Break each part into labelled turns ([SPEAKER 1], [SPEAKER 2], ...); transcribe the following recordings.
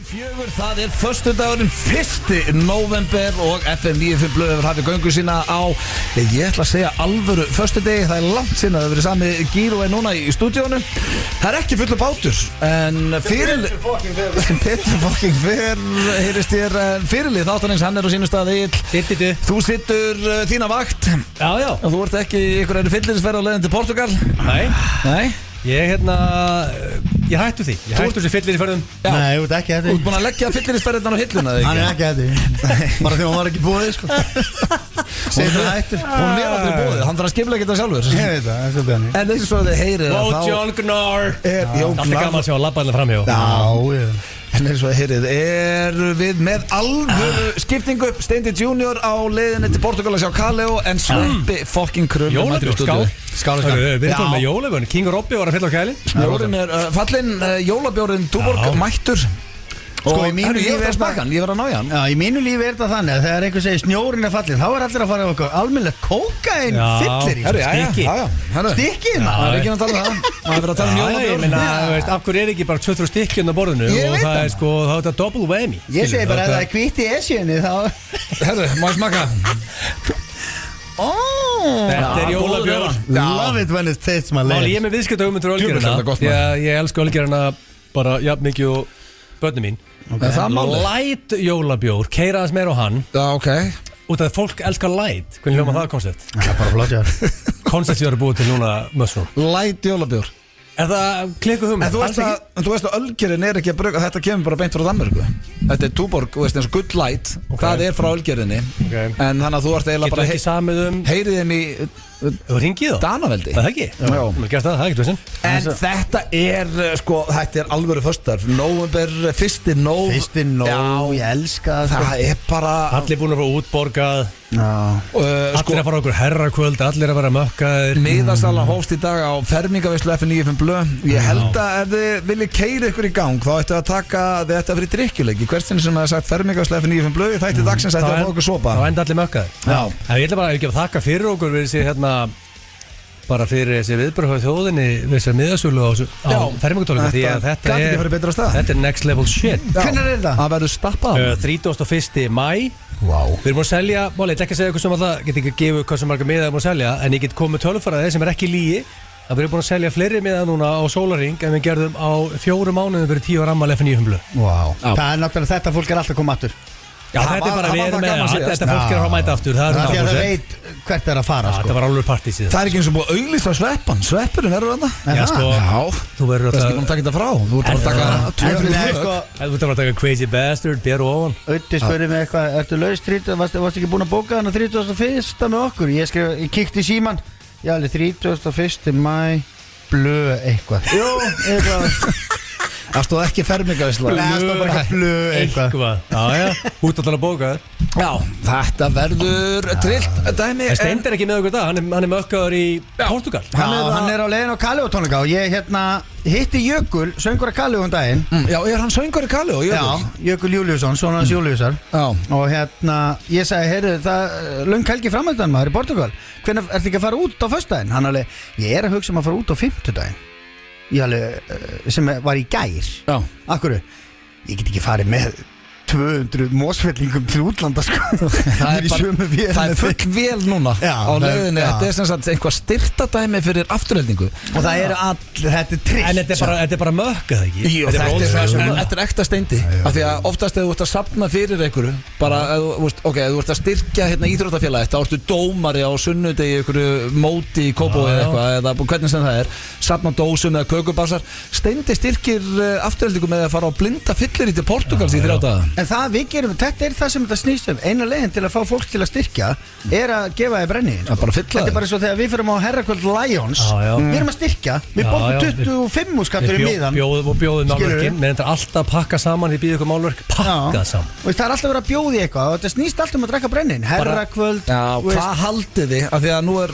[SPEAKER 1] 4, það föstudagurinn 1. nóvember og FM 95 blöð hefur hafið göngu sína á, ég ætla að segja alvöru föstudegi, það langt sinna að það verið sami gír og núna í stúdíónu. Það ekki fullu bátur, en Petur fucking fer, heyrist þér, fyrirlið þáttanins, hann á sínu staði. Þú sittur þína vakt.
[SPEAKER 2] Já.
[SPEAKER 1] Og þú ert ekki í ykkur fyllirisferð á leiðin til Portugal.
[SPEAKER 2] Nei. Ég hættu því. Ég hættu þessi fyllir í ferðum.
[SPEAKER 3] Nei, þú ert ekki þetta.
[SPEAKER 1] Þú ert búin að leggja fyllirisferðirna á hilluna,
[SPEAKER 3] Hann ekki þetta. Bara þegar hann var ekki búið, sko. Setur hættur.
[SPEAKER 1] Hún aldrei búið, hann þarf að skipla ekki þetta sjálfur.
[SPEAKER 3] Ég veit það, það er
[SPEAKER 1] en eins og þið heyrið
[SPEAKER 2] John Gnarr.
[SPEAKER 1] Jón
[SPEAKER 2] Alltaf gaman að sjá að labba hérna framhjá.
[SPEAKER 3] Já.
[SPEAKER 1] En eins og þið heyrið við með alvöru skiptingu. Steindi Junior á leiðinni til Portugal að sjá Kaleo, en Sveppi fucking Krull
[SPEAKER 2] Jólabjór, skál. Við erum með jólabjörn. King Robby var að fylla á kælin.
[SPEAKER 1] Snjórinn fallinn, jólabjórinn Túborg mættur.
[SPEAKER 3] Sko, í mínu lífi
[SPEAKER 1] ég var að ná í hann.
[SPEAKER 3] Já, í mínu lífi þetta þannig að þegar einhver segir snjórinn fallinn, þá allir að fara á okkur almennilegt kókain fyllir í. Stikkið,
[SPEAKER 1] það ekki að tala um það. Það verið að tala um jólabjórn.
[SPEAKER 2] Ég meina, af hverju ekki bara 2-3 stikkinn á borðinu og það sko, þá þetta double whammy.
[SPEAKER 3] Ég segi bara að það hvítt í esjunni, þá
[SPEAKER 1] Herru, má ég smakka?
[SPEAKER 2] Þetta jólabjórn.
[SPEAKER 3] Love it when it tastes my legs.
[SPEAKER 2] Ég er með viðskiptahugmyndir á ölgerina, því að ég elska ölgerina bara jafn mikið og börnum mín. Light jólabjór, keira aðeins meira á hann.
[SPEAKER 1] Já, ok.
[SPEAKER 2] Út af að fólk elskar light. Hvernig hljóma það koncept?
[SPEAKER 3] Það er bara flott, já.
[SPEAKER 2] Koncept sem ég var að búið til núna mössum.
[SPEAKER 1] Light jólabjór.
[SPEAKER 2] Er það klikku hugmynd?
[SPEAKER 1] En þú veist að ölgerinn er ekki að bruka, þetta kemur bara beint frá Danmörku. Þetta er Túborg, þú veist, eins og Good Light. Það er frá ölgerinni. En þannig að þú ert eiginlega bara
[SPEAKER 2] Getur ekki samið
[SPEAKER 1] heyrið þeim í
[SPEAKER 2] Þú ringið þá?
[SPEAKER 1] Danaveldi.
[SPEAKER 2] Það ekki?
[SPEAKER 1] Já.
[SPEAKER 2] Mér gerst það ekki tvisinn.
[SPEAKER 1] En þetta er alvöru föstudagur. Nóvember, 1. nóv.
[SPEAKER 3] 1. nóv, ég elska það.
[SPEAKER 1] Það er bara
[SPEAKER 2] Allir búin að fara útborgað.
[SPEAKER 1] Allir
[SPEAKER 2] að fara okkur herrakvöld, allir að vera mökkaðir.
[SPEAKER 1] Miðasalan hófst í dag á fermingaveislu F95 blöð. Ég held að ef þið viljið keyra ykkur í gang, þá ættu að taka þetta fyrir drykkjuleiki. Hversin sem það sagt fermingaveislu F95 blöð, þætti dagsins ættu að fá okkur sopa.
[SPEAKER 2] Þá enda allir mökkaðir. Ég ætla bara ekki að þakka fyrir okkur við þessi bara fyrir þessi viðbröð á þjóðinni við þessar miðasölu á fermingartónleika, því að þetta er next level shit.
[SPEAKER 3] Hvernig er þetta?
[SPEAKER 1] Það verður stappað
[SPEAKER 2] 31. maí.
[SPEAKER 3] Wow.
[SPEAKER 2] Við erum búin að selja, ég ætla ekki að segja eitthvað sem alltaf get ekki að gefa hvað sem marga miða við erum búin að selja, en ég get komið tölfaraði sem er ekki lygi að við erum búin að selja fleiri miða núna á sólarring en við gerðum á 4 mánuðum fyrir 10 ára afmæli F95 blöð.
[SPEAKER 3] Wow. Það er náttúrulega þetta fólk er alltaf komið aftur.
[SPEAKER 2] Já, þetta er bara við erum með þetta fólk er að fá að mæta aftur.
[SPEAKER 3] Það er því að það veit hvert er að fara, sko.
[SPEAKER 2] Þetta var alveg partí síðan.
[SPEAKER 1] Það er ekki eins og búið að auglýsa Sveppan. Sveppurinn verður þarna.
[SPEAKER 2] Já, sko. Þú verður
[SPEAKER 1] að ekki búin að taka þetta frá. Þú ert bara að taka
[SPEAKER 2] Þú ert bara að taka Crazy Bastard, Bér og ofan.
[SPEAKER 3] Öddi spurði mig eitthvað, ertu laus 30, varstu ekki búin að bóka hana 31. með okkur? Ég kíkti í síman. Já, 31. maí, blöð eitthvað. Jú, eitthvað.
[SPEAKER 1] Það stóð ekki fermingaveisla.
[SPEAKER 3] Það stóð bara blöð eitthvað.
[SPEAKER 2] Já, út að tala bókað.
[SPEAKER 1] Já, þetta verður trillt dæmi.
[SPEAKER 2] En Steindi er ekki með okkur það, hann er mökkaður í Portugal.
[SPEAKER 3] Hann er á leiðin á Kaleo tónleika og ég hitti Jökul, söngur af Kaleo daginn.
[SPEAKER 1] Já, er hann söngur af Kaleo, Jökul?
[SPEAKER 3] Já, Jökul Júliusson, svona hans Júliusar. Og ég sagði, heyrðu, það löng helgi framöndan maður í Portugal. Hvernig ertu ekki að fara út á föstudaginn? Hann alveg, ég er að hugsa að fara út á fimmtudaginn. Sem var í gær.
[SPEAKER 1] Já.
[SPEAKER 3] Akkur, ég get ekki farið með 200 mósfellingum til útlanda, sko.
[SPEAKER 1] Það er full vel núna á leiðinni. Þetta er sem sagt einhvað styrtadæmi fyrir afturheldingu.
[SPEAKER 3] Og það eru þetta er tryggt.
[SPEAKER 2] En þetta er bara mökkað, ekki?
[SPEAKER 1] Jú, þetta er ekta Steindi. Af því að oftast ef þú ert að safna fyrir einhverju, bara, ef þú ert að styrkja íþróttafélagi, þá ertu dómari á sunnudegi einhverju móti í Kópavogi eða eitthvað, eða hvernig sem það er, safna dósum eða kökubásar. Steindi styrkir afturheldingu með að fara á blinda fyllir í til Portugals í 3 daga.
[SPEAKER 3] En það við gerum, þetta er það sem þetta snýst um. Eina leiðin til að fá fólk til að styrkja er að gefa þið brennivín. Þetta er bara svo þegar við fyrir á herrakvöld Lions. Við erum að styrkja. Við bókum 25 skattur í miðan.
[SPEAKER 2] Og bjóðum málverkin. Við erum alltaf að pakka saman. Ég býð ykkur málverk. Pakka saman. Og
[SPEAKER 3] það er alltaf verið að bjóða í eitthvað. Og þetta snýst alltaf að drekka brennivín. Herrakvöld.
[SPEAKER 1] Hvað haldið þið? Af því að nú er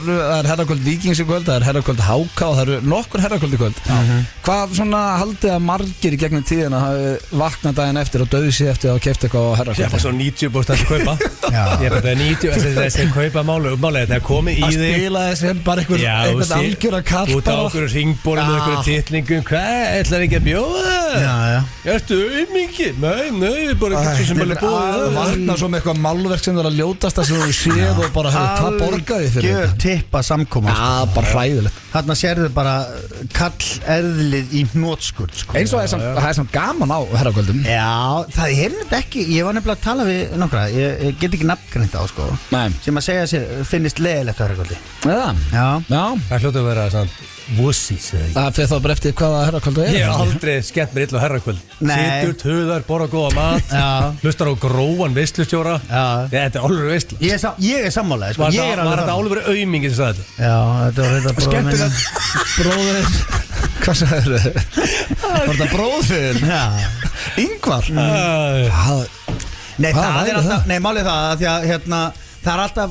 [SPEAKER 1] herrakvöld Víkings í kvöld, það er herrakvöld HK og það eru nokkur herrakvöld í kvöld. Hvað svona haldið að margir í gegnum tíðina hafi vaknað daginn eftir og dauði sig eftir að hafa keft eitthvað á herra
[SPEAKER 2] Ég er bara svo 90% að kaupa Ég er bara 90% þessi kaupa málið það er komið í
[SPEAKER 1] að
[SPEAKER 2] þig
[SPEAKER 1] spila þessi bara eitthvað algjör að kalla
[SPEAKER 2] út á okkur ringbólum og okkur titningum hvað, ætlar ekki að bjóða ertu auðmingi? Nei, bara ekki svo sem alveg búið
[SPEAKER 1] varna svo með eitthvað málverk sem það er að ljótast það sem þú séð og bara það borgaði fyrir
[SPEAKER 3] þetta algjör tippa samkoma
[SPEAKER 1] bara hræðilegt
[SPEAKER 3] þarna sérðu bara kall erðlið í hnótskurð
[SPEAKER 1] eins og það er samt gaman á herrakvöldum
[SPEAKER 3] já, það er nefnilega ekki ég var nefnilega að tala við nokkra ég get ekki nafngreint á sko sem að segja sér finnist leiðilegt á herrakvöldi já
[SPEAKER 2] það hljótu að vera svona wussies
[SPEAKER 1] það fyrir þá bara eftir hvaða herrakvöldu er
[SPEAKER 2] ég hef aldrei skemmt mér illa á herrakvöld sittur, töðar, borða góða mat hlustar á gróan veislustjóra þetta er alveg veisla
[SPEAKER 3] ég er sammálaði sko.
[SPEAKER 2] var þetta alveg auðmingi sem sagði þetta
[SPEAKER 3] já, þetta var þetta
[SPEAKER 1] skemmtilegt bróðir hvað sagður þau var þetta bróðir Ingvar
[SPEAKER 3] nei, það er alltaf nei, málið það að því að hérna það er alltaf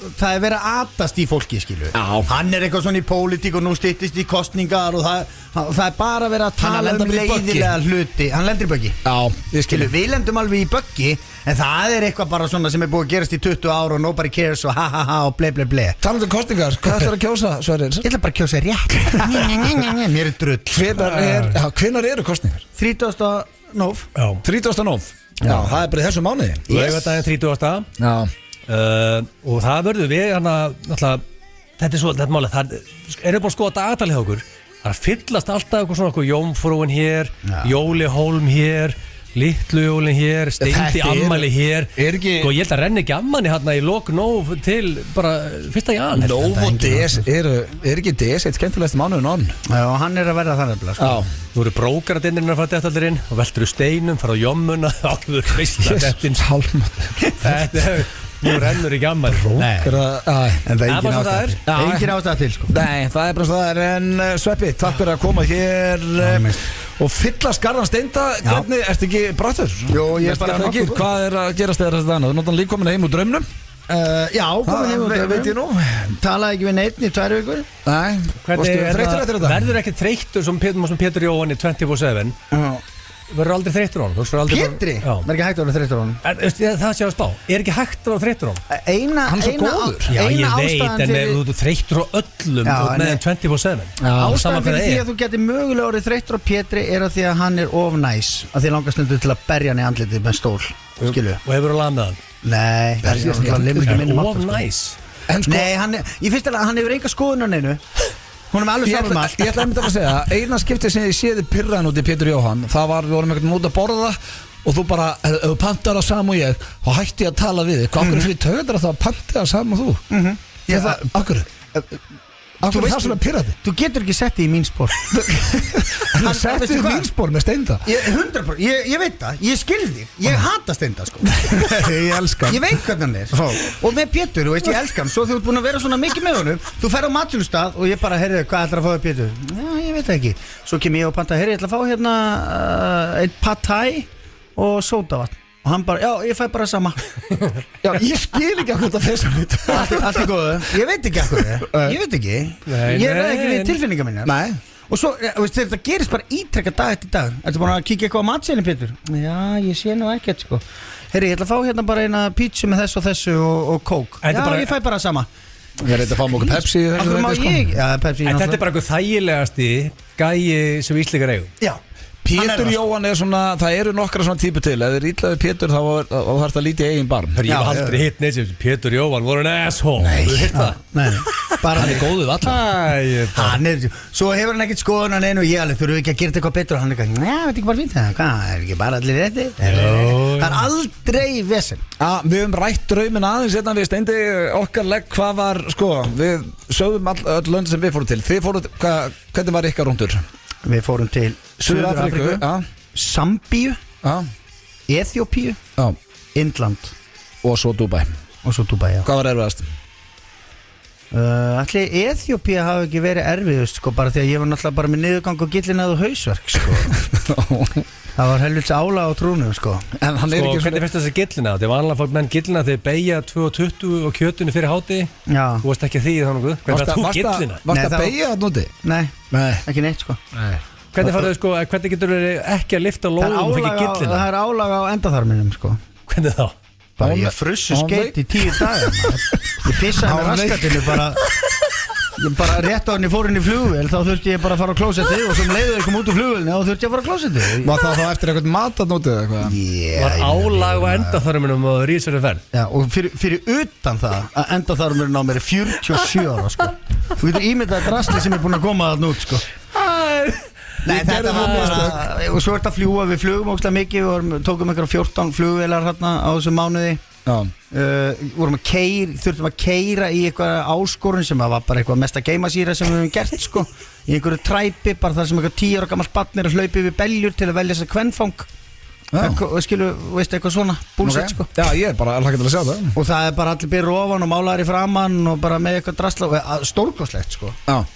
[SPEAKER 3] það er verið að atast í fólki skilu hann er eitthvað svona í pólitík og nú styttist í kostningar og það er bara verið að tala leiðilega hluti hann lendir í böggi skilu, við lendum alveg í böggi en það er eitthvað bara svona sem er búið að gerast í 20 ára og nobody cares og ha og ble
[SPEAKER 1] talandi um kostningar, hvað ætlar að kjósa Sverrir?
[SPEAKER 3] Ég ætla bara að kjósa rétt mér er drull
[SPEAKER 1] hvenær eru kostningar?
[SPEAKER 3] 30. nóv
[SPEAKER 1] 30. nóv já, það er bara í þessu mánuði
[SPEAKER 2] laugardaginn 30.
[SPEAKER 1] já
[SPEAKER 2] og það verður við þetta er svo, þetta máli það erum búin að skoða dagatalið okkur það fyllast alltaf eitthvað svona okkur Jómfrúin hér, Jóli Hólm hér Litlu Jólin hér, Steindi ammæli hér og ég held að renni ekki ammæli hérna í lok nóv til bara 1. jan
[SPEAKER 1] nóv og DS er ekki DS eitt skemmtilegast mánuðin onn
[SPEAKER 3] já, hann er að verða þannig sko.
[SPEAKER 2] Nú eru brókaradinnirinn að fara dætt allir inn og veldur steinum, fara á jommuna alveg veistla dettins þetta nú rennur ekki ammæli
[SPEAKER 3] en það er engin ástæða til sko.
[SPEAKER 1] nei, það er bara svo það er en Sveppi, takk fyrir að koma hér og fylla skarðan Steinda hvernig, ertu ekki brattur?
[SPEAKER 3] Jú, ég er bara nokkuð
[SPEAKER 1] hvað er að gerast þegar þetta annað? Þú náttúrulega líka komin heim úr draumnum
[SPEAKER 3] já, komin heim úr
[SPEAKER 1] veit ég nú
[SPEAKER 3] talaði ekki við neitt í 2 vikur
[SPEAKER 1] nei, varstu þreyttur eftir þetta?
[SPEAKER 2] verður ekki þreyttur sem Pétur Jóhann í 24/7 verður aldrei þreyttur á hann
[SPEAKER 3] Pétri? Það er ekki hægt að vera þreyttur á hann
[SPEAKER 2] það sé að spá, er ekki hægt að vera þreyttur á hann?
[SPEAKER 1] Hann er svo góður
[SPEAKER 2] já, ég veit, en þú þreyttur á öllum með 24/7
[SPEAKER 3] ástæðan fyrir því að þú getur mögulega orðið þreyttur á Pétri er að því að hann er of næs að því langast stundu til að berja hann í andlitið með stól skilu
[SPEAKER 2] og hefur þú lagað með hann?
[SPEAKER 3] nei, það
[SPEAKER 2] er of næs
[SPEAKER 3] nei, ég finnst að hann hefur enga skoðun á neinu hún er með alveg saman allt
[SPEAKER 1] ég ætla að segja, eina skipti sem ég séði pirraðan út í Pétur Jóhann það var, við vorum eitthvað út að borða og þú bara, ef þú pantar á sam og ég þá hætti ég að tala við þig, hvað okkur fyrir töðar að það panti að sam og þú ég það, okkur það er svona pirraði
[SPEAKER 3] þú getur ekki sett þig í mín spór
[SPEAKER 1] hann setti þig í mín spór með Steinda
[SPEAKER 3] 100%, ég veit það, ég skil þig ég hata Steinda sko
[SPEAKER 1] ég elska hann
[SPEAKER 3] ég veit hvernig hann er og með Pétur, þú veist ég elska hann svo þú ert búin að vera svona mikið með honum þú fer á matsölustað og ég bara, heyrðu, hvað ætlar að fá þér Pétur? Já, ég veit það ekki svo kem ég og panta, heyrðu, ég ætla að fá hérna einn pad thai og sódavatn og hann bara, já, ég fæ bara sama
[SPEAKER 1] já, ég skil ekki okkur þetta fyrst
[SPEAKER 3] allt er góðu, ég veit ekki okkur ég veit ekki, ég er ekki við tilfinningar minna
[SPEAKER 1] nei
[SPEAKER 3] og svo, þetta gerist bara ítrekka dag eftir dag ertu búin að kíkja eitthvað á matseðilinn Pétur? Já, ég sé nú ekkert sko heyrðu, ég ætla að fá hérna bara eina pítsu með þessu og kók já, ég fæ bara sama
[SPEAKER 1] ég reyndi að fá mjög Pepsi
[SPEAKER 2] þetta er bara eitthvað þægilegasti gæi sem Íslendingar eigum
[SPEAKER 3] já
[SPEAKER 1] Pétur Jóhann er svona, það eru nokkra svona típu til ef þið er ítlaðið Pétur þá þarf það að lítið eigin barm
[SPEAKER 2] ég hef aldrei hitt neitt sem Pétur Jóhann voru en asshole þú hitt það?
[SPEAKER 3] Nei, bara
[SPEAKER 2] hann er góðuð allar
[SPEAKER 3] hann er, svo hefur hann ekkert skoðun hann einu og ég alveg þurfu ekki að gera þetta eitthvað betur og hann er ekki, neða, þetta er ekki bara fínt það er ekki bara allir rétti það er aldrei vesen
[SPEAKER 1] við höfum rætt draumin aðeins hérna við Steindi okkar legg hvað var sko við sögum öll lönd sem við fórum til þið fórum, hvernig var ykkar rúndur?
[SPEAKER 3] Við fórum til
[SPEAKER 1] Suður-Afríku,
[SPEAKER 3] Sambíu, Eþjópíu, Indland
[SPEAKER 1] og svo Dubai.
[SPEAKER 3] Já.
[SPEAKER 1] Hvað var erfiðast?
[SPEAKER 3] Ætli Eþjópía hafi ekki verið erfiðust sko, bara því að ég var náttúrulega bara með niðurgang og gillinað og hausverk sko. Það var helvits ála á trúnum sko.
[SPEAKER 2] En hann er ekki hvernig finnst þessi gillina? Það er vanlega fólk menn gillina þegar beigja 2.20 og kjötunni fyrir háti. Já. Þú varst ekki því þannig. Hvernig var þú gillina?
[SPEAKER 1] Varst það beigja að núti?
[SPEAKER 3] Nei, ekki neitt sko.
[SPEAKER 2] Nei. Hvernig farið sko, hvernig getur þið ekki að lifta lóðum og fengið gillina?
[SPEAKER 3] Það er álag á endaþarminum sko.
[SPEAKER 2] Hvernig þá?
[SPEAKER 3] Bara ég frussu skeit í 10 dagar Ég pissaði með raskatinu Ég bara rétt á henni fór inn í flugvél. Þá þurfti ég bara að fara á klósetti. Og sem leiður ég kom út úr flugvélni þá þurfti ég að fara á klósetti.
[SPEAKER 1] Var það þá eftir eitthvað matanótið eða eitthvað?
[SPEAKER 2] Var álag á endaþarminum og rísverði ferð?
[SPEAKER 3] Já, og fyrir utan það að endaþarminum á mér er 47 ára sko. Þú getur ímyndað drasli sem er búin að koma þarna út sko. Nei, þetta var bara. Og svo er þetta að fljúa. Við flugum ógeðslega mikið. Við tókum einhverja 14 flugvélar hérna á þessum mánuði. Þurftum að keyra í eitthvað áskorun sem var bara eitthvað mesta geimasýra sem við höfum gert sko. Í einhverju træpi, bara þar sem eitthvað 10 ára gammalt barn er að hlaupa yfir beljur til að velja þess að kvenfang. Skilu, veist eitthvað svona búlsett sko.
[SPEAKER 1] Já, ég er bara alveg til að sjá það.
[SPEAKER 3] Og það er bara allir byrju ofan og málaðar í framann og bara með eitthvað drasla. Stórkostlegt sko.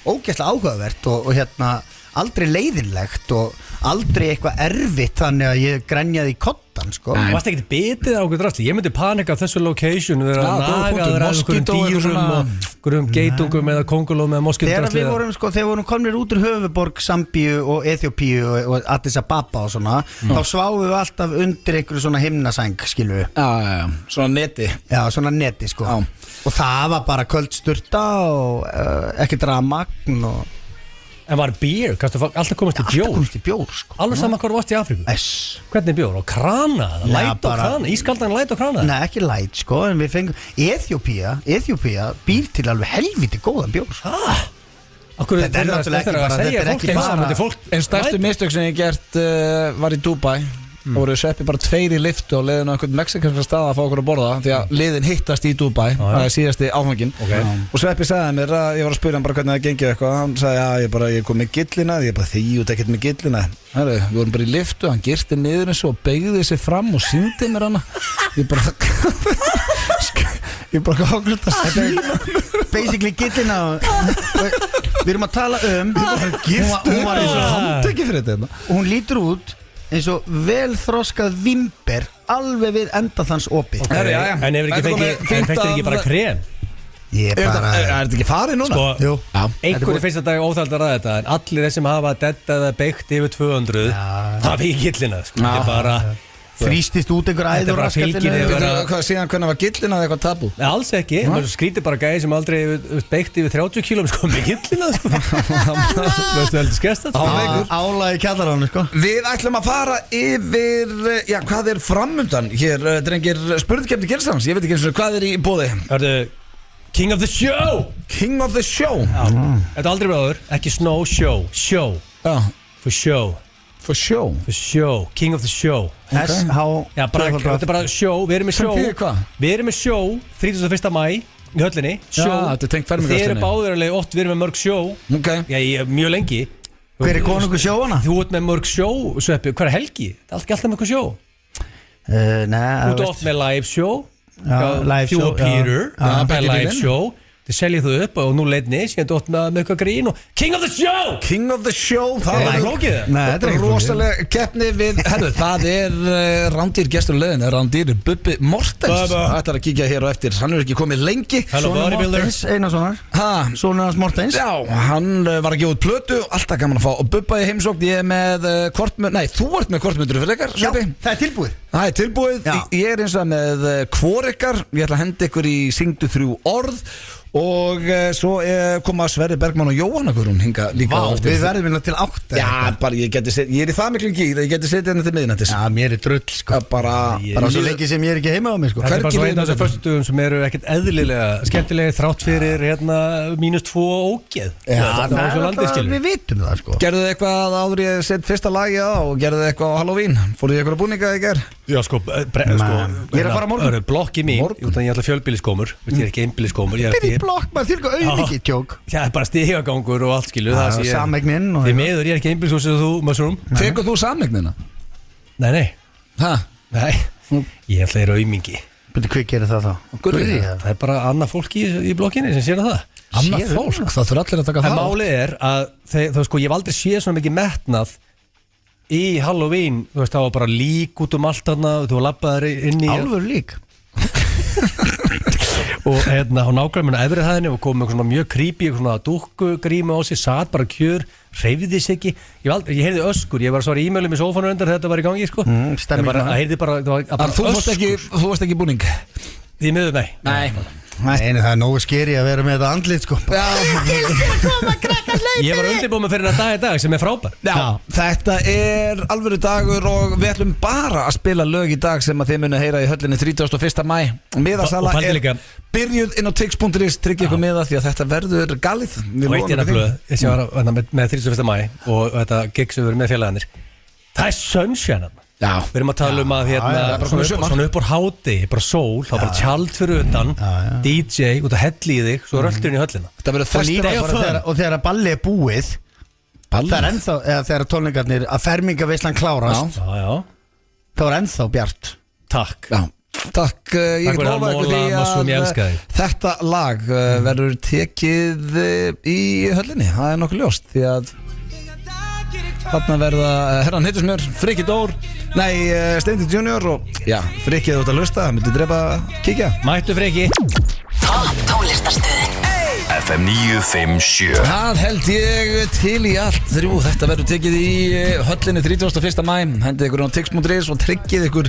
[SPEAKER 3] Ógeðslega áhugavert og hérna aldrei leiðinlegt og aldrei eitthvað erfitt þannig að ég grenjaði í kottan sko.
[SPEAKER 2] Þú varst ekkert bitið á okkur drasli. Ég myndi panika á þessu location. Við erum nagaður af einhverjum dýrum og einhverjum geitungum eða kongulóm eða moskítodrasli. Þegar
[SPEAKER 3] við vorum komnir út úr höfuborg Sambíu og Eþjópíu og Addis Ababa og svona, þá sváum við alltaf undir einhverju svona himnasæng, skilur við.
[SPEAKER 1] Já, svona neti.
[SPEAKER 3] Já, svona neti sko. Og það var bara köld sturta og ekki rafmagn og
[SPEAKER 2] En var bjór? Kannstu alltaf komast í bjór?
[SPEAKER 3] Alltaf komast í bjór sko.
[SPEAKER 2] Alveg saman hvað þú varst í Afríku? Hvernig bjór? Og krana? Læt og krana? Ískaldan læt og krana?
[SPEAKER 3] Nei, ekki læt sko, en við fengum Eþjópía býr til alveg helviti góðan bjór.
[SPEAKER 2] Þetta er náttúrulega ekki bara
[SPEAKER 1] En stærstu mistök sem ég gert var í Dubai. Og voru sveppi bara 2 í liftu og leiðin á einhvern mexikanska stað að fá okkur að borða því að liðin hittast í Dubai. Það er síðasti áfangin. Og sveppi sagði mér að ég var að spyrja hann bara hvernig það gengið eitthvað. Hann sagði ég kom með gillina. Ég bara því út ekkert með gillina. Við vorum bara í liftu, hann girti niður eins og beigði sig fram og sýndi mér hana. Ég bara ákveðt að sína
[SPEAKER 3] basically gillina. Við erum að tala hún var eins og
[SPEAKER 1] handtekið fyrir þetta.
[SPEAKER 3] Og hún lítur út eins og velþroskað vimber alveg við endaþans opið.
[SPEAKER 2] En ef þetta ekki bara krem?
[SPEAKER 3] Er
[SPEAKER 1] þetta ekki farið núna?
[SPEAKER 3] Jú.
[SPEAKER 2] Einhverju finnst þetta óþældar að þetta. En allir þeir sem hafa dettað eða beikt yfir 200 hafa í gillina. Þetta er bara
[SPEAKER 3] þrýstist út einhver æður
[SPEAKER 1] Hvað síðan hvernig var gillina eða eitthvað tabú?
[SPEAKER 2] Nei, alls ekki, maður skrítið bara gæði sem aldrei beikt yfir 30 kílum sko með gillina sko. Veistu heldur skest þetta?
[SPEAKER 3] Álag í kjallarannu sko.
[SPEAKER 1] Við ætlum að fara yfir hvað er framundan hér, drengir, spurðkefni Gilsans. Ég veit ekki eins og hvað er í boði.
[SPEAKER 2] Hörðu, King of the Show.
[SPEAKER 1] King of the Show.
[SPEAKER 2] Þetta er aldrei bráður, ekki snow show. Show, for show.
[SPEAKER 1] For show?
[SPEAKER 2] For show, King of the Show.
[SPEAKER 3] Þetta
[SPEAKER 2] er bara show, við erum með show. Við erum með show 31. mæ í höllinni.
[SPEAKER 1] Þetta er tengt fermingarstunni.
[SPEAKER 2] Þið eru báðir alveg oft, við erum með mörg show. Mjög lengi.
[SPEAKER 3] Hver er konungur sjóana?
[SPEAKER 2] Þú ert með mörg show, Sveppi. Hver er Helgi? Það er alltaf með eitthvað show. Þú ert oft með live show. Þjó Peter með live show. Þið seljið þú upp og nú leitni síðan þú átt með eitthvað grín og King of the Show!
[SPEAKER 1] King of the Show!
[SPEAKER 2] Það er flókið það?
[SPEAKER 3] Nei, þetta er
[SPEAKER 1] rosalega keppni við það er rándýr gestur leðin rándýr Bubbi Mortens Það ætlar að kíkja hér og eftir hann er ekki komið lengi
[SPEAKER 3] Sonur Mortens, Einarssonar Sonur hans Mortens
[SPEAKER 1] Já, hann var að gefa út plötu alltaf gaman að fá og Bubba í heimsókn ég er með þú ert með kortmyndur fyrir ykkar
[SPEAKER 3] Já, það er tilbúið
[SPEAKER 1] Það er tilbúið, ég er eins og með hvor ykkar ég ætla að henda ykkur í syngdu 3 orð og svo koma Sverri Bergmann og Jóhanna Guðrún hinga líka
[SPEAKER 3] við verðum hérna til 8
[SPEAKER 1] Já, bara ég er í það miklum gýr ég geti setið hérna til miðnættis
[SPEAKER 3] Já, mér er drull sko
[SPEAKER 1] bara
[SPEAKER 3] svo lengi sem ég er ekki heima á mig sko
[SPEAKER 2] Þetta er bara svo einn af þessum föstudögum sem eru ekkert eðlilega skemmtilega þrátt fyrir hérna -2 ógeð
[SPEAKER 3] Já, það er alltaf, við vitum það sko
[SPEAKER 1] Gerðu þið eitthvað áður ég sett fyrsta lagi á og gerðu þið eitthvað á Halloween Fóruð þið eitthvað búninga í ger?
[SPEAKER 2] Já, sko
[SPEAKER 3] Ég er að fara morgun
[SPEAKER 2] Blokki mín, ég ætla fjölbýliskómur Ég er ekki einbýliskómur
[SPEAKER 3] blokk, maður þýrka auðviki tjók
[SPEAKER 2] Já, bara stigagangur og allt skilu
[SPEAKER 3] Sameignin
[SPEAKER 2] Því miður, ég er ekki einbýlishús eða þú, Mushroom
[SPEAKER 1] Tekur þú samegnina?
[SPEAKER 2] Nei
[SPEAKER 1] Hæ?
[SPEAKER 2] Nei, ég ætla að aumingi
[SPEAKER 3] Byrju, hvað gerir það þá?
[SPEAKER 2] Það er bara annað fólk í blokkinni sem sér það
[SPEAKER 1] Annað fólk? Það þurfa allir að taka það
[SPEAKER 2] En málið er að það sko, ég hef aldrei séð svona mikið metnað í Halloween Þú veist, það var bara lík út allt þarna Þú var labbaður inn í
[SPEAKER 3] Álfur lík
[SPEAKER 2] og hún nákvæmlega minna efrið hæðinni og kom með svona mjög creepy svona dúkkugrímu á sig, satt bara kjör hreyfði sig ekki, ég heyrði öskur ég var að svara e-mailum í sófanu undan þegar þetta var í gangi sko.
[SPEAKER 1] Þú varst ekki búning
[SPEAKER 2] Því miður
[SPEAKER 3] Nei, það er nógu skeri að vera með þetta andlit sko.
[SPEAKER 2] Ég var undirbúið með fyrir þetta dag sem er frábær
[SPEAKER 1] Þetta er alvöru dagur og við ætlum bara að spila lög í dag sem að þið muni heyra í höllinni 31. maí Miðasala er byrjuð inn á tix.is tryggja ykkur miða því að þetta verður galið
[SPEAKER 2] Og eitt ég var með 31. maí og þetta gig sem við erum með félagarnir Það er sunshine Við erum að tala að svona upp úr háti bara sól, þá bara tjald fyrir utan DJ, út að helli í þig svo röltur inn í höllina
[SPEAKER 3] Og þegar að balli er búið það er ennþá, eða þegar tónleikarnir að fermingaveislan klárast þá er ennþá bjart
[SPEAKER 2] Takk
[SPEAKER 1] ég get lofa ykkur því að þetta lag verður tekið í höllinni, það er nokkuð ljóst því að þarna verða herran Hittusmjör, Frikki Dór Steindi Junior og Frikki þú ert að hlusta, það myndi drepa kíkja
[SPEAKER 2] Mættu Frikki
[SPEAKER 4] Topp tónlistarstöðin
[SPEAKER 5] FM 957
[SPEAKER 1] Það held ég til í allt þrjú þetta verður tekið í höllinni 31. maí hendið ykkur á tix.is og tryggið ykkur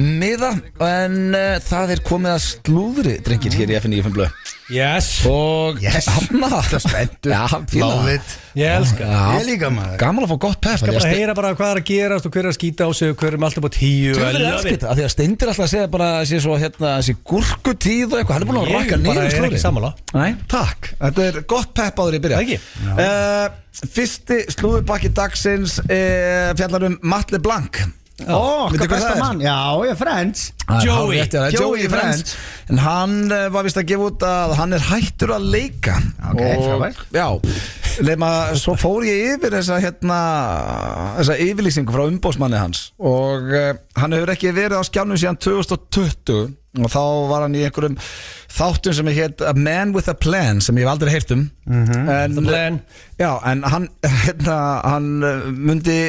[SPEAKER 1] miða en það er komið að slúðri drengir hér í FM 957 og Hanna
[SPEAKER 3] Það er spenntur
[SPEAKER 2] Ég elska
[SPEAKER 3] Ég líka maður
[SPEAKER 1] Gaman að fá gott pepp
[SPEAKER 2] Skal bara heyra bara hvað er að gerast og hver er að skýta á sig og hver er alltaf búið 10
[SPEAKER 1] Því að Steindir alltaf að segja bara þessi svo þessi gúrkutíð og eitthvað hann er búin að rakka niður
[SPEAKER 2] Ég er ekki sammála
[SPEAKER 1] Nei, takk Þetta er gott pepp áður í byrja Fyrsti slúðubakki dagsins fjallar Matt LeBlanc
[SPEAKER 3] Hvað besta mann? Já, ég er Friends
[SPEAKER 1] Joey Friends En hann var vist að gefa út að hann er hættur að leika Svo fór ég yfir þessa yfirlýsingu frá umboðsmanni hans og hann hefur ekki verið á skjánum síðan 2020 og þá var hann í einhverjum þáttum sem heit A Man with a Plan sem ég hef aldrei heyrt en hann myndi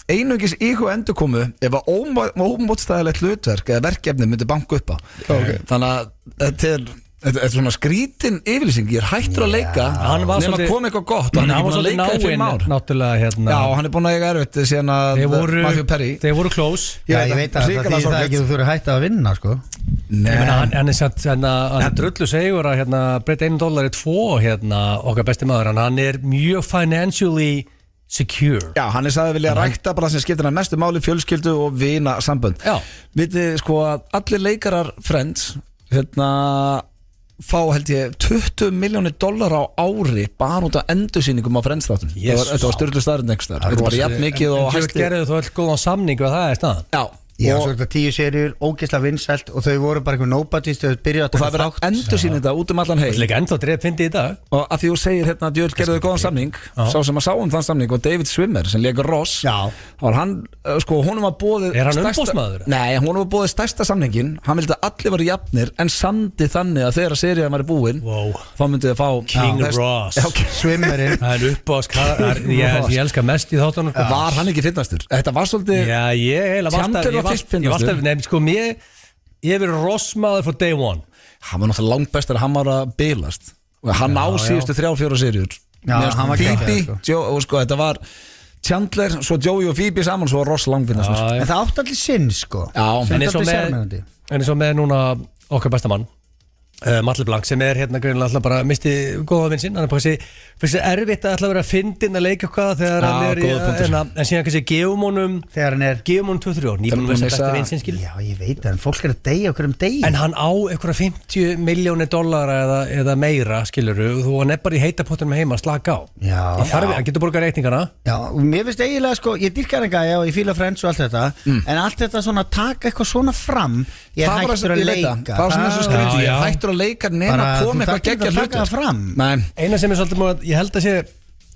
[SPEAKER 1] einungis íhuga endurkomu ef að ómótstæðilegt hlutverk eða verkefni myndi banka upp á þannig að þetta er svona skrítin yfirlýsing ég er hættur að leika nema að koma eitthvað gott og hann er búin að leika í 5 ár Já, hann er búin að eiga erfitt síðan að Matthew Perry
[SPEAKER 2] Þeir voru close
[SPEAKER 3] Ég veit að það ekki þú fyrir hætt að vinna sko
[SPEAKER 2] Hann er satt drullu segur að breyta $1 í 2 okkar besti maður hann er mjög financially secure
[SPEAKER 1] Já, hann er sagði að vilja rækta bara sem skiptir hann mestu máli fjölskyldu og vina sambönd Vitið sko að allir leikarar Friends fá held ég $20 milljónir á ári bara út af endursýningum á Friends þáttum Þetta var styrlu staðurinn einhverstaðar Þetta er bara jafn mikið og
[SPEAKER 2] hæsti Gerðu þú öll góðan samning og það er staðan
[SPEAKER 1] Já
[SPEAKER 3] Ég haf svo 10 seríur, ógeðslega vinsælt og þau voru bara einhver nobodies þau byrjuði að
[SPEAKER 1] taka þátt og það verður endursýning þetta út allan heim
[SPEAKER 2] Það er líka ennþá dreif fyndi í dag
[SPEAKER 1] og að því þú segir Djöld gerðu góðan samning sá sem að sá þann samning og David Schwimmer sem leikur Ross hann, sko, honum var boðið
[SPEAKER 2] Er hann umboðsmaður?
[SPEAKER 1] Nei, honum var boðið stærsta samningin hann vildi að allir varu jafnir en samdi þannig að þegar serían var búin þá myndið þið fá
[SPEAKER 2] King Ross
[SPEAKER 3] Swimmerinn
[SPEAKER 2] Það er uppáðs Ég elska mest í þáttunum
[SPEAKER 1] Var hann ekki finnastur? Þetta var svolítið
[SPEAKER 2] Ég var alltaf nefnd sko ég hef verið rossmaður for day one
[SPEAKER 1] Hann var náttúrulega langt bestur að hann var að bilast og hann á síðustu 3-4 serjur Phoebe, og sko þetta var Chandler, svo Joey og Phoebe saman svo Ross langfinnast
[SPEAKER 3] En það átt allir sinn sko
[SPEAKER 2] En eins og með núna okkar besta mann Matt LeBlanc sem er greinilega alltaf bara misti góða vinn sinn hann er bara þessi erfitt að alltaf vera að fyndin að leika eitthvað þegar hann er en síðan kannski gefum honum 2-3 ár nýbúin að vera besta vinn sinn skil
[SPEAKER 3] Já ég veit það en fólk er að deyja okkur degi
[SPEAKER 2] En hann á eitthvað $50 milljónir eða meira skiluru og hann er bara í heita pottunum heima að slaka á hann getur borgað reikningana
[SPEAKER 3] Já og mér finnst eiginlega sko ég dýrkar en gæja og ég fíla Friends og allt þetta en allt þetta svona taka eitthvað svona fram ég er hættur að leika
[SPEAKER 1] að leika nema að koma eitthvað geggja hlutur
[SPEAKER 2] Eina sem er svolítið ég held að sé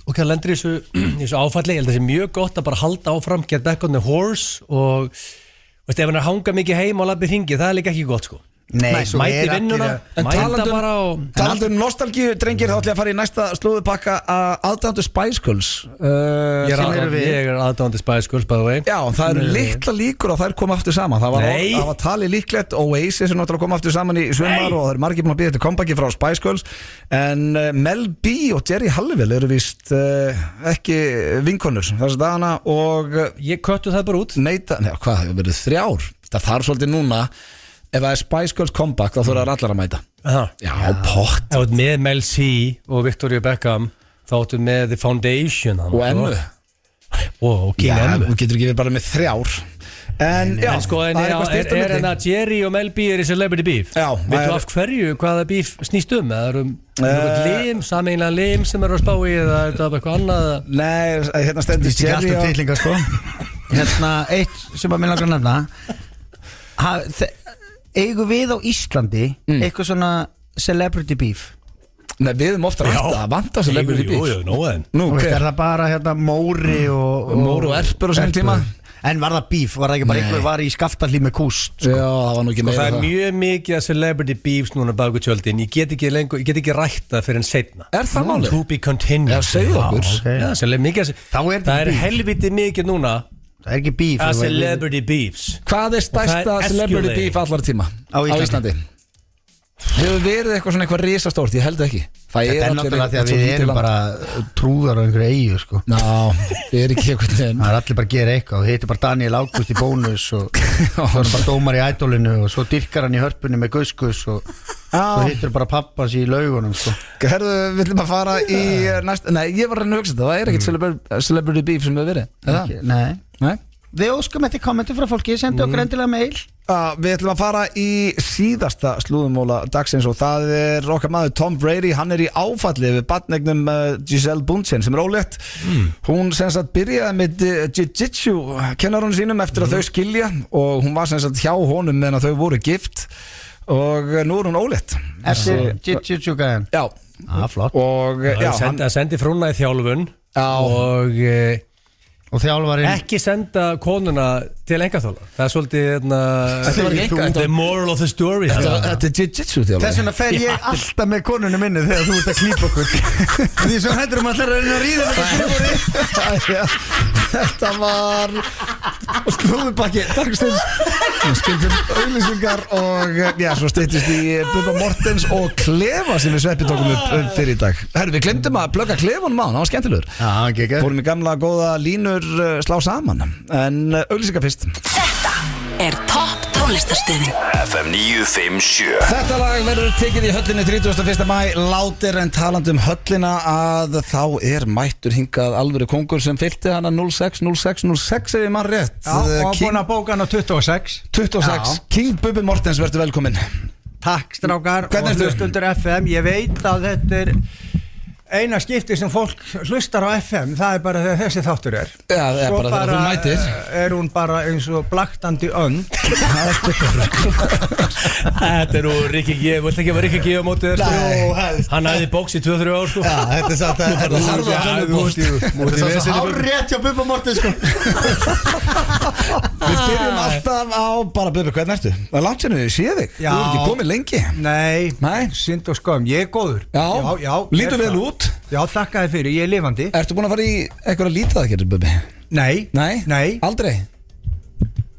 [SPEAKER 2] og það lendur í þessu áfalli ég held að sé mjög gott að bara halda áfram get back on the horse og ef hann er að hanga mikið heim og labbi hringi það er líka ekki gott sko
[SPEAKER 3] Nei, svo
[SPEAKER 2] mæti
[SPEAKER 3] er
[SPEAKER 2] vinnuna,
[SPEAKER 1] En
[SPEAKER 2] mæta bara og
[SPEAKER 1] talandi nostalgíu drengir, þá ætla ég að fara í næsta slúðupakka aðdándu Spice Girls
[SPEAKER 2] Ég
[SPEAKER 1] sem eru við.
[SPEAKER 2] er aðdáandi Spice Girls, by the way.
[SPEAKER 1] Já, það eru litla líkur og þær koma aftur saman. Það var talið líklegt. Oasis er náttúrulega koma aftur saman í sumar og það eru margir búin að bíða eftir comebacki frá Spice Girls. En Mel B og Jerry Halliwell eru víst ekki vinkonur þess að dagana og
[SPEAKER 2] Ég köttu það bara út.
[SPEAKER 1] neita, hvað, það verið 3 ár. Það þarf svolítið núna. Ef það er Spice Girls comeback þá þurfa allar að mæta. Já, pott.
[SPEAKER 2] Það var með Mel C og Victoria Beckham. Þá áttu með The Foundation
[SPEAKER 1] Og Emmu.
[SPEAKER 2] Og King Emmu.
[SPEAKER 1] Þú getur ekki verið bara með 3 ár. En já,
[SPEAKER 2] En sko,
[SPEAKER 1] það er eitthvað styrt á milli.
[SPEAKER 2] en að Jerry og Mel B er í Celebrity Beef?
[SPEAKER 1] Já,
[SPEAKER 2] Veitu af hverju, hvaða beef snýst um? Það er lim, sameinlega lim sem eru að spá í eða er þetta eitthvað annað?
[SPEAKER 1] Nei, hérna stendur
[SPEAKER 3] Þetta er
[SPEAKER 1] Jerry
[SPEAKER 3] alltaf titlingar sko Hérna, eitt sem að minna að nefna Eigum við á Íslandi eitthvað svona celebrity beef?
[SPEAKER 1] Nei, við erum ofta að vanta celebrity beef.
[SPEAKER 2] Jú, nóðan.
[SPEAKER 1] Nú,
[SPEAKER 3] Er það bara hérna Móri og
[SPEAKER 1] Móri og Erpur á þessum tíma?
[SPEAKER 3] En var það beef? Var það ekki bara einhver var í skaftarlíf með kúst?
[SPEAKER 1] Já, það var nú ekki
[SPEAKER 2] Og
[SPEAKER 1] meira
[SPEAKER 2] það er mjög mikið að celebrity beefs núna baku tjöldin. Ég get ekki rætt það fyrir en setna.
[SPEAKER 1] Er það málið?
[SPEAKER 2] To be continued.
[SPEAKER 1] Já, segðu okkur.
[SPEAKER 2] Já, mikið,
[SPEAKER 3] Þá er þetta
[SPEAKER 2] það er
[SPEAKER 3] beef.
[SPEAKER 2] helviti mikið núna
[SPEAKER 3] Það er ekki beef
[SPEAKER 2] að celebrity beefs.
[SPEAKER 1] Hvað er stærsta
[SPEAKER 2] Og það er
[SPEAKER 1] celebrity
[SPEAKER 2] escalating.
[SPEAKER 1] beef allar tíma
[SPEAKER 3] Á Íslandi?
[SPEAKER 1] Hefur verið eitthvað risastórt? Ég held ekki. Það
[SPEAKER 3] Þetta er
[SPEAKER 1] allir
[SPEAKER 3] náttúrulega því að
[SPEAKER 1] svo
[SPEAKER 3] við
[SPEAKER 1] lítið
[SPEAKER 3] erum
[SPEAKER 1] land.
[SPEAKER 3] bara trúðar á einhverju eigu sko
[SPEAKER 1] Ná, við erum ekki eitthvað
[SPEAKER 3] Það er allir bara að gera eitthvað og hittir bara Daniel Ágúst í bónus og svo er bara dómar í ædolinu og svo dyrkar hann í hörpunni með Guskus og svo hittir bara pappas í laugunum sko.
[SPEAKER 1] Herðu, við ætlum að fara í næsta. Nei, ég var að reyna að hugsa þetta. Það er ekkert celebrity beef sem hefur verið. Er það?
[SPEAKER 3] Nei.
[SPEAKER 1] Nei.
[SPEAKER 3] Við óskum eftir kommenti frá fólki, sendi okkur endilega mail.
[SPEAKER 1] Við ætlum að fara í síðasta slúðumóla dagsins og það er okkar maður Tom Brady. Hann er í áfalli við barnegnum Giselle Bundchen sem er ólétt. Hún sem sagt byrjaði með jiu-jitsu kennarunum sínum eftir að þau skilja og hún var sem sagt hjá honum meðan þau voru gift og nú er hún ólétt.
[SPEAKER 3] Eftir jiu-jitsu gæðan.
[SPEAKER 1] Já.
[SPEAKER 3] Flott.
[SPEAKER 1] Og já,
[SPEAKER 2] Það sendi frúna í þjálfun
[SPEAKER 3] Og þjálfarinn
[SPEAKER 2] ekki senda konuna til engaþóla. Það er svolítið
[SPEAKER 1] Þetta var ekki
[SPEAKER 2] the moral of the story.
[SPEAKER 1] þetta er jiu-jitsu þjálfari.
[SPEAKER 3] Þess vegna fer ég alltaf með konunum minni þegar þú ert að klípa okkur Því svo hættur að reyna að ríða þetta
[SPEAKER 1] Þetta var slúðupakki dagsins. Skildum auglýsingar og já, svo styttist í Bubba Mortens og Klefa sem við Sveppi tókum upp fyrir í dag. Herru, við glemdum að plugga Klefanum á, það var skemmtilegur.
[SPEAKER 3] Já, ekki
[SPEAKER 1] Fórum í gamla góða línur slá saman. En auglýsingar fyrst.
[SPEAKER 4] Þetta er topp tónlistarstöðin.
[SPEAKER 5] FM 957.
[SPEAKER 1] Þetta lag verður tekið í höllinni 31. maí. Látir en talandi höllina að þá er mættur hingað alvöru kongur sem fylgti hana 06 ef ég mann rétt.
[SPEAKER 6] Já, og búin að bóka hann á 26.
[SPEAKER 1] 26. King Bubbi Mortens verður velkominn.
[SPEAKER 6] Takk strákar
[SPEAKER 1] Hvernig
[SPEAKER 6] og
[SPEAKER 1] ertu?
[SPEAKER 6] hlustundur FM. Ég veit að þetta er eina skipti sem fólk hlustar á FM. Það er bara þegar þessi þáttur er.
[SPEAKER 1] Já, það er
[SPEAKER 6] Svo
[SPEAKER 1] bara þegar þú mætir.
[SPEAKER 6] er hún bara eins og blaktandi önd.
[SPEAKER 2] Þetta er nú Rikki G. Þú vilt ekki að vera Rikki G á móti þér?
[SPEAKER 3] helst.
[SPEAKER 2] Hann hafði bóks í 2-3 ár sko.
[SPEAKER 3] Já, þetta er satt að
[SPEAKER 1] farðu að harða á þennan post.
[SPEAKER 3] Þetta er svo hárrétt hjá Bubba Mortens sko
[SPEAKER 1] Við byrjum alltaf á bara Bubbi, hvernig ertu? Það er langt sérna við séð þig. Þú
[SPEAKER 6] Já.
[SPEAKER 1] er ekki komið lengi.
[SPEAKER 6] Nei, synd og skömm. Ég er góður.
[SPEAKER 1] Já, lítur
[SPEAKER 6] er
[SPEAKER 1] vel
[SPEAKER 6] það.
[SPEAKER 1] út.
[SPEAKER 6] Já, þakka þér fyrir. Ég er lifandi.
[SPEAKER 1] Ertu búin að fara í eitthvað lítið að gera, Bubbi?
[SPEAKER 6] Nei.
[SPEAKER 1] Aldrei?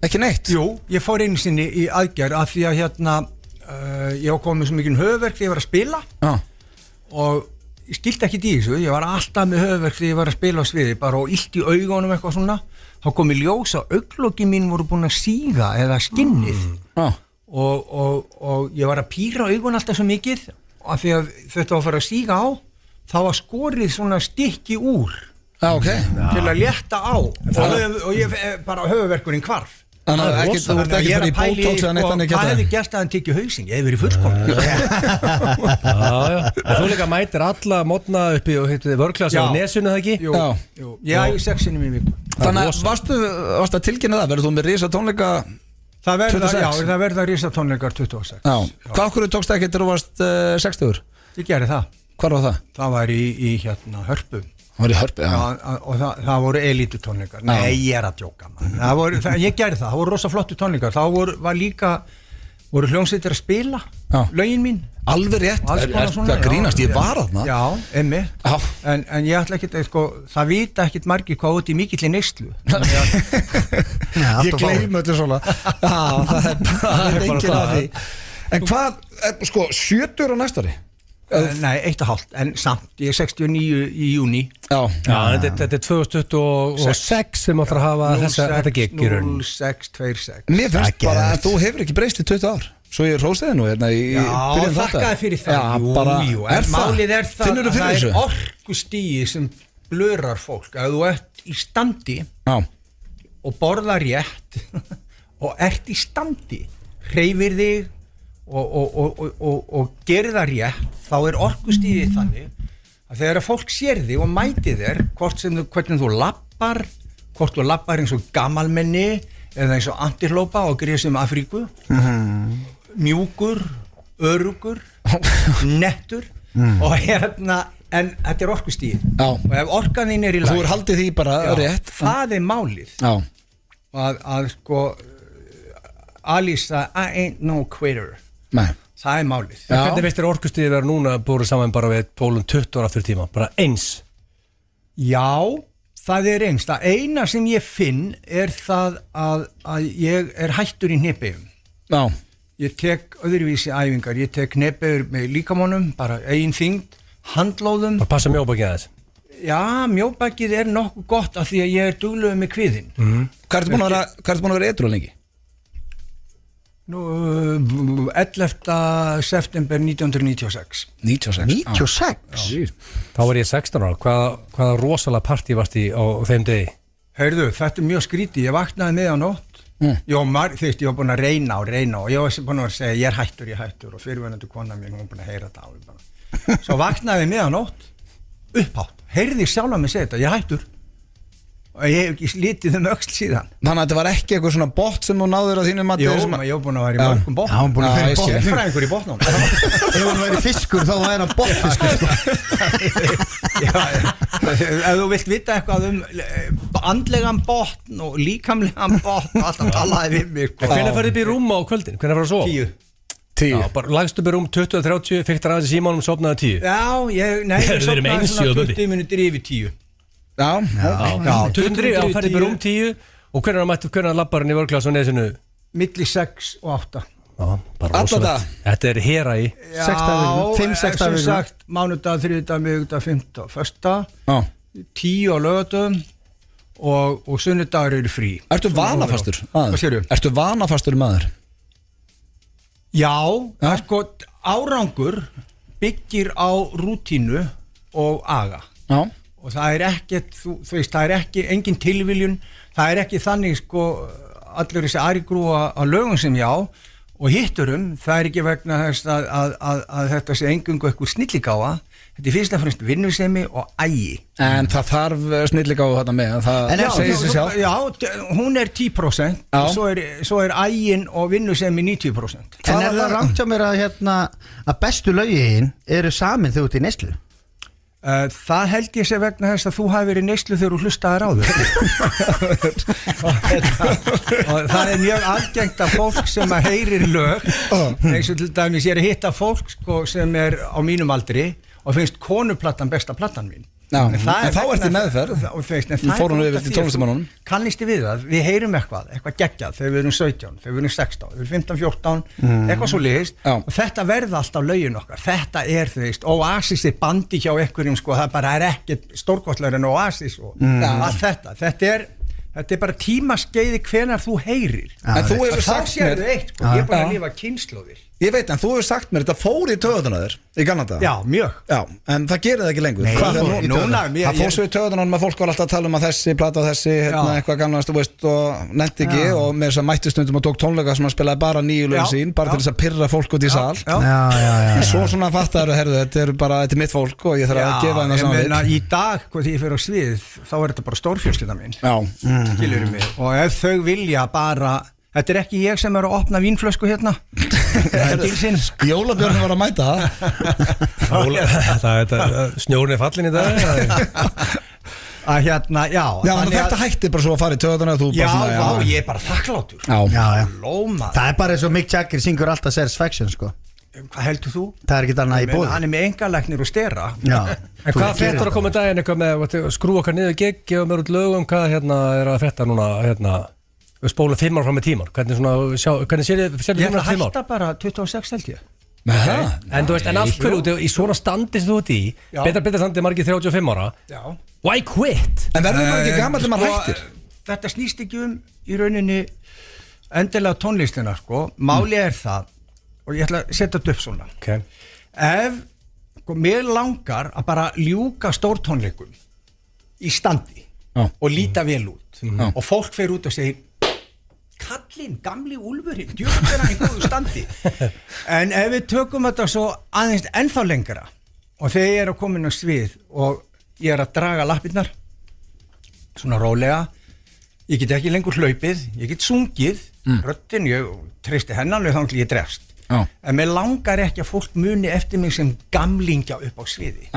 [SPEAKER 1] Ekki neitt?
[SPEAKER 6] Jú, ég fór einu sinni í aðgerð af því að ég var komið svo mikið höfverk þegar ég var að spila
[SPEAKER 1] Já.
[SPEAKER 6] og ég skildi ekki í þessu, ég var alltaf með höfverk þegar ég var að spila á sviði, bara og illt í augunum eitthvað svona, þá kom í ljós að augnlokin mín voru búin að síga eða skinnið
[SPEAKER 1] Já.
[SPEAKER 6] og ég var að píra augun alltaf svo mikið af því að þetta var að fara að síga á, þá var skorið svona stykki úr
[SPEAKER 1] Já, ok.
[SPEAKER 6] til að létta á og ég bara höfverkurinn hvarf.
[SPEAKER 1] Þannig að ekki, þú ert ekki
[SPEAKER 6] Ég er
[SPEAKER 1] fyrir
[SPEAKER 6] að pæla í,
[SPEAKER 1] bótóks eða neitt annað
[SPEAKER 6] hvað hefði
[SPEAKER 1] geta.
[SPEAKER 6] gerst að hann tekið hausinn? Ég hef verið fullkomn.
[SPEAKER 2] En þú líka mætir alla mótna uppi og hittu vörklasa á
[SPEAKER 6] Já.
[SPEAKER 2] nesunu það ekki?
[SPEAKER 6] Jú,
[SPEAKER 1] Já.
[SPEAKER 6] jú. Ég æfi 6 sinnum í viku.
[SPEAKER 1] Þannig að varstu að tilkynna það? Verður þú með risa tónleika?
[SPEAKER 6] Það verða,
[SPEAKER 1] 26?
[SPEAKER 6] já, það verða rísa tónleikar 26.
[SPEAKER 1] Já. Hvað okkur tókst ekki þegar þú varst 60?
[SPEAKER 6] Ég gerði það.
[SPEAKER 1] Hvar var það?
[SPEAKER 6] Það var í Hörpu.
[SPEAKER 1] Það var í Hörpu, já.
[SPEAKER 6] Já, og það voru elítu tónleikar. Nei, ég er að djóka, man. Ég gerði það. Það voru rosa flottu tónleikar. Var líka voru hljómsveitir að spila lögin mín
[SPEAKER 1] Alveg rétt, það grínast, ég var þarna
[SPEAKER 6] Já, en ég ætla ekki það vita ekkit margir hvað út í mikilli neyslu
[SPEAKER 1] Ég gleymi þetta svona það er enginn að því En hvað, 70 á næsta ári?
[SPEAKER 6] Nei, 1,5, en samt, ég er 69 í júni
[SPEAKER 2] þetta er 2026 sem áttur að hafa þetta gig í raun
[SPEAKER 6] 0626
[SPEAKER 1] Mér finnst bara að þú hefur ekki breyst í 20 ár Svo ég róstiði nú hérna í byrjun þetta
[SPEAKER 6] þakkaði fyrir það Jú, en málið er það að það er orkustíi sem blörar fólk að þú ert í standi og borðar rétt og ert í standi hreyfir þig og gerir það rétt þá er orkustíi þannig að þegar fólk sér þig og mæti þér hvernig þú lappar hvort þú lappar eins og gamalmenni eða eins og antilópa og grísum Afríku mjúkur, örugur nettur og en þetta er orkustíi og ef orkan þín er í lagi
[SPEAKER 1] þú er haldið því bara rétt
[SPEAKER 6] það er málið að Alisa, I ain't no quitter
[SPEAKER 1] Nei.
[SPEAKER 6] það er málið
[SPEAKER 2] Hvernig veist þér orkustíði vera núna búið saman bara við pólum 20 ára aftur tíma, bara eins
[SPEAKER 6] Já, það er eins það eina sem ég finn er það að ég er hættur í hneppeyjum Ég tek öðruvísi æfingar ég tek hneppeyjur með líkamónum bara eigin þyngd, handlóðum
[SPEAKER 2] Bara passa mjóbakið aðeins
[SPEAKER 6] Já, mjóbakið er nokkuð gott af því að ég er duglegur með kviðinn
[SPEAKER 1] Hvað ertu búin að vera edrú lengi?
[SPEAKER 6] 11. september 1996
[SPEAKER 3] 96?
[SPEAKER 2] Þá var ég 16 ára Hvaða rosalega partí varst í á þeim degi?
[SPEAKER 6] Heyrðu, þetta er mjög skrítið ég vaknaði með á nótt ég var búin að reyna og ég var búin að segja ég er hættur og fyrirvænandi kona mín hún var búin að heyra þetta svo vaknaði með á nótt upphátt, heyrði sjálf að mig segja þetta ég er hættur og ég hef ekki slítið öxl síðan
[SPEAKER 1] Þannig að þetta var ekki eitthvað svona bot sem þú náður á þínu mati
[SPEAKER 6] Jó, ég var búin að vera í mörgum botn
[SPEAKER 3] hann búin að vera í botn
[SPEAKER 6] Sérfræðingur í botnum
[SPEAKER 3] ef hann væri fiskur þá væri hann botnfiskur
[SPEAKER 6] ef þú vilt vita eitthvað andlegan botn og líkamlegan botn og alltaf talaði við mig
[SPEAKER 2] Hvernig færði upp í rúm á kvöldin? Hvernig færði að sofa?
[SPEAKER 6] 10
[SPEAKER 2] bara lagst upp í rúm 20-30 fyrkt að aðeins í símanum sopnaði 10
[SPEAKER 6] ég sopnaði svona 20 minútur yfir 10
[SPEAKER 2] Já, 23 færði upp í rúm 10 og hvernig labbar hann í vörglas og nesinu?
[SPEAKER 6] Milli 6 og 8
[SPEAKER 2] bara rosalegt Þetta er hera í
[SPEAKER 3] 5-6 dagar
[SPEAKER 6] sagt, mánudag, þriðjudag, miðvikudag, fimmtudag, föstudag 10 á laugardögum og sunnudagur eru frí
[SPEAKER 1] Ertu vanafastur?
[SPEAKER 6] Hvað sérðu?
[SPEAKER 1] Ertu vanafastur maður?
[SPEAKER 6] Já, árangur byggir á rútínu og aga og það er ekkert þú veist, það er ekki engin tilviljun það er ekki þannig allur þessi arigrúa á lögum sem ég á og hitturum, það er ekki vegna þess að þetta sé engungu eitthvað snilligáfa þetta er fyrst og fremst vinnusemi og ægi
[SPEAKER 1] En það þarf snilligáfa þetta með það segir sig sjálf
[SPEAKER 6] Já, hún er 10% svo er ægin og vinnusemi 90%
[SPEAKER 3] En er það rangt hjá mér að bestu lögin eru samin þegar út í neyslu?
[SPEAKER 6] Það held ég sé vegna þess að þú hafi verið neyslu þegar þú hlustaðir á þau og það er mjög algengt að fólk sem að heyrir lög eins og til dæmis ég er að hitta fólk sem er á mínum aldri og finnst konuplattan besta plattan mín
[SPEAKER 1] en þá ertu meðferð Við fórum við til tónlistamannunum
[SPEAKER 6] Kannisti við það, við heyrum eitthvað geggjað þegar við erum 17, þegar við erum 16 við erum 15, 14, eitthvað svo liðist og þetta verða alltaf lögin okkar þetta er Oasis er bandi hjá einhverjum það bara er ekkert stórkostlegur en Oasis og allt þetta er bara tímaskeiði hvenar þú heyrir
[SPEAKER 1] En þú hefur sagt mér
[SPEAKER 6] ég er bara að lifa kynslóðir
[SPEAKER 1] Ég veit, en þú hefur sagt mér, þetta fór í töðuna þér í gamla daga.
[SPEAKER 6] Já, mjög.
[SPEAKER 1] Já, en það gerir það ekki lengur.
[SPEAKER 6] Nei,
[SPEAKER 1] það fór svo í töðunum að fólk var alltaf að tala um að þessi, plata og þessi, eitthvað gamlaðast, þú veist, og nefndi ekki og með þess að mættistundum og tók tónleika sem að spilaði bara nýju lögin sín, bara til þess að pirra fólk út í sal. En svo svona fattaðu, herðu, þetta er mitt fólk og ég þarf að gefa hennar saman við.
[SPEAKER 6] Í dag, hvað því ég fer á svið, þá er þetta bara stórfjölskyldan mín. Skilurðu mig. Og ef þau vilja bara Þetta er ekki ég sem er að opna vínflösku hérna.
[SPEAKER 1] Jólabjörn var að mæta
[SPEAKER 2] það. Snjórinn er fallin í dag.
[SPEAKER 6] að hérna, já
[SPEAKER 1] þannig að þetta hætti bara svo að fara í töðuna
[SPEAKER 6] ég er bara þakklátur Lóma.
[SPEAKER 3] Það er bara eins og Mick Jagger syngur alltaf Satisfaction sko.
[SPEAKER 6] Hvað heldur þú?
[SPEAKER 3] Það er ekki annað í bóði.
[SPEAKER 6] Hann er með engalæknir og stera.
[SPEAKER 2] En hvað fréttar að koma daginn eitthvað með skrúa okkar niður gegn, gefa mér út lögum, hvað hérna er að frétta núna hérna, við spólum 5 ára fram með tíman, hvernig sér þið 5 ára?
[SPEAKER 6] Ég ætla að hætta bara 26 held ég.
[SPEAKER 2] En þú veist, en af hverju í svona standi sem þú ert í, betra standi margir 35 ára, why quit?
[SPEAKER 1] En verður maður ekki gamall þegar maður hættir?
[SPEAKER 6] Þetta snýst ekki í rauninni endilega tónlistina sko, máli er það og ég ætla að setja þetta upp svona ef mér langar að bara ljúka stórtónleikum í standi og líta vel út og fólk fer út og segir kallinn, gamli úlfurinn djúpt er hann í góðu standi en ef við tökum þetta svo aðeins ennþá lengra og þegar ég er að koma inn á svið og ég er að draga lappirnar svona rólega ég get ekki lengur hlaupið, ég get sungið röddin, ég treysti hennan og þannig ég drefst en mér langar ekki að fólk muni eftir mig sem gamlingja upp á sviði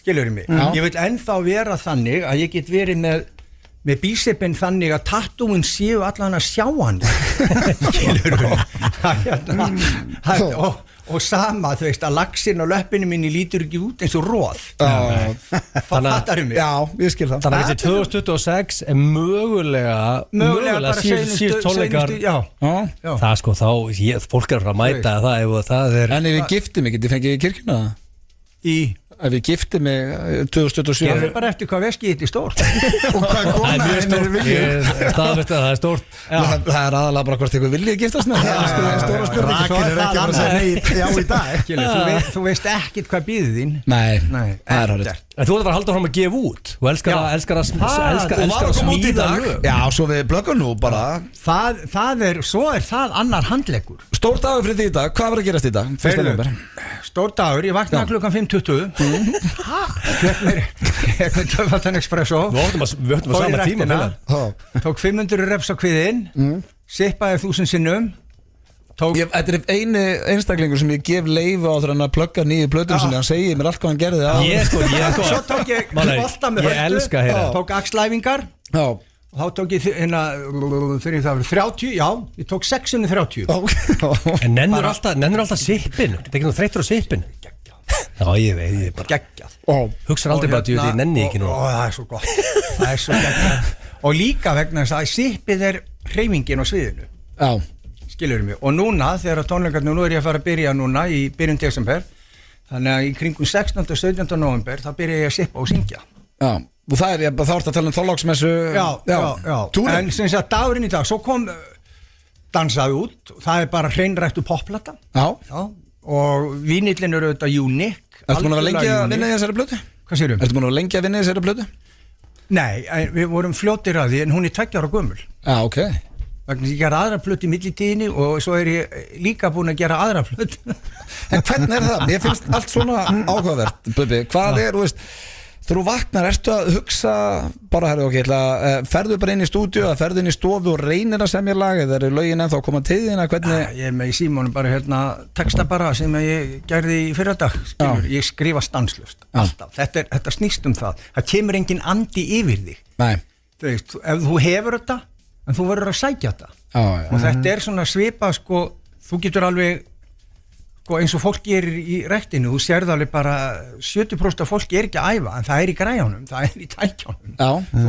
[SPEAKER 6] skilur mig ég vil ennþá vera þannig að ég get verið með bísipinn þannig að tattúin séu allan að sjá hann skilur mig og sama þú veist að laxinn á löppinu minni lítur ekki út eins og róð fattar mig
[SPEAKER 1] já, ég skil það
[SPEAKER 2] þannig að þetta 2026 er mögulega síðust tónleikar það sko þá fólk er að mæta það ef það er
[SPEAKER 1] en ef við giftum ekki, þið fengið í kirkjuna ef við giftum mig 2027
[SPEAKER 6] ég fyrir bara eftir hvað veskið þetta er stórt
[SPEAKER 3] og hvað kona
[SPEAKER 2] það er stórt
[SPEAKER 1] það er aðalega bara hvort ykkur viljið giftast með stóra spurning
[SPEAKER 3] Rakel er ekki bara að segja já í dag
[SPEAKER 6] þú veist ekkit hvað býðið þín
[SPEAKER 1] nei, það er horrið
[SPEAKER 2] en þú ert að halda fram að gefa út og elskar að smíða lög
[SPEAKER 1] já, svo við blöggum nú bara
[SPEAKER 6] svo er það annar handleggur
[SPEAKER 1] stór dagur fyrir því í dag, hvað var að gerast í dag? 1. november
[SPEAKER 6] stór dagur, ég vaknaði klukkan 5:20 hérna töfaldan espresso
[SPEAKER 2] við höfum að sama tíma
[SPEAKER 6] tók 500 reps á kviðinn sippaði 1000 sinnum
[SPEAKER 1] þetta er eini einstaklingur sem ég gef leifu á þegar hann að plugga nýju plötum sinni hann segir mér allt hvað hann gerði
[SPEAKER 6] svo tók ég bolta með
[SPEAKER 2] höldu
[SPEAKER 6] tók axlæfingar og þá tók ég hérna þegar það var 30, já, ég tók 630
[SPEAKER 2] en nennur alltaf sippinu þetta er ekki nú þreyttur á sippinu já, ég veit, ég bara geggjað hugsa aldrei bara að ég nenni ekki nú
[SPEAKER 6] það er svo gott, það er svo geggjað og líka vegna þess að sippið er hreyfingin á sviðinu skilur mig, og núna þegar tónleikarnir nú er ég að fara að byrja núna í byrjun desember þannig að í kringum 16. og 17. november þá byrja ég að sippa og syngja
[SPEAKER 1] og það er, þá ertu að tala um Þorláksmessu
[SPEAKER 6] en sem sagt dagurinn í dag svo kom dansaði út það er bara hreinræktu popplata og vínillin eru auðvitað unique
[SPEAKER 1] Ertu búin að vera lengi að vinna í þessari blötu?
[SPEAKER 6] Hvað sérum?
[SPEAKER 1] Ertu búin að vera lengi að vinna í þessari blötu?
[SPEAKER 6] Nei, við vorum fljótir að því en hún er 2 ára gömul
[SPEAKER 1] ok
[SPEAKER 6] vegna ég gera aðra plötu í millitíðinni og svo er ég líka búin að gera aðra plötu
[SPEAKER 1] En hvernig er það? Ég finnst allt svona áhugavert Bubbi, hvað er, þú veist þegar þú vaknar, ertu að hugsa bara, ferðu bara inn í stúdíu eða ferðu inn í stofu og reynir að semja lag eða eru lögin ennþá að koma til þín
[SPEAKER 6] ég er með í símónum bara texta bara sem ég gerði í fyrradag ég skrifa stanslust alltaf, þetta snýst um það kemur engin andi yfir þig þú veist, ef þú hefur þetta en þú verður að sækja þetta og þetta er svona svipa þú getur alveg eins og fólk er í ræktinu þú sérð alveg bara 70% af fólki er ekki að æfa en það er í græjunum, það er í tækjunum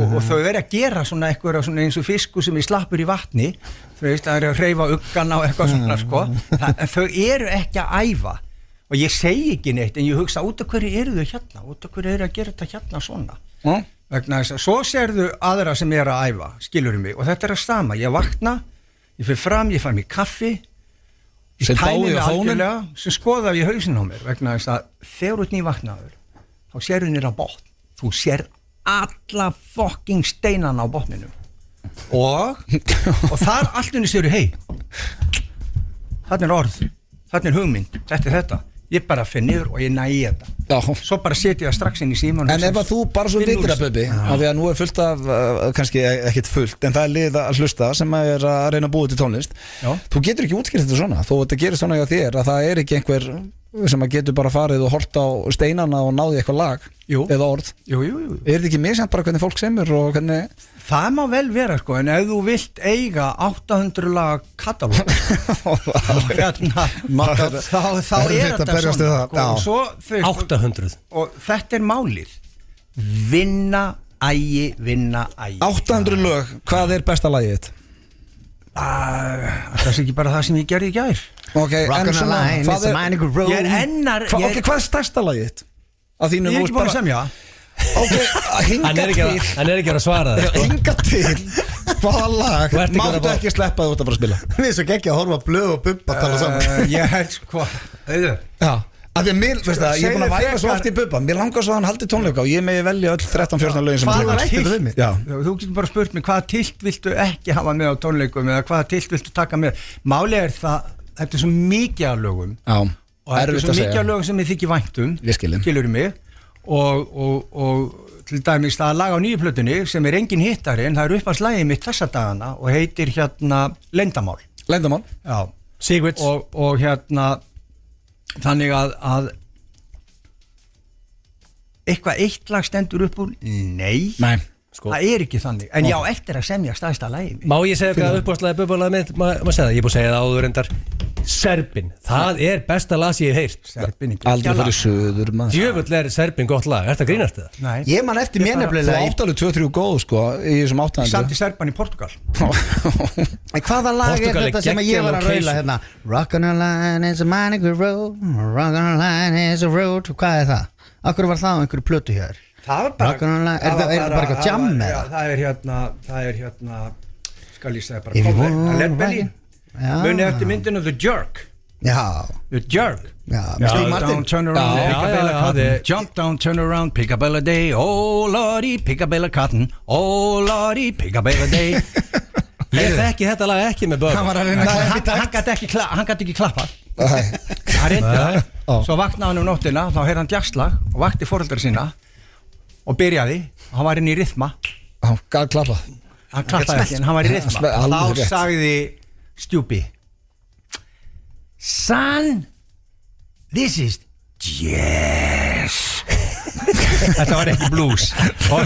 [SPEAKER 6] og þau verður að gera svona eitthvað svona eins og fiskur sem er slappur í vatni þú veist, það er að hreyfa uggana og eitthvað svona en þau eru ekki að æfa og ég segi ekki neitt en ég hugsa út af hverju eru þau hérna út af hverju eru að gera þetta hérna svona vegna þess að svo sérðu aðra sem er að æfa skilurðu mig og þetta er að sama ég vakna, ég fyrir fram, ég fær mér kaffi ég tæmi mig algjörlega sem skoða ég hausinn á mér vegna þess að þegar þú ert nývaknaður þá sérðu nýra botn þú sér alla fucking steinana á botninu og þar allt unni sérðu hei þarna er orð, þarna er hugmynd þetta ég bara fyrir niður og ég næ í þetta svo bara setja ég það strax inn í síman
[SPEAKER 1] en ef að þú bara svo vitir að Bubbi af því að nú er fullt af, kannski ekkit fullt en það er lið að hlusta sem er að reyna að búa til tónlist þú getur ekki útskýrt þetta svona þó þetta gerir svona hjá þér að það er ekki einhver sem að getur bara farið og hort á steinana og náði eitthvað lag eða orð.
[SPEAKER 6] Jú.
[SPEAKER 1] Er þetta ekki misjant bara hvernig fólk semur og hvernig?
[SPEAKER 6] Það má vel vera sko, en ef þú vilt eiga 800 lag katalóg þá er þetta svona sko, og svo,
[SPEAKER 2] 800
[SPEAKER 6] og þetta er málið vinna ægi
[SPEAKER 1] 800 lög, hvað er besta lagið þitt?
[SPEAKER 6] Það er ekki bara það sem ég gerði í gær.
[SPEAKER 3] Rockin' a line, it's a mighty good road.
[SPEAKER 1] Hvað er stærsta lagið þitt?
[SPEAKER 6] Ég er ekki bara að semja.
[SPEAKER 2] Hann er ekki að svara það.
[SPEAKER 1] Hinga til hvaða lag máttu ekki sleppa þú út að fara að spila?
[SPEAKER 3] Við erum svo ekki að horfa blöð og bubba að tala saman.
[SPEAKER 6] Ég held sko
[SPEAKER 1] Já, af því að mér, veist það, ég er búin að væra svo oft í bubba. Mér langar svo að hann haldi tónleika og ég megi velja öll 13-14 lögin sem
[SPEAKER 3] Hvað var ekkert við mig?
[SPEAKER 6] Þú getur bara spurt mig hvaða tilt viltu ekki hafa með á tónleikum eða hvaða tilt viltu taka með. Málið er það, þetta er svo mikið af lögum og þetta er svo mikið af lögum sem ég þykir vænt skilurðu mig og til dæmis það lag á nýju plötunni sem er engin hittari en það er uppáhaldslagið mitt þessa dagana og heitir Leyndarmál. Já.
[SPEAKER 2] Secrets
[SPEAKER 6] og þannig að eitthvað eitt lag stendur upp úr nei sko. Það er ekki þannig en já, eftir að semja stærsta lagið
[SPEAKER 2] Má ég segja hvað uppáhaldslagið bubbalagið mitt maður segja það, ég er búin að segja það áður endar Serbin, það er besta lag sem ég hef heyrt
[SPEAKER 6] Serbin
[SPEAKER 1] aldrei fyrir söður
[SPEAKER 2] djöfull er Serbin gott lag, ertu að grínast það?
[SPEAKER 6] Nei.
[SPEAKER 3] Ég man eftir mér nefnilega
[SPEAKER 1] þú átt alveg 2-3 góð sko í þessum 800
[SPEAKER 6] samt í Serban í Portugal
[SPEAKER 3] En hvaða lag er þetta sem ég var að raula hérna Rockin' a line is a mighty good road Rockin' a line is a road Hvað er það? Akkur var það á einhverju plötu hér?
[SPEAKER 6] Það var bara
[SPEAKER 3] Er það bara eitthvað jam með það?
[SPEAKER 6] Það er skal ég segja bara cover Led Belly Munið eftir myndinu The Jerk The Jerk
[SPEAKER 3] Steve Martin
[SPEAKER 6] Turn around, pick a bella cotton Jump down, turn around, pick a bella day Oh lordy, pick a bella cotton Oh lordy, pick a bella day
[SPEAKER 2] Ég þekki þetta lag ekki með börn
[SPEAKER 6] Hann gæti ekki klappað Hann reyndi það Svo vaknaði hann nóttina, þá heyrði hann jazzlag og vakti foreldra sína og byrjaði, hann var inn í rytma
[SPEAKER 1] hann gaf klappa
[SPEAKER 6] hann klappaði ekki, en hann var í rytma þá sagði Stjúpi Son this is jazz þetta var ekki blues og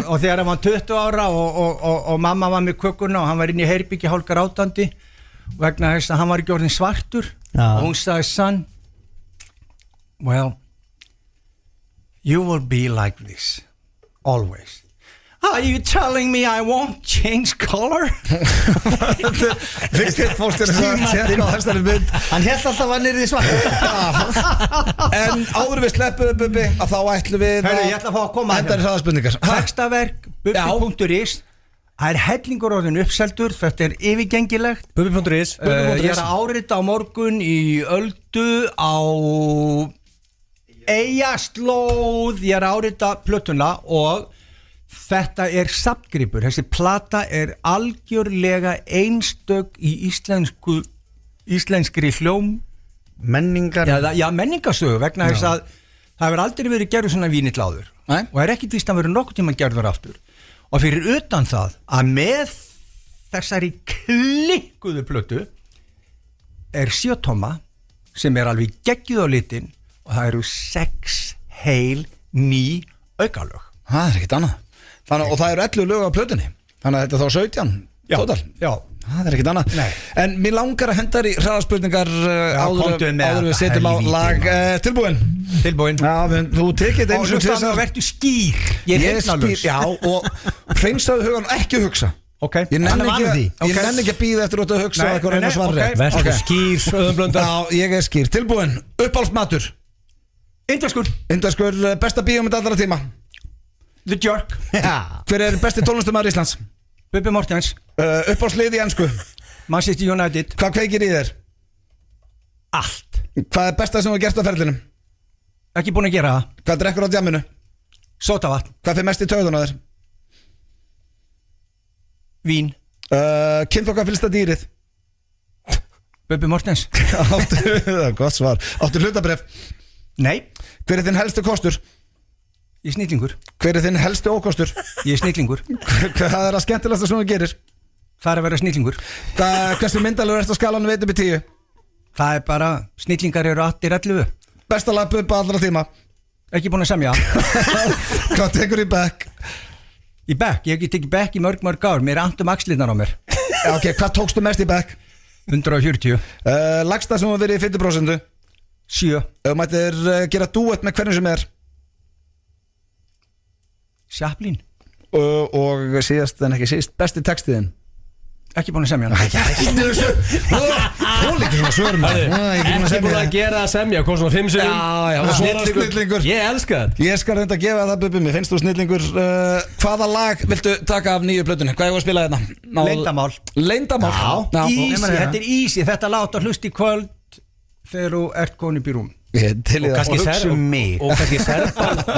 [SPEAKER 6] og þegar hann var 20 ára og mamma var með kökuna og hann var inn í herbyggja hálkar átandi vegna þess að hann var ekki orðin svartur og hún sagði son well you will be like this always Are you telling me I won't change color?
[SPEAKER 3] Hann held alltaf að hann er í svart
[SPEAKER 1] En áður við sleppuðu Bubbi að þá ætlum við
[SPEAKER 6] Hörru, ég ætla að fá að koma
[SPEAKER 1] Þetta er hraðaspurningar
[SPEAKER 6] Textaverk, bubbi.is Það er hellingur orðin uppseldur Þetta er yfirgengilegt
[SPEAKER 2] Bubbi.is
[SPEAKER 6] Ég er að árita á morgun í Öldu á Eyjaslóð Ég er að árita plötuna og þetta er safngripur, þessi plata er algjörlega einstök í íslenskri hljóm
[SPEAKER 3] menningar
[SPEAKER 6] menningarsögu vegna þess að það hefur aldrei verið gerður svona vínill áður og er ekki víst að vera nokkuð tíma gerður aftur og fyrir utan það að með þessari klikkuðu plötu er 7 tóma sem er alveg geggjuð á litin og það eru 6 heil ný aukalög
[SPEAKER 1] það er ekkert annað og það eru 11 lög á plötunni þannig að þetta er þá 17 total það er ekkert annað en mér langar að henda þér í hraðaspurningar áður við setjum á lag tilbúin þú tekið þetta eins og
[SPEAKER 6] þess að verður skýr ég er skýr
[SPEAKER 1] og hreinsaðu hugan ekki hugsa ég nenni ekki að býða eftir að hugsa
[SPEAKER 2] verður skýr öðumblönda
[SPEAKER 1] ég er skýr tilbúin uppáhaldsmatur Indverskur besta bíómynd allra tíma
[SPEAKER 6] The Jerk
[SPEAKER 1] Hver er besti tónlistarmaður Íslands?
[SPEAKER 6] Bubbi Mortens
[SPEAKER 1] Uppáhaldslið í ensku
[SPEAKER 6] Manchester United
[SPEAKER 1] Hvað kveikir í þér?
[SPEAKER 6] Allt
[SPEAKER 1] Hvað er besta sem þú gert á ferlinum?
[SPEAKER 6] Ekki búin að gera það
[SPEAKER 1] Hvað drekkur á djamminu?
[SPEAKER 6] Sótavatn
[SPEAKER 1] Hvað fyrir mest í taugun á þér?
[SPEAKER 6] Vín
[SPEAKER 1] Kynflokka fylsta dýrið?
[SPEAKER 6] Bubbi Mortens
[SPEAKER 1] Gott svar Áttu hlutabref?
[SPEAKER 6] Nei
[SPEAKER 1] Hver er þinn helstu kostur?
[SPEAKER 6] Ég er snillingur
[SPEAKER 1] Hver er þinn helstu ókostur?
[SPEAKER 6] Ég er snillingur
[SPEAKER 1] Hvað er að skemmtilegasta sem þú gerir?
[SPEAKER 6] Það er að vera snillingur
[SPEAKER 1] Hversu myndalegur ertu á skalanum 1-10?
[SPEAKER 6] Það er bara, snillingar eru allir 11.
[SPEAKER 1] Besta lag Bubba allra tíma.
[SPEAKER 6] Ekki búin að semja.
[SPEAKER 1] Hvað tekur í back?
[SPEAKER 6] Í back, ég hef ekki tekið back í mörg ár. Mér er andum axlirnar á mér.
[SPEAKER 1] Ok, hvað tókstu mest í back?
[SPEAKER 6] 140.
[SPEAKER 1] Lagsta sem var verið í 50%?
[SPEAKER 6] 7.
[SPEAKER 1] Ef mættir gera duett með hvernig sem er?
[SPEAKER 6] Chaplin.
[SPEAKER 1] Og síðast en ekki síst, besti textiðin?
[SPEAKER 6] Ekki búin að semja hann.
[SPEAKER 1] Þú líka svona svörm.
[SPEAKER 2] Ekki búin að gera að semja, kom svona 5 sinum.
[SPEAKER 1] Já, snillingur.
[SPEAKER 2] Ég elska það.
[SPEAKER 1] Ég skal reynda að gefa það Bubbi, mér finnst þú snillingur. Hvaða lag viltu taka af nýju plötunni? Hvað er að spila hérna?
[SPEAKER 6] Leyndarmál.
[SPEAKER 1] Leyndarmál?
[SPEAKER 6] Já, easy, þetta er easy. Þetta láta að hlusta í kvöld þegar þú ert komin upp í rúm.
[SPEAKER 1] Og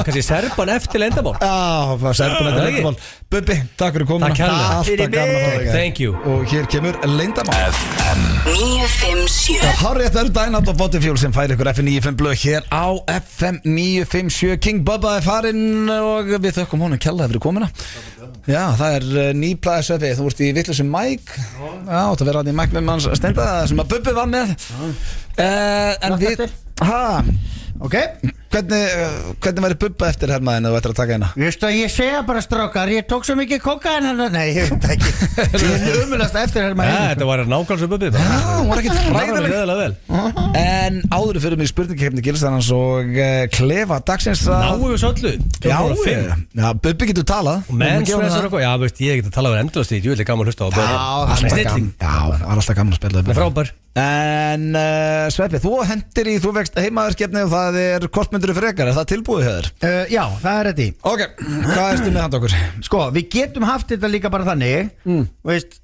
[SPEAKER 2] kannski Serban eftir Leyndarmál.
[SPEAKER 1] Já, Serban eftir Leyndarmál. Bubbi, takk fyrir komin.
[SPEAKER 2] Takk hérlega.
[SPEAKER 1] Alltaf gaman að fara.
[SPEAKER 2] Thank you.
[SPEAKER 1] Og hér kemur Leyndarmál.
[SPEAKER 5] FM
[SPEAKER 4] 957
[SPEAKER 1] Hárið þetta eru Dynat og Bodyfuel sem færi ykkur FM 95 blöð hér á FM 957. King Bubba er farinn og við þökkum honum kjallaði fyrir komuna. Já, það er nýblaði söpi. Þú ert í vitlusum Mike. Já, það verður hann í Mike með manns steinda sem að Bubbi var með. En við
[SPEAKER 3] Ok,
[SPEAKER 1] hvernig væri Bubba eftir hermaðinu þú ættir að taka hérna?
[SPEAKER 3] ég segja bara strákar, ég tók svo mikið kokain hérna. Nei, ég veit ekki. Ég er umulast eftir hérna.
[SPEAKER 2] Þetta var nákvæmlega svo Bubbi.
[SPEAKER 1] Já, hún var ekki
[SPEAKER 2] ræðileg.
[SPEAKER 1] En áður fyrir mig spurningkeppni Gilsarans og klefa dagsins
[SPEAKER 2] Náum við svo öllu.
[SPEAKER 1] Já, Bubbi getur talað.
[SPEAKER 2] Mensfressar og já, veist, ég getur talað við endurst í Ég vil gaman að hlusta á
[SPEAKER 1] Já, það var alltaf gaman að spila
[SPEAKER 2] Það er frábær.
[SPEAKER 1] En Sveppi, þú hendir í Þú vext heimaðurskefni og það er kortmyndur frekar, er það tilbúið hér?
[SPEAKER 3] Já, það er þetta í.
[SPEAKER 1] Ok, hvað erstu með handa okkur?
[SPEAKER 3] Sko, við getum haft þetta líka bara þannig veist,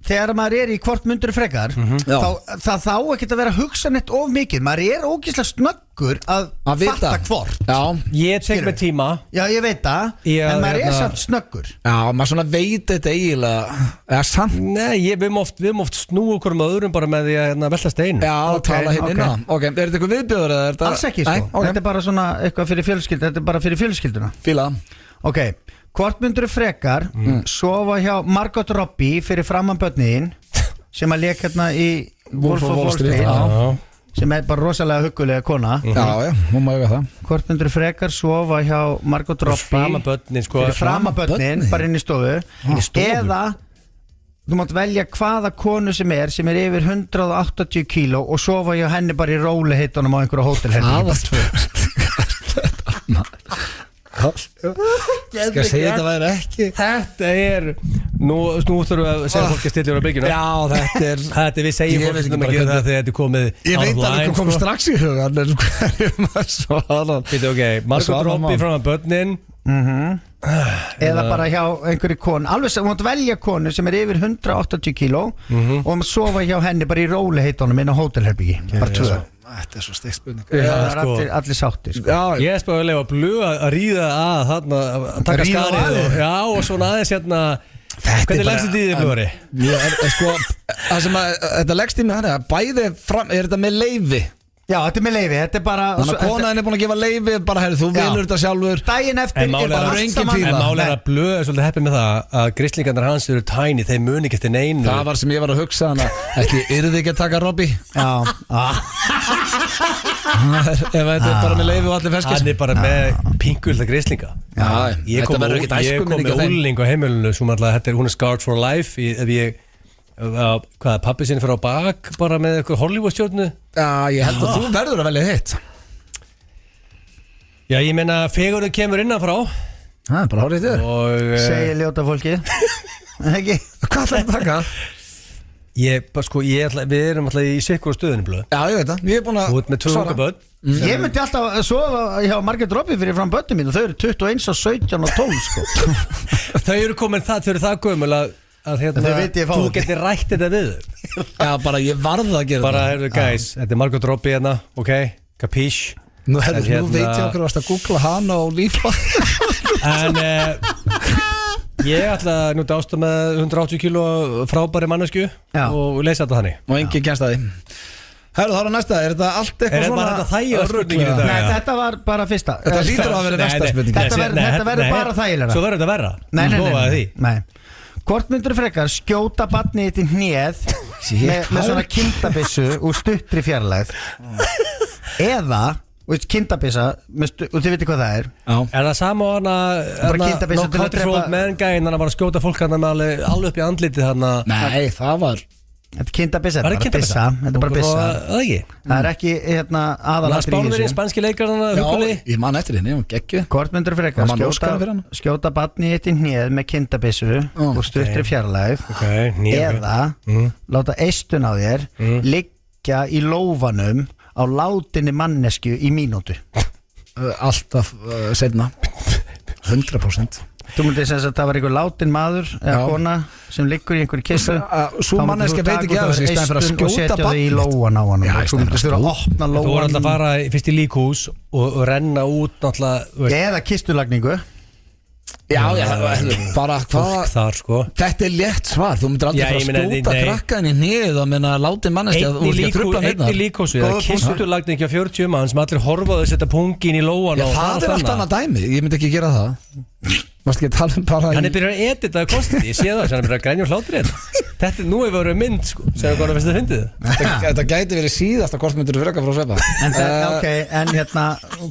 [SPEAKER 3] þegar maður er í hvort myndur frekar það þá ekkert að vera að hugsa neitt of mikið. Maður er ógeðslega snöggur að fatta hvort.
[SPEAKER 1] Já,
[SPEAKER 2] ég tek með tíma.
[SPEAKER 3] Já, ég veit það, en maður er samt snöggur.
[SPEAKER 1] Já, maður svona veit þetta eiginlega. Já, samt.
[SPEAKER 2] Nei, við höfum oft snúið okkur með öðrum bara með því að velta stein.
[SPEAKER 1] Já, tala hérna innan. Ok, er þetta eitthvað viðbjóður eða er þetta?
[SPEAKER 3] Alls ekki, sko. Þetta er bara svona eitthvað fyrir fjölskyldu. Þetta er bara fyrir fjölskylduna.
[SPEAKER 1] Fíla.
[SPEAKER 3] Ok, hvort myndur frekar sofa hjá Margot Robbie fyrir framan börnin sem að lék hérna í Wolf of Wall Street sem er bara rosalega huggulega kona.
[SPEAKER 1] Já, hún má eiga það.
[SPEAKER 3] Hvort myndur frekar sofa hjá Margot Robbie fyrir framan börnin bara inn í stofu eða þú mátt velja hvaða konu sem er yfir 180 kíló og sofa hjá henni bara í róliheitunum á einhverju hótelherbergi.
[SPEAKER 1] Skal segja þetta væri ekki.
[SPEAKER 2] Þetta er Nú þurfum við að segja fólki að stilla yfir á byggjuna.
[SPEAKER 1] Já, þetta
[SPEAKER 2] við segjum fólki að gera það þegar þetta er komið
[SPEAKER 1] Ég veit að það komið strax í hugan en
[SPEAKER 2] Býtu, ok, Margot Robbie frá börnin
[SPEAKER 3] eða bara hjá einhverju konu alveg sem þú mátt velja konu sem er yfir 180 kíló og maður sofa hjá henni bara í róliheitunum inn á hótelherbyggi. Bara 2.
[SPEAKER 1] Þetta er svo steikt spurning.
[SPEAKER 3] Það er allir sáttir, sko.
[SPEAKER 2] Ég er spáðið að lefa blöð að ríða að þarna að taka skarið og svona aðeins hérna. Hvernig leggst þetta í þið blöðari?
[SPEAKER 1] Sko, það sem að þetta leggst í mig þannig að bæði fram, er þetta með leyfi?
[SPEAKER 3] Já, þetta er með leyfi, þetta er bara
[SPEAKER 1] þannig að konaðin er búin að gefa leyfi bara, herri, þú vilur þetta sjálfur
[SPEAKER 3] daginn eftir
[SPEAKER 2] er bara
[SPEAKER 3] allt saman
[SPEAKER 2] en máli er að blöð er svolítið heppið með það að grislingarnar hans eru tiny, þeir muni ekki eftir neinu
[SPEAKER 1] það var sem ég var að hugsa hana ekki, eru þið ekki að taka Robbie?
[SPEAKER 3] Já
[SPEAKER 2] ef
[SPEAKER 1] þetta er bara með leyfi og allir ferskis
[SPEAKER 2] hann er bara með pinkulda grislinga ég kom með úling á heimilinu sem alltaf, hún er scarred for life ef ég hvað, pappi sinni fyrir á bak bara með eitthvað Hollywood-stjórnu
[SPEAKER 1] Já, ég held að þú verður að velja hitt
[SPEAKER 2] Já, ég meina fegurinn kemur innanfrá
[SPEAKER 1] Það er bara hárið þér
[SPEAKER 3] segir ljóta fólki ekki
[SPEAKER 1] Hvað ætlar að taka?
[SPEAKER 2] Við erum alltaf í sikkur stöðunum blöð
[SPEAKER 1] Já, ég veit það, ég er búin að
[SPEAKER 2] Þú ert með 2 unga börn
[SPEAKER 3] Ég myndi alltaf sofa hjá Margot Robbie fyrir fram börnum mín og þau eru 21 og 17 og 12 sko
[SPEAKER 2] Þau eru komin þau eru það gömul að þú getur rætt þetta við
[SPEAKER 1] Já, bara ég varð að gera
[SPEAKER 2] bara, guys, þetta er Margot Robbie hérna ok, capiche
[SPEAKER 1] Nú veit ég okkur varst að googla hana og lífa
[SPEAKER 2] En ég ætla að núta ástæða með 180 kíló frábæri mannesku og leysa þetta þannig
[SPEAKER 1] og enginn kennst að því Herru, þá er næsta, er þetta allt eitthvað svona
[SPEAKER 2] Er þetta þægilega spurningin í dag?
[SPEAKER 3] Nei, þetta var bara fyrsta
[SPEAKER 1] Þetta lítur að vera næsta spurning
[SPEAKER 3] Þetta verður bara þægilega
[SPEAKER 2] Svo verður þetta verra
[SPEAKER 3] Nei Hvort myndur frekar skjóta barnið þitt í hnéð með svona kindabissu úr stuttri fjarlægð eða kindabissa og þið veitir hvað það er
[SPEAKER 2] það sama á hana No Country for Old Men gæinn hann var að skjóta fólk hann alveg upp í andlitið hann
[SPEAKER 1] Nei, það var
[SPEAKER 3] Þetta er kindabissa, þetta er bara bissa Það er ekki aðalatur í þessu
[SPEAKER 2] Spanski leikar hann
[SPEAKER 1] Já, ég man eftir henni, hún geggju
[SPEAKER 3] Hvort myndur frekar skjóta barni eitt í hnéð með kindabissu og stuttri fjarlægð eða láta eistun á þér liggja í lófanum á látinni mannesku í mínútu
[SPEAKER 1] Alltaf seinna 100%
[SPEAKER 3] Þú myndir sem að það var einhver látin maður eða kona sem liggur í einhverju kissu
[SPEAKER 1] Svo manneska veit ekki af þessu í stæðan fyrir að skjóta
[SPEAKER 3] barnið í lóan á hann Þú myndir að opna lóan
[SPEAKER 2] Þú voru alltaf að fara fyrst í líkhús og renna út náttúrulega
[SPEAKER 3] eða kistulagningu
[SPEAKER 1] Já, bara hvað
[SPEAKER 2] þar, sko.
[SPEAKER 1] Þetta er létt svar, þú myndir aldrei fara að skjóta krakkan í nýð og minna látin manneskja
[SPEAKER 2] Einn í líkhúsu eða kistulagning á 40 mann sem allir horfaðu að setja pungin í lóan
[SPEAKER 1] Það er allt annað dæmi, ég myndi ekki gera það Mást ekki tala bara
[SPEAKER 2] Hann er byrjað að edita kosti, ég sé það, hann er byrjað að grænja úr hlátri Þetta nú hefur verið mynd, sko, segðu hvað það finnst þið
[SPEAKER 1] Þetta gæti verið síðasta hvort myndur þú frekar frá svepa
[SPEAKER 3] En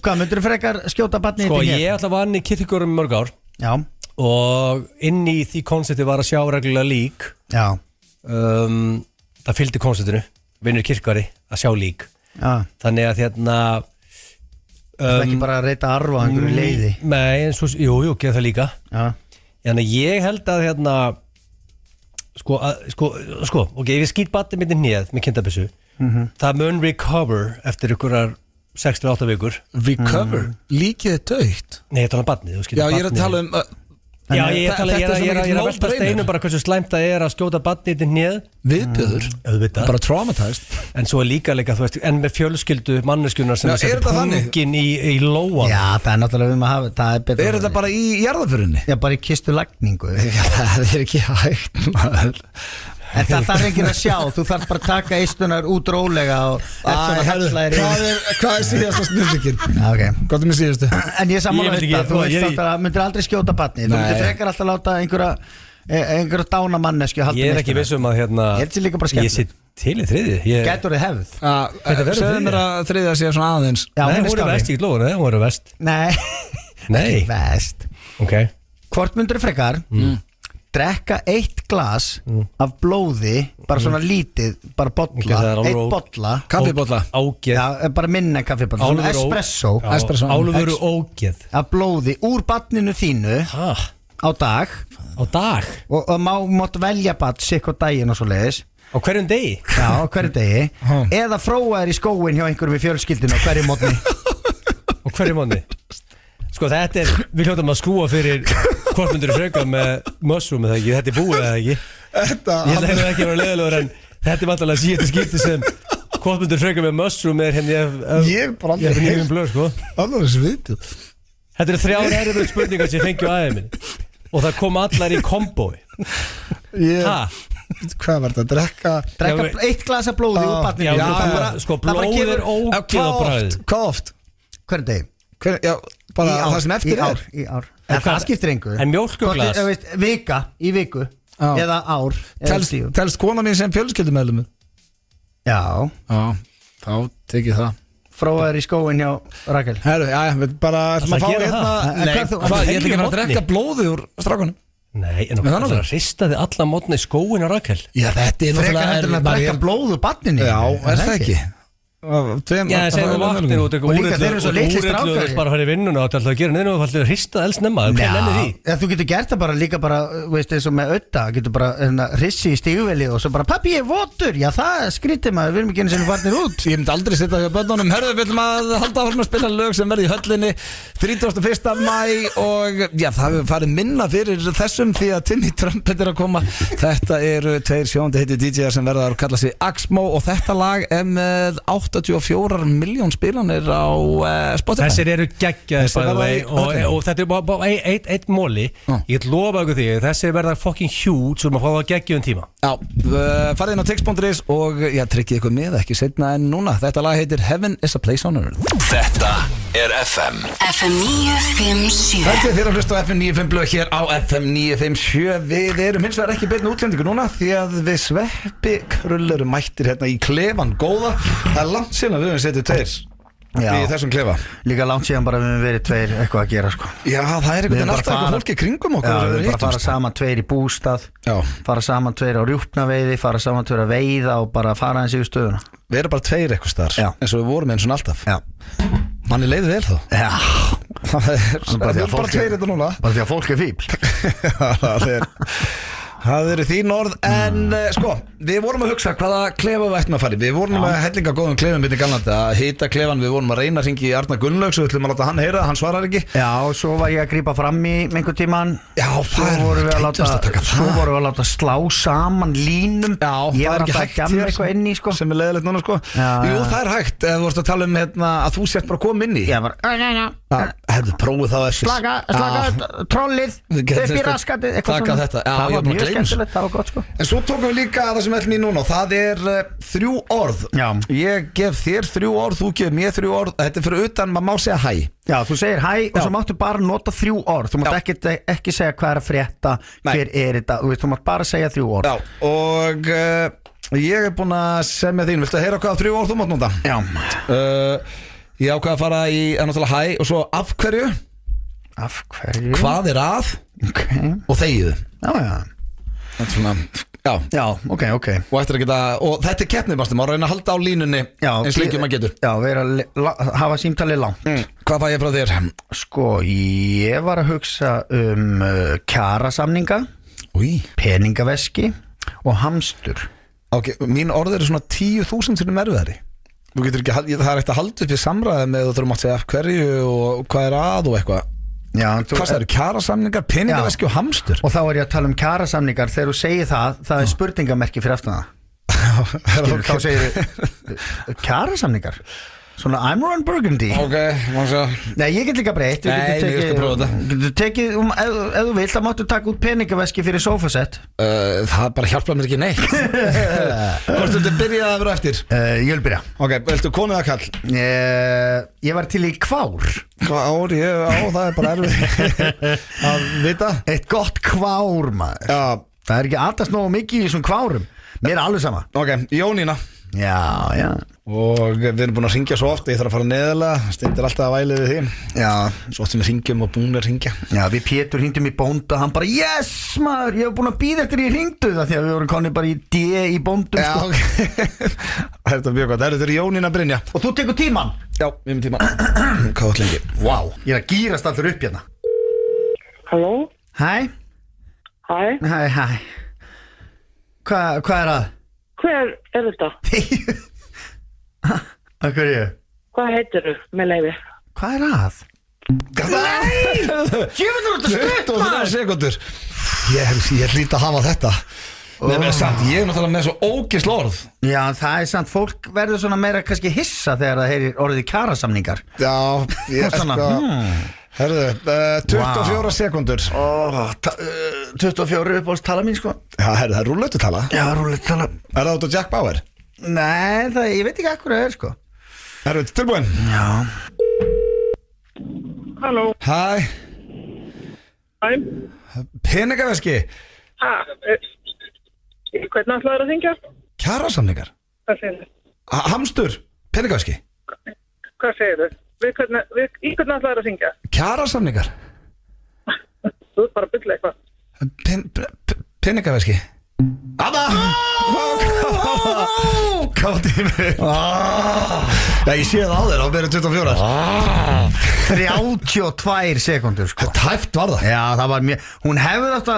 [SPEAKER 3] hvað myndur þú frekar skjóta barnið
[SPEAKER 2] Sko, ég ætla að vann í kirkjurum í mörg ár
[SPEAKER 3] Já
[SPEAKER 2] Og inn í því koncepti var að sjá reglulega lík
[SPEAKER 3] Já
[SPEAKER 2] Það fylgdi konceptinu, vinnur kirkjari að sjá lík
[SPEAKER 3] Já
[SPEAKER 2] Þannig að
[SPEAKER 3] Það er ekki bara að reyta arfa á einhverju leiði
[SPEAKER 2] Nei, en svo, jú, geð það líka Þannig að ég held að Sko, ok, ef ég skýt batið mitt í hnéð með kindabissu það mun recover eftir ykkurar 6-8 vikur
[SPEAKER 1] Recover? Líkið er dögt?
[SPEAKER 2] Nei, ég tala um batnið
[SPEAKER 1] Já, ég er að tala um
[SPEAKER 2] Já, ég er að velta steinu bara hversu slæmt það er að skjóta batnið í hnéð
[SPEAKER 1] Viðbjöður? Bara traumatized
[SPEAKER 2] En svo er líka, þú veist, en með fjölskyldu manneskjunar sem setur pungin í lóan
[SPEAKER 3] Já, það er náttúrulega um að hafa það er betra
[SPEAKER 1] Er þetta bara í jarðarförinni?
[SPEAKER 3] Já, bara í kistulagningu
[SPEAKER 1] Já, það er ekki hægt maður
[SPEAKER 3] En það þarf enginn að sjá, þú þarf bara að taka eistunar út rólega og
[SPEAKER 1] Hvað er síðasta snurðingin?
[SPEAKER 3] Okay.
[SPEAKER 1] Hvað er með síðastu?
[SPEAKER 3] En ég sammála þetta, þú veist að myndir aldrei skjóta barnið, þú myndir frekar alltaf láta einhverja dána mannesku
[SPEAKER 2] Ég er ekki vissum að ég sé til í þriði
[SPEAKER 3] Gætur þið hefð
[SPEAKER 1] Segðu mér að þriðja sé svona aðeins
[SPEAKER 2] Nei, hún er vest í glóðinu, hún er vest
[SPEAKER 3] Nei, vest Hvort myndir frekar drekka 1 glas af blóði bara svona lítið, bara bolla 1 bolla
[SPEAKER 1] Kaffibolla
[SPEAKER 3] bara minna kaffibolla, svona espresso
[SPEAKER 2] Álufuru ógeð
[SPEAKER 3] af blóði úr barninu þínu á dag og máttu velja barn sikk á daginn og svo leiðis
[SPEAKER 2] á hverjum degi?
[SPEAKER 3] Já, á hverjum degi eða fróa þér í skóin hjá einhverjum í fjölskyldinu á hverjum mótni Sko þetta er, við hljóttum að skrúa fyrir hvort myndur frekar með mushroom eða ekki, þetta er búið eða ekki Ég held að það ekki að vera leiðilegur en þetta er vantilega síðan skipti sem hvort myndur frekar með mushroom er henni
[SPEAKER 1] Ég er bara aldrei
[SPEAKER 2] heilt blöð, sko.
[SPEAKER 1] Alveg svitið
[SPEAKER 2] Þetta eru 3 erfiðar spurningar sem ég fengi á æðið minni og það kom allar í kombói
[SPEAKER 1] Hvað var þetta?
[SPEAKER 3] Drekka 1 glas af blóði úr barninu
[SPEAKER 2] Sko blóð er ógeð á bragðið
[SPEAKER 1] Hvað oft?
[SPEAKER 3] Hverjum degi?
[SPEAKER 1] Já, bara það sem eftir er
[SPEAKER 3] Í ár Það skiptir engu
[SPEAKER 2] En mjólkuglas
[SPEAKER 3] Vika, í viku Eða ár
[SPEAKER 1] Telst kona mín sem fjölskyldumeðlum
[SPEAKER 3] Já
[SPEAKER 1] Þá tekið það
[SPEAKER 3] Fróaður í skóin hjá Rakel
[SPEAKER 1] Herru, já, bara ætlum að fá hérna Ég ætla ekki að drekka blóði úr strákunum
[SPEAKER 2] Nei, en það er að rista þið alla mótna í skóin á Rakel
[SPEAKER 1] Já, þetta er
[SPEAKER 3] frekar heldur en að drekka blóð úr barninu
[SPEAKER 1] Já, er það ekki?
[SPEAKER 2] Já, segðu þú vaknir út
[SPEAKER 3] og líka þeir eru svo litli strákar
[SPEAKER 2] bara að fara í vinnuna og alltaf að gera neina og það er hristað elsnemma
[SPEAKER 3] þú getur gert það bara líka bara veist eins og með ötta getur bara hrissi í stíguveli og svo bara pappi ég er votur já það skrítið maður við erum ekki einu sinni farnir út
[SPEAKER 1] ég myndi aldrei sitta hjá börnunum herðu við viljum að halda áfram að spila lög sem verði í höllinni 31. maí og já það hefur farið minna fyrir þessum því að Timmy Trumpet er að koma þetta eru 2 sjóndi heiti DJ-ar sem verða að kalla sig Axmo og þetta lag er með 84 miljón spilanir á Spotify.
[SPEAKER 2] Þessir eru geggjaðir og þetta er bara eitt móli. Ég get lofa ykkur því þessir verða fucking huge sem að fá að geggjuðum tíma.
[SPEAKER 1] Já, farið inn á tix.is og tryggið ykkur með ekki setna en núna. Þetta lag heitir Heaven is a Place on Earth.
[SPEAKER 5] Þetta er FM
[SPEAKER 4] FM 957
[SPEAKER 1] Þetta þér að hlusta á FM 95 blöð hér á FM 957 Við erum hins vegar ekki beinni útlendingu núna því að við Sveppi Krull erum mættir hérna í klefan góða Það er langt síðan að við höfum setið tveir í þessum klefa
[SPEAKER 3] Líka langt síðan bara við höfum verið tveir eitthvað að gera sko.
[SPEAKER 1] Já, það er einhvern veginn alltaf eitthvað fólki kringum okkur
[SPEAKER 3] Já, við bara fara saman tveir í bústað fara saman tveir á rjúpnaveiði fara saman tveir að veiða og bara fara eins yfir stöðuna
[SPEAKER 1] Við erum bara tveir eitthvað staðar eins og við vorum eins og alltaf Manni leiði vel þá
[SPEAKER 3] Já
[SPEAKER 1] Það er bara tveir þetta núna
[SPEAKER 3] Bara því að fólk er fíbl
[SPEAKER 1] Það eru þín orð En sko, við vorum að hugsa hvaða klefa við ættum að fara í Við vorum með hellinga góðum klefum byrni galnandi að hita klefan Við vorum að reyna að hringi í Arnar Gunnlaugs Við ætlum að láta hann heyra, hann svarar ekki
[SPEAKER 3] Já, og svo var ég að grípa fram í einhvern tíman
[SPEAKER 1] Já,
[SPEAKER 3] Svo vorum við að láta slá saman línum
[SPEAKER 1] Já,
[SPEAKER 3] ég
[SPEAKER 1] það er
[SPEAKER 3] var
[SPEAKER 1] ekki
[SPEAKER 3] að
[SPEAKER 1] hægt
[SPEAKER 3] gjamma
[SPEAKER 1] hér
[SPEAKER 3] eitthvað inn í sko.
[SPEAKER 1] Sem er leiðilegt núna sko Jú, það er hægt Ef þú vorst að tala að þú sért bara koma inn í
[SPEAKER 3] Ég var
[SPEAKER 1] Hefðu prófið þá eftir
[SPEAKER 3] Slaka trollið upp í raskatið
[SPEAKER 1] Taka þetta
[SPEAKER 3] Það var mjög skemmtilegt, það var gott sko
[SPEAKER 1] En svo tókum við líka það sem við ætlum í núna og það er 3 orð
[SPEAKER 3] Já.
[SPEAKER 1] Ég gef þér 3 orð, þú gefur mér 3 orð Þetta er fyrir utan, maður má segja hæ
[SPEAKER 3] Já, þú segir hæ og svo máttu bara nota 3 orð Þú mátt ekki segja hvað er að frétta Hver er þetta, þú mátt bara segja 3 orð
[SPEAKER 1] Já, og ég er búinn að semja þín Viltu að heyra hvaða 3 orð þú mátt nota?
[SPEAKER 3] Já
[SPEAKER 1] Ég ákvað að fara í náttúrulega hæ og svo af hverju
[SPEAKER 3] Af hverju
[SPEAKER 1] Hvað er að og þegiðu
[SPEAKER 3] Já
[SPEAKER 1] Þetta er svona,
[SPEAKER 3] Já, ok
[SPEAKER 1] Og þetta er keppnið, mástu, maður reyna að halda á línunni eins lengi maður getur
[SPEAKER 3] Já, hafa símtalið langt
[SPEAKER 1] Hvað fæ ég frá þér?
[SPEAKER 3] Sko, ég var að hugsa kjarasamninga peningaveski og hamstur
[SPEAKER 1] Ok, mín orð eru svona 10.000 sinnum erfiðari Þú getur ekki, það er ekkert að halda upp í samræði með þú þurfum að segja af hverju og hvað er að og eitthvað Hvað það eru, kjarasamningar, peningaveski og hamstur
[SPEAKER 3] Og þá er ég að tala um kjarasamningar Þegar þú segir það er spurningamerki fyrir aftan það Þá segir kjarasamningar Svona I'm Ron Burgundy
[SPEAKER 1] Ok, maður sjá
[SPEAKER 3] Nei, ég get líka breytt
[SPEAKER 1] Nei, ég skal prófa þetta
[SPEAKER 3] Getur tekið, ef þú vilt, þá máttu taka út peningaveski fyrir sofasett
[SPEAKER 1] Það bara hjálpa mér ekki neitt Hvort viltu byrja að vera eftir?
[SPEAKER 3] Ég vil byrja
[SPEAKER 1] Ok, viltu konið að kall?
[SPEAKER 3] Ég var til í kvár
[SPEAKER 1] Kvár, það er bara erfið að vita
[SPEAKER 3] Eitt gott kvár, maður
[SPEAKER 1] Já.
[SPEAKER 3] Það er ekki alltaf nógu mikið í þessum kvárum Mér er alveg sama
[SPEAKER 1] Ok, Jónína
[SPEAKER 3] Já
[SPEAKER 1] Og við erum búin að ringja svo oft Ég þarf að fara neðalega Stindir alltaf að væli við þín
[SPEAKER 3] Já
[SPEAKER 1] Svo oft sem við ringjum og búin að ringja
[SPEAKER 3] Já, við Pétur hringdum í bónda Hann bara, yes maður, ég hef búin að býða eftir ég hringdu það Því að við vorum konið bara í D í bóndum
[SPEAKER 1] Já,
[SPEAKER 3] sko.
[SPEAKER 1] ok Þetta er mjög gott Þetta er Jónína Brynja
[SPEAKER 3] Og þú tekur tíman
[SPEAKER 1] Já, við erum tíman Hvað átt lengi?
[SPEAKER 3] Vá, ég er að gýrast allur upp hérna
[SPEAKER 7] Halló?
[SPEAKER 3] Hæ
[SPEAKER 7] Hæ?
[SPEAKER 3] Hvað er að?
[SPEAKER 7] Hver er þetta?
[SPEAKER 3] Hvað er ég?
[SPEAKER 7] Hvað heitir þú með leiði?
[SPEAKER 3] Hvað er að? Nei! Ég veit þetta stutt
[SPEAKER 1] 23 sekundur Ég hlýt að hafa þetta Nei, samt, ég er náttúrulega með svo ógisl orð
[SPEAKER 3] Já, það er samt, fólk verður svona meira kannski hissa þegar það heyrir orðið kjarasamningar
[SPEAKER 1] Já, ég
[SPEAKER 3] Svona,
[SPEAKER 1] Herðu, 24 sekundur
[SPEAKER 3] 24 uppáhalds tala mín sko
[SPEAKER 1] Já, herðu, það er rúllötu tala
[SPEAKER 3] Já, rúllötu tala
[SPEAKER 1] Er það út á Jack Bauer?
[SPEAKER 3] Nei, ég veit ekki hvað það er sko
[SPEAKER 1] Herðu, tilbúin?
[SPEAKER 3] Já
[SPEAKER 7] Halló?
[SPEAKER 1] Hæ,
[SPEAKER 7] Hæ?
[SPEAKER 1] peningaveski
[SPEAKER 7] Hæ? Hvernig ætlaður að þingja?
[SPEAKER 1] Kjarasamningar
[SPEAKER 7] Hvað segir þið?
[SPEAKER 1] Hamstur, peningaveski
[SPEAKER 7] Hvað segir þið? Í hvernig ætlaður að þingja?
[SPEAKER 1] Kjarasamningar
[SPEAKER 7] Þú ert bara að bylla eitthvað
[SPEAKER 1] Peningaveski Anna Hvað tími Já, ég sé það á þér á meira 24
[SPEAKER 3] 32 sekundur sko
[SPEAKER 1] Tæft var það
[SPEAKER 3] Já, það var mjög Hún hefði þetta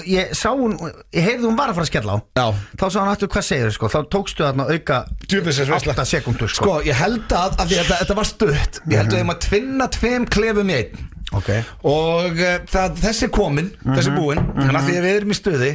[SPEAKER 3] Ég sá hún Ég heyrði hún var að fara að skella á
[SPEAKER 1] Já.
[SPEAKER 3] Þá sá hann aftur hvað segir sko Þá tókstu þarna auka
[SPEAKER 1] Djöfisins veisla.
[SPEAKER 3] 8 sekundur sko
[SPEAKER 1] Sko, ég held að af því að þetta var stutt Ég held að ég maður tvinna 2 klefum í einn
[SPEAKER 3] Ok
[SPEAKER 1] Og þessi er komin, þessi er búin Þannig að því að við erum í stuði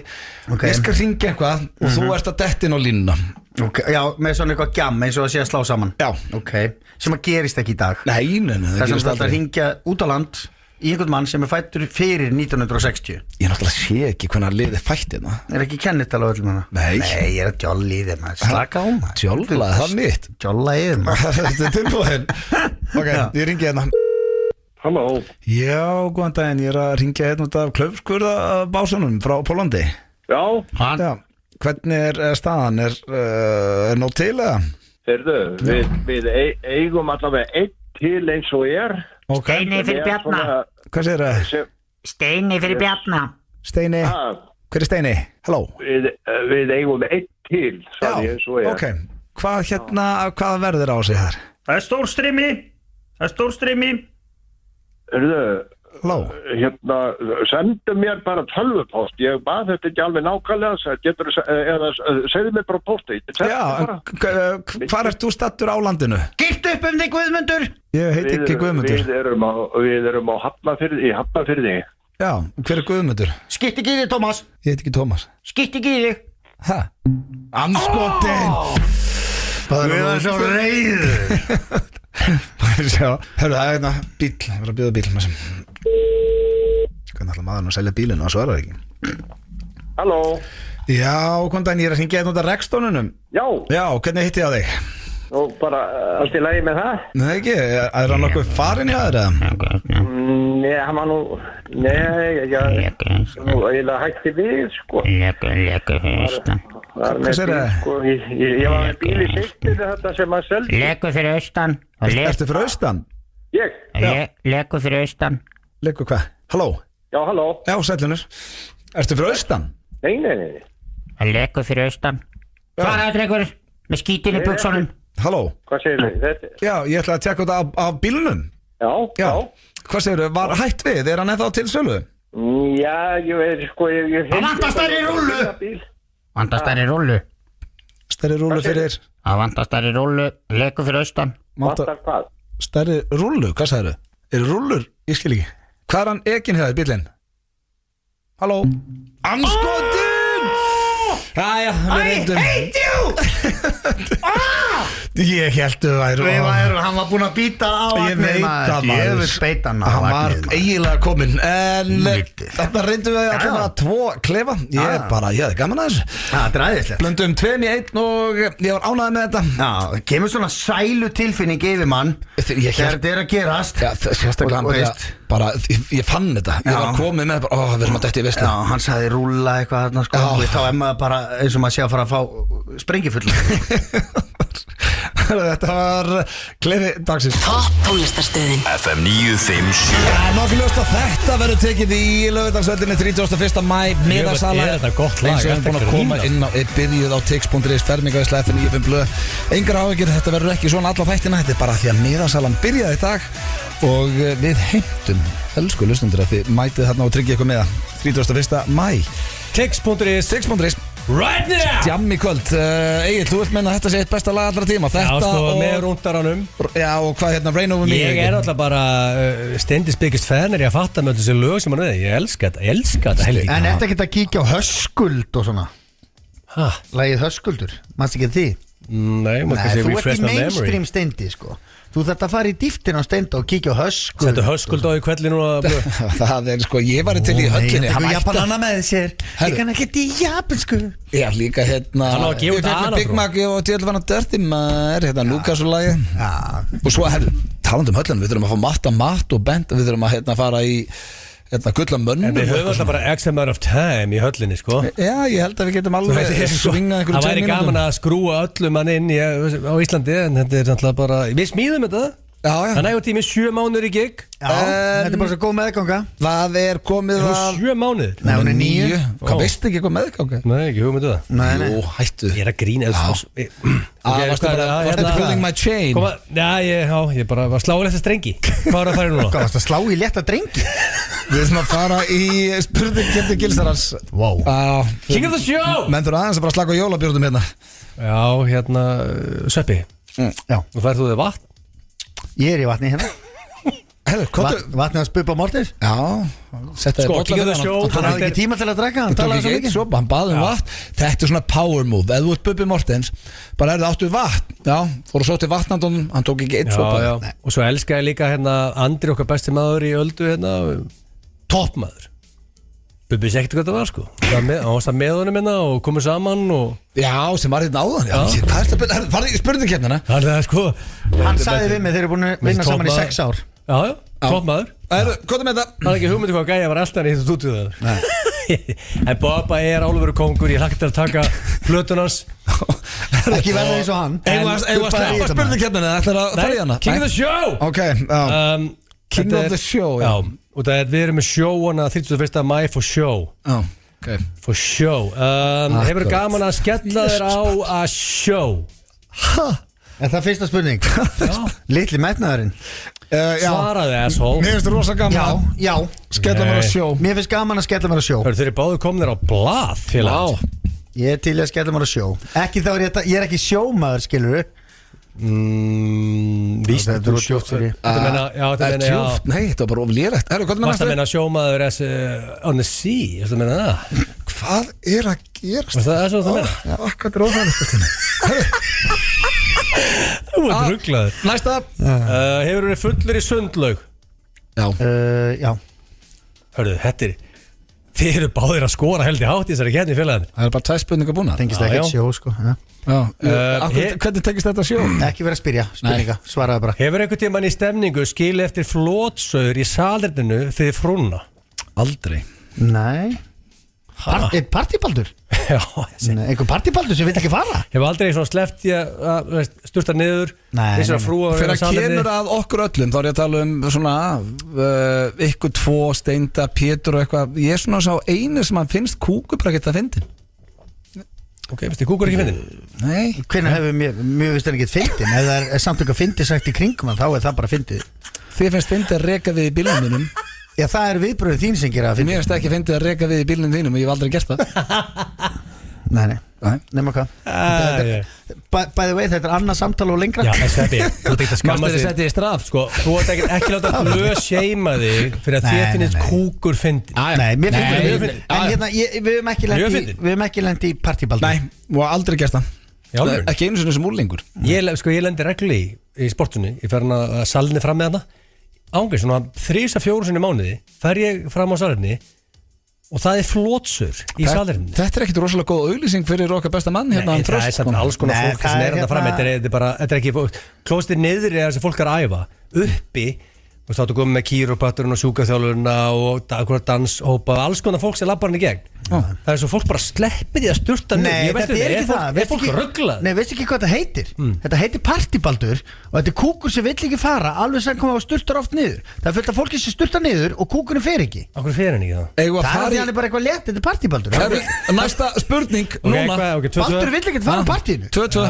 [SPEAKER 3] Ok.
[SPEAKER 1] Ég skal ringja eitthvað og þú ert að detta inn á línuna
[SPEAKER 3] okay. Já, með svona eitthvað gjam eins og að sé að slá saman
[SPEAKER 1] Já.
[SPEAKER 3] Ok Sem að gerist ekki í dag
[SPEAKER 1] Nei,
[SPEAKER 3] Það er sem þetta að ringja út á land í einhvern mann sem fættur fyrir 1960.
[SPEAKER 1] Ég náttúrulega sé ekki hvernig liðið fætti
[SPEAKER 3] Ekki kennitala á öllum hana?
[SPEAKER 1] Nei.
[SPEAKER 3] Ég að jolla í þeim Slaka á maður
[SPEAKER 1] Jolla, það mitt
[SPEAKER 3] Jolla í þeim
[SPEAKER 1] Þetta tilbúin Ok, ég ringi
[SPEAKER 7] Halló.
[SPEAKER 1] Já, góðan daginn, ég að ringja út af Klaufskurða básunum frá Pólandi
[SPEAKER 7] Já.
[SPEAKER 1] Já, hvernig staðan? Nóg til eða?
[SPEAKER 7] Heyrðu, við eigum allavega einn til eins og
[SPEAKER 1] Okay.
[SPEAKER 8] Steini fyrir Bjarna.
[SPEAKER 1] Hvað segir það?
[SPEAKER 8] Steini fyrir Bjarna.
[SPEAKER 1] Steini, hver Steini? Halló.
[SPEAKER 7] Við eigum einn til, sagði eins og
[SPEAKER 1] ok. Hvað verður á sig þar?
[SPEAKER 8] Það er stórstreymi.
[SPEAKER 7] Heyrðu,
[SPEAKER 1] halló.
[SPEAKER 7] Sendu mér bara tölvupóst. Ég bað þetta ekki alveg nákvæmlega, segðu mér bara pósti.
[SPEAKER 1] Já, hvar ert þú stattur á landinu?
[SPEAKER 3] Gilt upp þig Guðmundur.
[SPEAKER 1] Ég heiti ekki Guðmundur.
[SPEAKER 7] Við erum á Hafnarfirði.
[SPEAKER 1] Já, hver Guðmundur?
[SPEAKER 3] Skipti gíri, Tómas.
[SPEAKER 1] Ég heiti ekki Tómas.
[SPEAKER 3] Skipti gíri.
[SPEAKER 1] Hæ? Anskotin.
[SPEAKER 3] Við erum svo reiður.
[SPEAKER 1] Hörru, það er bíl. Ég verður að bjóða bíl með sem Hvernig ætla maðurinn að selja bílinu og svarar ekki?
[SPEAKER 7] Halló.
[SPEAKER 1] Já, góðan daginn, ég er að hringja út af Rekstónunum.
[SPEAKER 7] Já.
[SPEAKER 1] Já, hvernig hitti ég á þig?
[SPEAKER 7] Og bara allt í lagi með það?
[SPEAKER 1] Nei ekki, er hann nokkuð farinn í aðra?
[SPEAKER 7] Nei, hann var nú ég hætti við sko.
[SPEAKER 8] Leku fyrir austan.
[SPEAKER 1] Hvað segir það?
[SPEAKER 7] Ég var með bíl í sigtinu þetta sem að selja.
[SPEAKER 8] Leku fyrir austan.
[SPEAKER 1] Ertu fyrir austan?
[SPEAKER 7] Ég?
[SPEAKER 8] Leku fyrir austan.
[SPEAKER 1] Leku hvað? Halló?
[SPEAKER 7] Já, halló.
[SPEAKER 1] Já, sælunur. Ertu fyrir austan?
[SPEAKER 7] Nei.
[SPEAKER 8] Leku fyrir austan. Svaraðu drengur með skítinn í buxunum.
[SPEAKER 1] Halló?
[SPEAKER 7] Hvað segir þið?
[SPEAKER 1] Já, ég ætla að tjekka út af bílunum.
[SPEAKER 7] Já.
[SPEAKER 1] Hvað segir þau? Var hætt við? Er hann ennþá til sölu?
[SPEAKER 7] Já, ég veit sko
[SPEAKER 3] Það vantar stærri rúllu.
[SPEAKER 8] Vantar stærri rúllu.
[SPEAKER 1] Stærri rúllu fyrir?
[SPEAKER 8] Það vantar stærri rúllu. Leku fyrir austan.
[SPEAKER 7] Vantar hvað?
[SPEAKER 1] Stærri rúllu? Hvað sagði þau? Eru rúllur? Ég skil ekki. Hvað er hann ekinn hefði bílinn? Halló? Anskotin! Jæja, við reyndum.
[SPEAKER 3] I hate you!
[SPEAKER 1] Ég held
[SPEAKER 3] Hann var búinn að býta á
[SPEAKER 1] Ég veit það maður Hann var eiginlega kominn En þarna reyndum við allavega 2 klefa Ég hefði gaman að þessu
[SPEAKER 3] Það er æðislegt
[SPEAKER 1] Blöndum 2 í 1 og ég var ánægður með þetta
[SPEAKER 3] Já, kemur svona sælu tilfinning yfir mann Þegar þetta er að gerast
[SPEAKER 1] Já, sérstaklega bara, ég fann þetta Ég var komið með við erum að dætti í veislu
[SPEAKER 3] Já, hann sagði rúlla eitthvað þarna sko Þá er maður bara eins og maður sé að fara að fá sprengifull
[SPEAKER 1] Þetta var klefi dagsins
[SPEAKER 4] Topp tónlistarstöðin
[SPEAKER 5] FM 957
[SPEAKER 1] Nokkuð ljóst að þetta verður tekið í Laugardalsvellinni 31. maí miðasala
[SPEAKER 2] Þetta er gott lag
[SPEAKER 1] Eins og búin að koma inn á byrjuð á tix.is fermingavísla FM 957 Engar áhyggjur, þetta verður ekki svona alla þættina Þetta er bara því að miðasalan byrjaði í dag Og við heimtum elsku lustundur að þið mætið þarna og tryggja ykkur með 31. maí
[SPEAKER 2] Tix.is Right now
[SPEAKER 1] Jam í kvöld Egil, þú vilt menna að þetta sé eitt besta lag allra tíma
[SPEAKER 2] Já,
[SPEAKER 1] Þetta
[SPEAKER 2] sko, með rúndaranum
[SPEAKER 1] Já, og hvað hérna, Rain Over Me
[SPEAKER 2] Ég er alltaf bara stendis byggist fan Ég að fatta með þessi lög sem hann við Ég elska þetta helvíti
[SPEAKER 3] En þetta ekki að kíkja á Höskuld og svona
[SPEAKER 2] Hæ?
[SPEAKER 3] Lagið Höskuldur, mannst ekki því?
[SPEAKER 2] Nei,
[SPEAKER 3] Nei, þú ert í mainstream steindi sko Þú þarft að fara í dýftina á steinda og kíkja á Höskuld
[SPEAKER 2] Settu Höskuld á í kvelli núna
[SPEAKER 1] Það er sko, ég var til í höllinni
[SPEAKER 3] Hann ætti Japanana með sér Ég kann ekki í japansku
[SPEAKER 1] Já, líka hérna
[SPEAKER 2] Hann á að gefa út hana,
[SPEAKER 1] Big Mac og Tjölvan og Dirty maður Hérna Lukas og lagi Og svo, talandi höllinu, við þurfum að fá Matt og Bent Við þurfum að hérna fara í gulla mönnum
[SPEAKER 2] En við höfum alltaf bara X amount of time í höllinni sko
[SPEAKER 1] Já, ég held að við getum alveg svingað einhverjum 10 mínútum
[SPEAKER 2] Það væri gaman að skrúa öllum hann inn á Íslandi En þetta er alltaf bara Við smíðum þetta Það er tími 7 mánuður í gig
[SPEAKER 3] Já, þetta er bara svo góð meðganga
[SPEAKER 1] Það er komið að
[SPEAKER 2] 7 mánuður?
[SPEAKER 3] Nei, hún er 9
[SPEAKER 1] Hvað veistu ekki hvað meðganga?
[SPEAKER 2] Nei, ekki hugmyndu það
[SPEAKER 3] Nei.
[SPEAKER 1] Jú, hættu
[SPEAKER 2] Ég er að grína
[SPEAKER 1] Varstu pulling my chain?
[SPEAKER 2] Ég bara var sláður eftir strengi Hvað var að fara núna?
[SPEAKER 3] Hvað varst að slá í létta drengi?
[SPEAKER 1] Við ætlum að fara í spurningkeppni Gilsarans
[SPEAKER 3] Wow
[SPEAKER 2] King of the show
[SPEAKER 1] Menn þurfa aðeins að bara slaka á jólabjörnum hérna
[SPEAKER 2] Já, hérna Sveppi
[SPEAKER 3] Já
[SPEAKER 2] Nú færðu þú þig vatn
[SPEAKER 3] Ég er í vatni hérna Vatnið hans Bubba Mortens?
[SPEAKER 1] Já, settaði
[SPEAKER 2] Sko,
[SPEAKER 1] bolla
[SPEAKER 2] King of the
[SPEAKER 1] fyrir
[SPEAKER 2] Show.
[SPEAKER 3] Hann hafði ekki tíma til að drekka, hann talaði svo mikið
[SPEAKER 1] Hann baði vatn, þetta er svona power move. Ef þú ert Bubbi Mortens, bara áttu vatn. Já, fór og sótti vatnandunum, hann tók ekki einn sopa.
[SPEAKER 2] Já. Og svo elskaði líka Andri okkar besti maður í Öldu toppmaður. Bubbi sé ekkert hvað það var sko. Hann varst að með honum og komið saman og...
[SPEAKER 1] Já, sem var áðan. Hvað er þetta? Farði í spurningkeppnina?
[SPEAKER 3] Hann sagði við mig, þeir eru búin að vinna saman í 6 ár.
[SPEAKER 2] Já, toppmaður.
[SPEAKER 1] Hvað er með þetta?
[SPEAKER 2] Það er ekki hugmyndi hvað gæja var alltaf í þetta stúdíu. En Bubba er álveru kongur. Ég hlakka til að taka plötunans.
[SPEAKER 3] Ekki verða eins og hann.
[SPEAKER 1] Eigum að sleppa spurningkeppnina, ætlar að fara í hana?
[SPEAKER 2] King of the Show.
[SPEAKER 1] Ok, King of the Show, já.
[SPEAKER 2] Og það er við erum með sjóana 31. mæ for show.
[SPEAKER 1] Okay.
[SPEAKER 2] For show. Hefur gaman að skella þér á að show?
[SPEAKER 3] Er það fyrsta spurning? Litli metnaðurinn.
[SPEAKER 2] Svaraði asshole.
[SPEAKER 1] Mér finnst það rosa gaman.
[SPEAKER 3] Já.
[SPEAKER 1] Skella mér á sjó.
[SPEAKER 3] Mér finnst gaman að skella mér á sjó.
[SPEAKER 2] Þeir eru báðu komnir á blað félags.
[SPEAKER 3] Ég er til að skella mér á sjó. Ekki þá ég er ekki sjómaður, skilur við.
[SPEAKER 2] Víst
[SPEAKER 3] þetta er djúpt fyrir.
[SPEAKER 2] Þetta
[SPEAKER 1] er djúpt, nei, þetta var bara oflélegt.
[SPEAKER 2] Varst að menna sjómaður on the sea, varst að menna það?
[SPEAKER 1] Hvað er að gerast?
[SPEAKER 2] Það er svo það menna.
[SPEAKER 1] Já, hvað er óþægilegt?
[SPEAKER 2] Þú ert rugglaður.
[SPEAKER 1] Næsta.
[SPEAKER 2] Hefur verið fullur í sundlaug?
[SPEAKER 3] Já.
[SPEAKER 2] Hörðu, þetta er þið eru báðir að skora heldur hátt í þessari keppni félaginu.
[SPEAKER 1] Það er bara 2 spurningar búnar.
[SPEAKER 3] Tengist ekki sjó, sko.
[SPEAKER 1] Hvernig tengist þetta sjó?
[SPEAKER 3] Ekki verið að spyrja, spurninga, svaraði bara.
[SPEAKER 2] Hefur einhvern tímann í stemningu skilið eftir flótsauður í salerninu fyrir frúna?
[SPEAKER 1] Aldrei.
[SPEAKER 3] Nei. Partíbaldur?
[SPEAKER 2] Já.
[SPEAKER 3] Einhver partíbaldur sem vil ekki fara?
[SPEAKER 2] Hefur aldrei svona sleppt í að sturta niður?
[SPEAKER 3] Nei.
[SPEAKER 1] Fyrir að kemur að okkur öllum, þá er ég að tala um svona ykkur 2, Steinda, Pétur og eitthvað. Ég er svona sá einu sem hann finnst kúkur bara geta að fyndin.
[SPEAKER 2] Ok, finnst þið kúkur ekki fyndin?
[SPEAKER 1] Nei.
[SPEAKER 3] Hvernig hefur mjög vist en ekki fyndin? Ef það er samt eitthvað fyndið sagt í kringum þá er það bara fyndið.
[SPEAKER 1] Þið finnst fyndið að reka við í bílnum mínum.
[SPEAKER 3] Já, það er viðbröðið þín sem gera að fyndið.
[SPEAKER 1] Mér finnst ekki fyndið að reka við í bílnum þínum og ég hef aldrei gert það.
[SPEAKER 3] Nei, nema hvað. By the way, þetta er annað samtal og lengra.
[SPEAKER 2] Já, Sveppi, þú ert ekki að skamma
[SPEAKER 1] þig. Setti ég straf.
[SPEAKER 2] Sko, þú ert ekki láta blöð seima þig fyrir að þér finnist kúkur fyndin.
[SPEAKER 3] Nei, mér finnst þetta fyndin. En hérna, við hefum ekki lent í partíbaldur.
[SPEAKER 1] Nei, og aldrei gert það. Ekki einu sinni sem úrlingur.
[SPEAKER 2] Ég lendi regli í sportunni. Ég fer að salni fram með hana. Ángið, svona 3-4 sinni mánuði fer ég fram á salerni og það er flótsur í salerni.
[SPEAKER 1] Þetta er ekkit rosalega góð auglýsing fyrir okkar besta mann hérna.
[SPEAKER 2] Nei, það er samt alls konar fólk sem er hérna fram. Þetta er ekki klóstir niður er þessi fólk að æfa uppi. Þú veist, þá komum með kýrópatturinn og sjúkaþjálfurina og danshópa, alls konar fólk sem labbar hann í gegn. Það er svo fólk bara sleppir því að sturta niður.
[SPEAKER 3] Nei, þetta er ekki það.
[SPEAKER 2] Er fólk rugglað?
[SPEAKER 3] Nei, veistu ekki hvað þetta heitir? Þetta heitir partíbaldur og þetta er kúkur sem vill ekki fara alveg sem koma og sturtar oft niður. Það er fullt af fólki sem sturtar niður og kúkurinn fer ekki.
[SPEAKER 2] Akkur fer hann ekki það?
[SPEAKER 3] Það er því hann er bara eitthvað létt, þetta er partíbaldur.
[SPEAKER 1] Næsta spurning núna.
[SPEAKER 3] Baldur vill ekki fara á partíinu.
[SPEAKER 1] 2-2.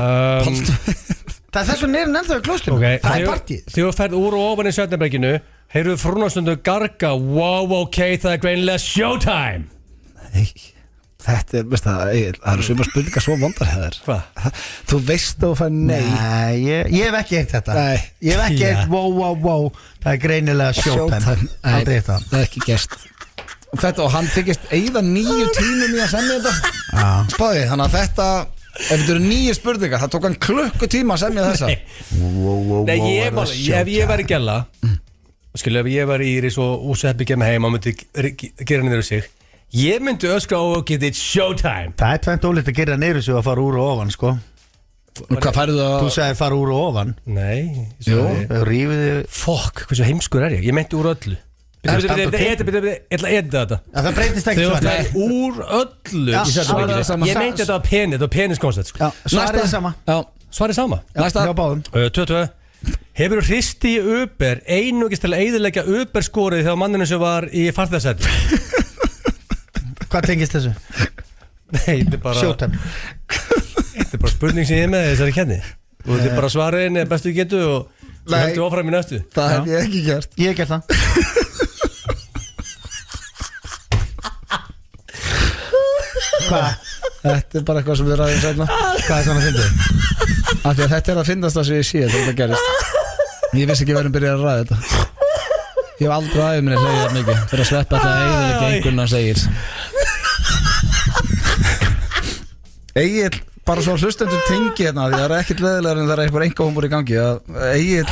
[SPEAKER 3] Það er þess að nýrinn ennþá í klóstinu. Það er partíð.
[SPEAKER 2] Þegar þú ferð úr og ofan í Svefnabrekkinu, heyrðu frúnastundu garga. Wow, ok, það er greinilega showtime.
[SPEAKER 1] Nei, þetta er, veist það eru sumar spurningar svo vondar hér.
[SPEAKER 2] Hvað?
[SPEAKER 1] Þú veist þú fær nei.
[SPEAKER 3] Nei, ég hef ekki eitt þetta.
[SPEAKER 1] Nei.
[SPEAKER 3] Ég hef ekki eitt wow. Það er greinilega showtime. Aldrei eitt það.
[SPEAKER 1] Það er ekki gest. Og hann þykist eigða 9 tímum í að semja þetta. Spáði, þannig að þetta ef þetta eru 9 spurningar, það tók hann klukkutíma að semja þessa.
[SPEAKER 2] Nei, ef ég var í gælla skilu, ef ég var í Íris og Sveppi kemur heim og myndi gera niður sig, ég myndi öskra á að geta showtime.
[SPEAKER 3] Það er tvennt ólíkt að gera niður sig að fara úr og ofan, sko.
[SPEAKER 1] Hvað færðu það?
[SPEAKER 3] Þú sagði fara úr og ofan.
[SPEAKER 2] Nei,
[SPEAKER 3] rífið þig.
[SPEAKER 2] Fokk, hversu heimskur er ég? Ég meinti úr öllu. Ég ætla að edda þetta.
[SPEAKER 3] Það breytist ekki
[SPEAKER 2] svar. Það er úr öllu. Ég meinti þetta var penis, þetta var peniskoncept.
[SPEAKER 3] Svarið sama.
[SPEAKER 2] Svarið sama.
[SPEAKER 3] Næsta.
[SPEAKER 2] 2-2. Hefur þú hristi í Uber einungis til að eyðileggja Uber skorið þegar manninu sem var í farþegarsæti?
[SPEAKER 3] Hvað tengist þessu?
[SPEAKER 2] Nei, þetta er bara
[SPEAKER 3] showtime.
[SPEAKER 2] Þetta er bara spurning sem ég er með þessari kenni. Og þetta er bara svariðin bestu ég getu og svo heldur áfram í næstu.
[SPEAKER 1] Það hef ég ekki gert.
[SPEAKER 3] Ég hef gert það. Hvað?
[SPEAKER 1] Þetta er bara eitthvað sem við ræðum sérna.
[SPEAKER 3] Hvað er svona fyndið?
[SPEAKER 1] Af því að þetta er að finnast það sem ég sé þetta gerist. Ég vissi ekki verðum byrjað að ræða þetta. Ég hef aldrei aðeins minni hlegið það mikið fyrir að Sveppi alltaf eiginlega engurna segir Egill, bara svo hlustendur tengi hérna því það er ekkert leðilegar en það er eitthvað engahúmur í gangi Egill,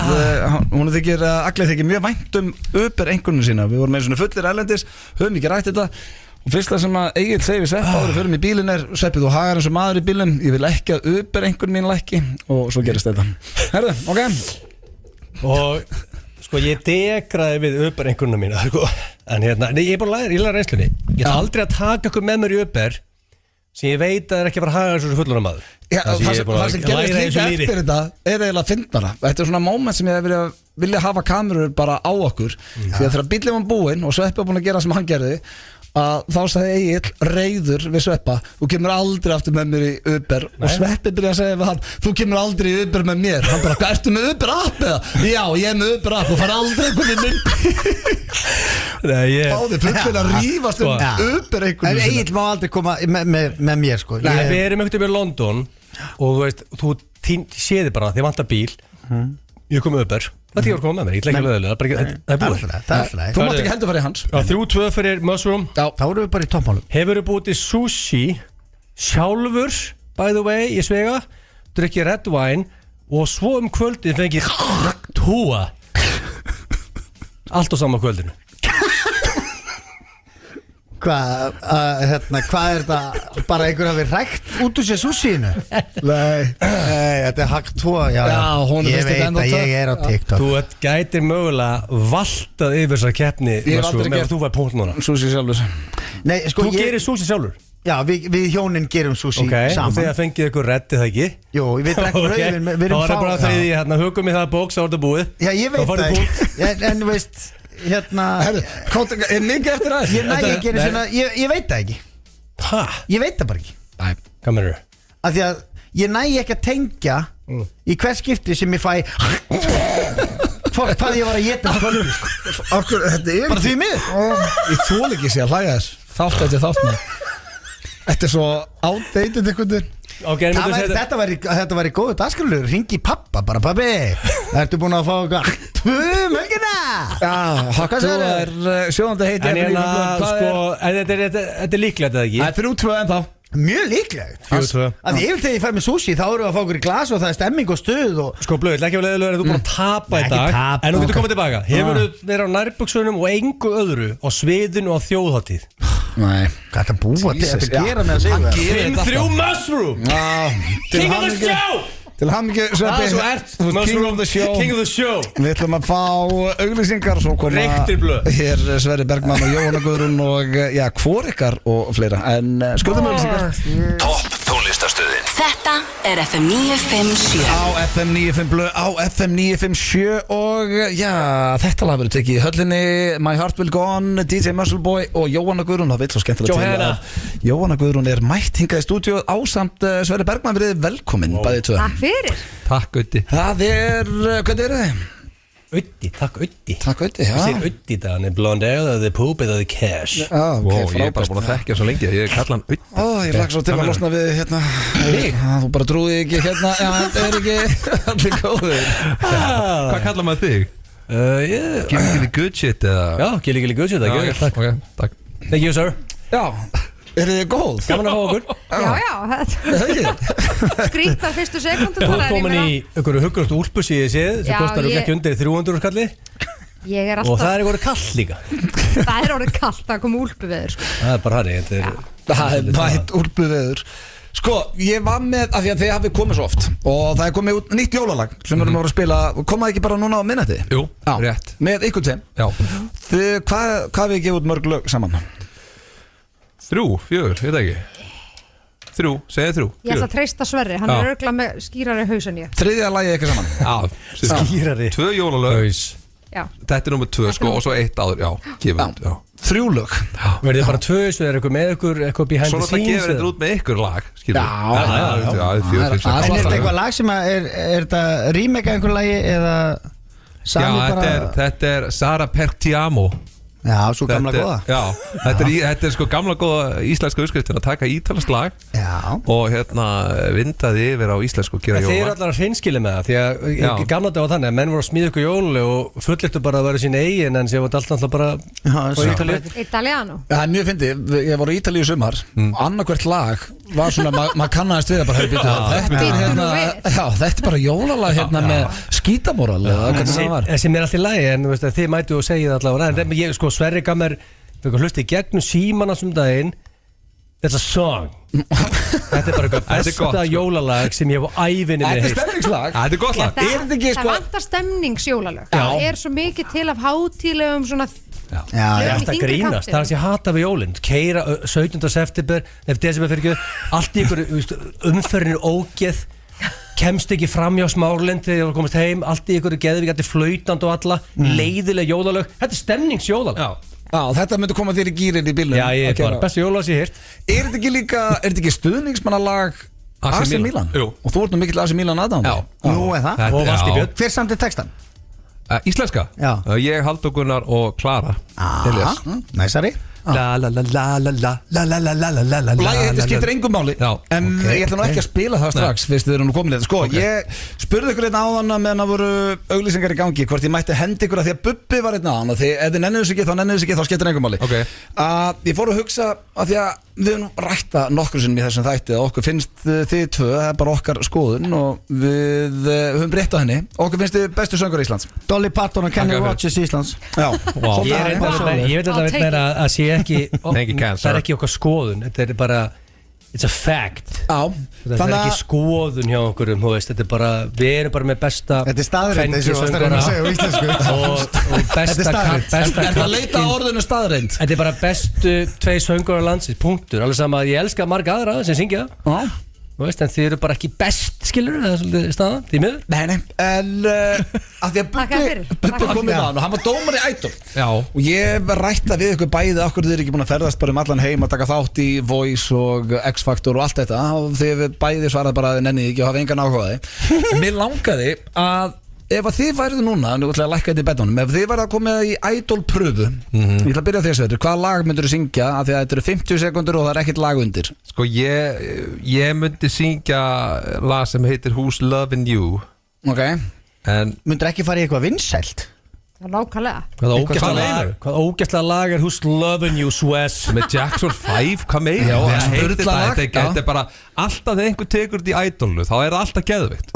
[SPEAKER 1] hún þykir allir þykir mjög vænt Uber engurnu sína við vorum með svona fullir erlendis, höfum ekki rætt þetta og fyrsta sem að Egill segir við Sveppa áður fyrir mig í bílinn Sveppi, þú hagar eins og maður í bílinn ég vil ekki að Uber engurnu mín lækki og svo gerist þetta Herðu, ok
[SPEAKER 2] Og sko ég degraði við Uber einhvern mína sko. En hérna, ég er bara læra reynslunni Ég ætla aldrei að taka okkur með mér í Uber sem ég veit að það er ekki að fara að haga þessu fullunum maður
[SPEAKER 1] Það sem gerist líka eftir þetta er eiginlega fyndnara Þetta er svona moment sem ég vilja hafa kamerur bara á okkur Því að þegar bíllinn var búinn og Sveppi var búinn að gera sem hann gerði að þá sagði Egill reiður við Sveppa þú kemur aldrei aftur með mér í Uber og Sveppi byrjaði að segja við hann þú kemur aldrei í Uber með mér hann bara, ertu með Uber app eða? Já, ég er með Uber app og fara aldrei einhvern í minn Báði fullin að rífast Uber einhvern
[SPEAKER 3] En Egill má aldrei koma með mér sko
[SPEAKER 2] Nei, við erum ekkert yfir London og þú veist, þú séði bara því vantar bíl Ég kom með Uber Það er koma með mér, ég ætla ekki að löðilega Það er búið
[SPEAKER 1] Þú mátt ekki heldur fara í hans
[SPEAKER 2] 3-2 fyrir Mushroom
[SPEAKER 3] Þá erum við bara í toppmálum
[SPEAKER 2] Hefur þú búið til sushi Sjálfur, by the way, í Svega Drykki red wine Og svo kvöldið fengið Túa Allt á sama kvöldinu
[SPEAKER 3] Hvað er þetta bara einhver hafi rækt út úr sér sushinu? Nei, þetta er hakt tvo
[SPEAKER 1] Já,
[SPEAKER 3] ég veit að ég er á TikTok
[SPEAKER 2] Þú gætir mögulega valtað yfir þessar keppni
[SPEAKER 1] Ég hef aldrei gert
[SPEAKER 2] Þú var punkt núna
[SPEAKER 1] Sushi sjálfur
[SPEAKER 3] Nei, sko,
[SPEAKER 2] Þú gerir sushi sjálfur?
[SPEAKER 3] Já, við hjónin gerum sushi saman
[SPEAKER 2] Og þegar fengið ykkur reddið það ekki?
[SPEAKER 3] Jú, við drekkum rauðin Við erum
[SPEAKER 2] fá Það var bara þegar hugum í það bóks á þetta búið
[SPEAKER 3] Já, ég veit það ekki En veist hérna
[SPEAKER 1] er mikið eftir aðeins
[SPEAKER 3] ég næ ekki einu svona ég veit það ekki ég veit það bara ekki
[SPEAKER 2] hvað meinarðu?
[SPEAKER 3] Af því að ég næ ekki að tengja í hvers skipti sem ég fæ hvað ég var að geta
[SPEAKER 1] þetta er
[SPEAKER 3] bara því miður
[SPEAKER 1] ég þól ekki sé að hlæja þess þátt eftir þátt með þetta er svo outdated einhvern veginn
[SPEAKER 2] Okay,
[SPEAKER 3] þetta væri góðu dagskrálur ringi pappa, bara pappi ertu búin að fá helgina
[SPEAKER 1] Haktu er sjóðandi heiti
[SPEAKER 2] en þetta er líklegt eða ekki?
[SPEAKER 1] Það er 3-2 en þá
[SPEAKER 3] mjög líklegt að ég vil þegar ég fær með sushi þá eru að fá okkur í glas og það er stemming og stuð og
[SPEAKER 2] sko blöð, ekki að leðilega er þú búin að tapa í dag en þú getur komið tilbaka hefur þú verið á nærbuksunum og engu öðru á sviðinu á þjóðhátíð
[SPEAKER 3] Nei, hvað er það búa til að gera með að segja
[SPEAKER 2] 5-3 Mushroom King of the show
[SPEAKER 1] Til hamingju Sveppi King of the show Við ætlum að fá auglýsingar svo koma hér Sverrir Bergmann og Jóhanna Guðrún og já, hvor ykkar og fleira en skuldum auglýsingar
[SPEAKER 5] Topp tónlistarstöðin
[SPEAKER 4] Þetta er FM 957
[SPEAKER 1] Á FM 95 á FM 957 og já, þetta lag verður tekið í höllinni My Heart Will Go On, DJ Muscle Boy og Jóhanna Guðrún, það vil svo skemmtilega til að Jóhanna Guðrún er mætt hingað í stúdíu ásamt Sverrir Bergmann, verið velkomin bæði tvö.
[SPEAKER 9] Takk fyrir.
[SPEAKER 2] Takk Uddi.
[SPEAKER 1] Það er, hvað er þið?
[SPEAKER 2] Uddi, takk Uddi.
[SPEAKER 1] Takk Uddi, já.
[SPEAKER 2] Þú segir Uddi það, hann er blondell eða the poop eða the cash.
[SPEAKER 1] Já, ok, frábært.
[SPEAKER 10] Ég er bara búin að þekkja svo lengi, ég kalla hann Uddi.
[SPEAKER 1] Ég lagði svo til að losna við hérna. Þú bara trúið ekki hérna, já, þetta er ekki allir góður.
[SPEAKER 10] Hvað kallar maður þig? Gilly good shit eða?
[SPEAKER 2] Já, Gilly good shit,
[SPEAKER 10] takk.
[SPEAKER 2] Thank you sir.
[SPEAKER 1] Já. Er þið góð?
[SPEAKER 2] Gaman að fá okkur.
[SPEAKER 9] Já, skrýttar fyrstu sekundu.
[SPEAKER 2] Þú er komin í ykkur huggröft úlpus í séð sem kostar ekki undir 300 skalli.
[SPEAKER 9] Ég er alltaf.
[SPEAKER 2] Og það er orðið kallt líka.
[SPEAKER 9] Það er orðið kallt, það kom úlpuveður sko.
[SPEAKER 2] Það er bara hann,
[SPEAKER 1] það er vætt úlpuveður. Sko, ég var með, af því að þið hafið komið svo oft og það er komið út nýtt jólalag sem við erum að spila, komaði ekki bara núna á minnati?
[SPEAKER 10] Jú, rétt.
[SPEAKER 1] Með ykkur tveim.
[SPEAKER 10] Já.
[SPEAKER 1] Hvað við gefum út mörg lög saman?
[SPEAKER 10] 3, 4, ég veit ekki 3, segið 3
[SPEAKER 9] Ég ætla að treysta Sverri, hann er örgla með skýrari haus en ég.
[SPEAKER 1] Þriðja lagið eitthvað saman.
[SPEAKER 10] Já,
[SPEAKER 2] skýrari
[SPEAKER 10] 2 jólalög.
[SPEAKER 9] Já.
[SPEAKER 10] Þetta er nummer 2 sko og svo 1 áður. Já, gefum.
[SPEAKER 1] 3 lög.
[SPEAKER 2] Verðið bara 2 svo er eitthvað með ykkur eitthvað behind the scenes.
[SPEAKER 10] Svo það gefur þetta út með ykkur lag, skilur.
[SPEAKER 3] Já. En er þetta eitthvað lag sem er þetta remake af einhver lagi eða
[SPEAKER 10] Já, þetta er Sara Per Ti Amo
[SPEAKER 3] Já, svo gamla góða.
[SPEAKER 10] Já, þetta er sko gamla góða íslenska uppskriftin að taka ítalast lag og vindaði yfir á íslensku og gera jóla.
[SPEAKER 2] Þeir eru allar að hreinskilja með það því að gamla dag var þannig að menn voru að smíða ykkur jólu og fullirtu bara að vera sín eigin en sem var alltaf bara á Ítalíu.
[SPEAKER 9] Italiano.
[SPEAKER 1] Það mjög fyndið, ég var í Ítalíu í sumar annarkvert lag var svona, maður kannaðist við að bara þetta er bara jólalag með skítamóral
[SPEAKER 2] sem er alltaf í lagi en þið mætu og segja það allavega en ég sko Sverri gaf mér hlusti gegnum símana sem daginn It's a song Þetta er bara eitthvað besta jólalag sem ég hef á ævinni
[SPEAKER 1] Þetta er stemningslag
[SPEAKER 10] Þetta er gott lag
[SPEAKER 9] Það vantar stemningsjólalag Það er svo mikið til af hátíðlegum svona
[SPEAKER 2] Ég er alltaf grínast, það er að ég hata við jólinn Keira 17. september desember fyrir ekki Allt í ykkur umferðinu ógeð Kemst ekki fram hjá Smáralind þegar ég var komist heim Allt í ykkur geðvíkandi flautand og alla Leiðileg jólalög Þetta er stemningsjólalag
[SPEAKER 1] Já, þetta myndi koma þér í gýrin í bílunum
[SPEAKER 2] Já, ég er bara bestu jólalag sem ég hýrt
[SPEAKER 1] Er þetta ekki stuðningsmannalag AC Milan?
[SPEAKER 10] Jú
[SPEAKER 1] Og þú ert nú mikill AC Milan aðdáandi
[SPEAKER 3] Já, nú er það
[SPEAKER 2] Og Valdi Björn
[SPEAKER 3] Hver samti textan?
[SPEAKER 10] Íslenska?
[SPEAKER 3] Já
[SPEAKER 10] Ég, Halldór Gunnar og Klara
[SPEAKER 3] Elias Næsari
[SPEAKER 10] La la la la la la la la la la la la la
[SPEAKER 1] Lagið þetta skiptir engum máli En ég ætla nú ekki að spila það strax Fyrst þið eru nú komin þetta Sko, ég spurði ykkur einn áðan meðan það voru auglýsingar í gangi Hvort ég mætti hendi ykkur að því að Bubbi var einn áðan Og ef þið nenniðu sig ekki þá skiptir engum máli Ég fór að hugsa að því að við höfum rætta nokkru sinnum í þessum þætti að okkur finnst þið tvö, það er bara okkar skoðun og við höfum breytt á henni okkur finnst þið bestu söngur í Íslands
[SPEAKER 3] Dolly Parton og Kenny Rogers í Íslands
[SPEAKER 2] Ég veit að það að sé ekki það er ekki okkar skoðun þetta er bara it's a fact það er ekki skoðun hjá okkur þetta er bara, við erum bara með besta
[SPEAKER 3] þetta er staðreind eins og það er að segja á íslensku
[SPEAKER 2] og besta
[SPEAKER 1] er það að leita orðinu staðreind
[SPEAKER 2] þetta er bara bestu 2 söngur á landsins, punktur alveg sama að ég elska marga aðra sem syngja það en þið eru bara ekki best skilur það er svolítið staðan, því miður
[SPEAKER 1] Nei, en að því að Bubbi kom í maður og hann var dómar í Idol og ég rætta við ykkur bæði okkur þið eru ekki búin að ferðast bara allan heim að taka þátt í Voice og X-Factor og allt þetta og þið bæði svaraði bara að nenni ekki og hafa engan áhugaði Mér langaði að ef að þið værið núna, nú ætla ég að lækka þetta í betanum ef þið værið að koma í Idol-pröfu ég ætla að byrja þess veitur, hvaða lag myndur þú syngja af því að þetta eru 50 sekundur og það er ekkert lag undir
[SPEAKER 10] Sko ég myndi syngja lag sem heitir Who's Lovin' You
[SPEAKER 3] Myndur ekki fara í eitthvað vinsælt?
[SPEAKER 9] Nákvæmlega
[SPEAKER 2] Hvað ógæslega lag er Who's Lovin' You Swiss
[SPEAKER 10] með Jackson 5, hvað meina þetta er bara alltaf þegar einhver tekur þetta í Idolu þá er það alltaf geðveikt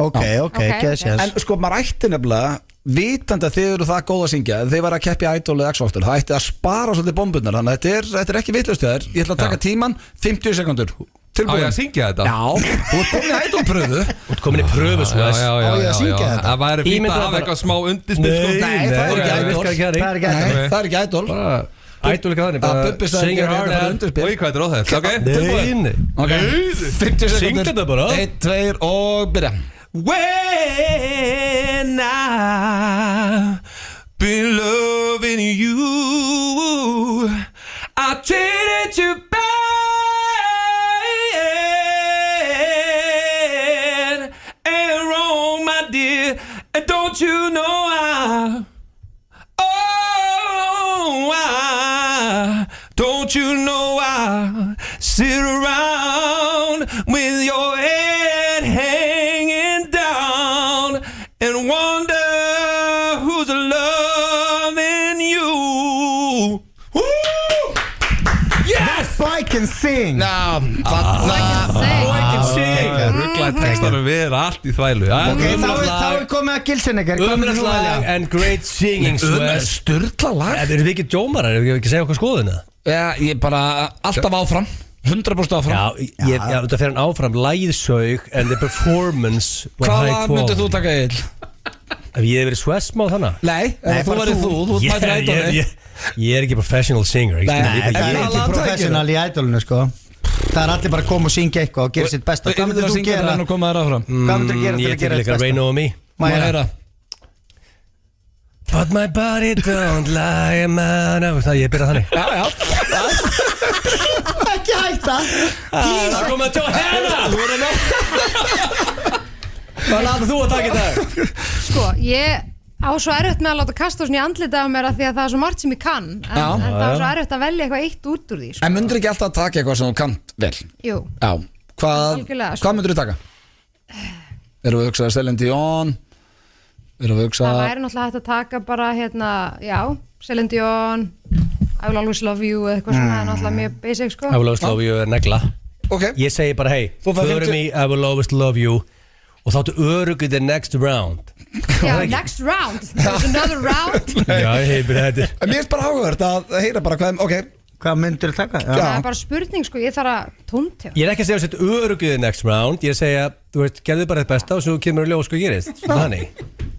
[SPEAKER 1] En sko maður ætti nefnilega vitandi að þið eru það góð að syngja þið var að keppi Idol eða X-Factor það ætti að spara svolítið bombunar þannig að þetta er ekki vitlaust þér ég ætla að taka tíman 50 sekundur
[SPEAKER 10] Á ég að syngja þetta?
[SPEAKER 1] Já, þú ert komin í Idol-pröfu
[SPEAKER 2] Þú ert komin í pröfu svo
[SPEAKER 3] Á ég að syngja þetta?
[SPEAKER 10] Það væri fínt að hafa eitthvað smá undirspil
[SPEAKER 1] Nei, það er ekki Idol
[SPEAKER 2] Idol ekki þannig
[SPEAKER 1] Bubbi sagði ekki að það er undirspil
[SPEAKER 10] Og hvað er á þetta?
[SPEAKER 1] Ok, 50 sekundur
[SPEAKER 2] Syngdu þetta bara
[SPEAKER 1] 1, 2 og byrja
[SPEAKER 10] When I've been loving you I treated you bad and wrong, my dear. And don't you know don't you know I sit around with your head hanging down and wonder who's loving you. Woo! Yes!
[SPEAKER 3] Boy can sing.
[SPEAKER 1] Ná,
[SPEAKER 10] Boy can sing. Rugglaði textanum við allt í þvælu.
[SPEAKER 3] Þá er komið að Gilsenegger.
[SPEAKER 2] Umræðslag and great singing
[SPEAKER 1] Sturla lag.
[SPEAKER 2] Erum við ekki djómarar? Erum við ekki að segja okkur skoðuna?
[SPEAKER 1] Já, ég bara alltaf áfram 100% áfram
[SPEAKER 2] Já, þetta fer hann áfram Læðsaug and the performance
[SPEAKER 1] Hvað lag myndið þú taka eil?
[SPEAKER 2] Ef ég hef verið Svessmá þannig?
[SPEAKER 1] Nei, þú verið þú mætir Idol
[SPEAKER 2] Ég er ekki professional singer
[SPEAKER 3] Ég er ekki professional í Idolinu sko Það er allir bara að koma og syngja eitthvað og gera sitt besta Hvað myndir þú gera? Hvað myndir þú gera til að gera
[SPEAKER 2] þetta besta? Rain Over Me
[SPEAKER 3] Má ég heyra?
[SPEAKER 2] But my body don't lie man Það ég byrja þannig
[SPEAKER 1] Já
[SPEAKER 3] Ekki hætta
[SPEAKER 2] Það kom að tjá hennar Hvað laður þú að taka í dag?
[SPEAKER 9] Sko, ég Á svo erfitt með að láta kasta svona í andlita á mér að því að það er svo margt sem ég kann en það er svo erfitt að velja eitthvað eitt út úr því
[SPEAKER 1] En myndir ekki alltaf að taka eitthvað sem þú kannt vel?
[SPEAKER 9] Jú.
[SPEAKER 1] Já,
[SPEAKER 9] Algjörlega, sko.
[SPEAKER 1] hvað myndir þú taka? Erum við að hugsa Celine Dion? Erum við að hugsa
[SPEAKER 9] Það væri náttúrulega hægt að taka bara Celine Dion I will always love you eitthvað svona, það er náttúrulega mjög basic sko
[SPEAKER 2] I will always love you negla Ég segi bara hey, förum í I will always love you og þáttu örugið the next round
[SPEAKER 9] Já, next round, there's another round
[SPEAKER 2] Já, ég hefur þetta
[SPEAKER 1] Mér er bara áhugavert að heyra bara hvað
[SPEAKER 3] myndir þú taka?
[SPEAKER 9] Það er bara spurning sko, ég þarf að tóntjá
[SPEAKER 2] Ég er ekki að segja að setja örugið the next round Ég er að segja, þú veist, gerðu bara þetta besta og svo kemur ljós sko gerist Þannig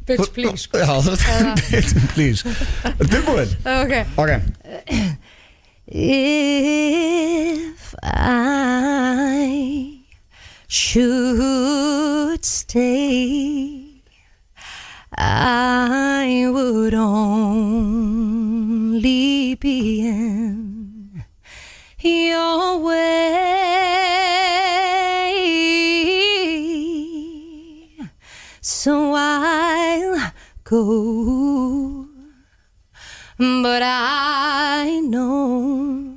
[SPEAKER 9] Bitch please sko
[SPEAKER 1] Já, bitch please Tilbúin?
[SPEAKER 9] Ok If I should stay I would only be in your way So I'll go But I know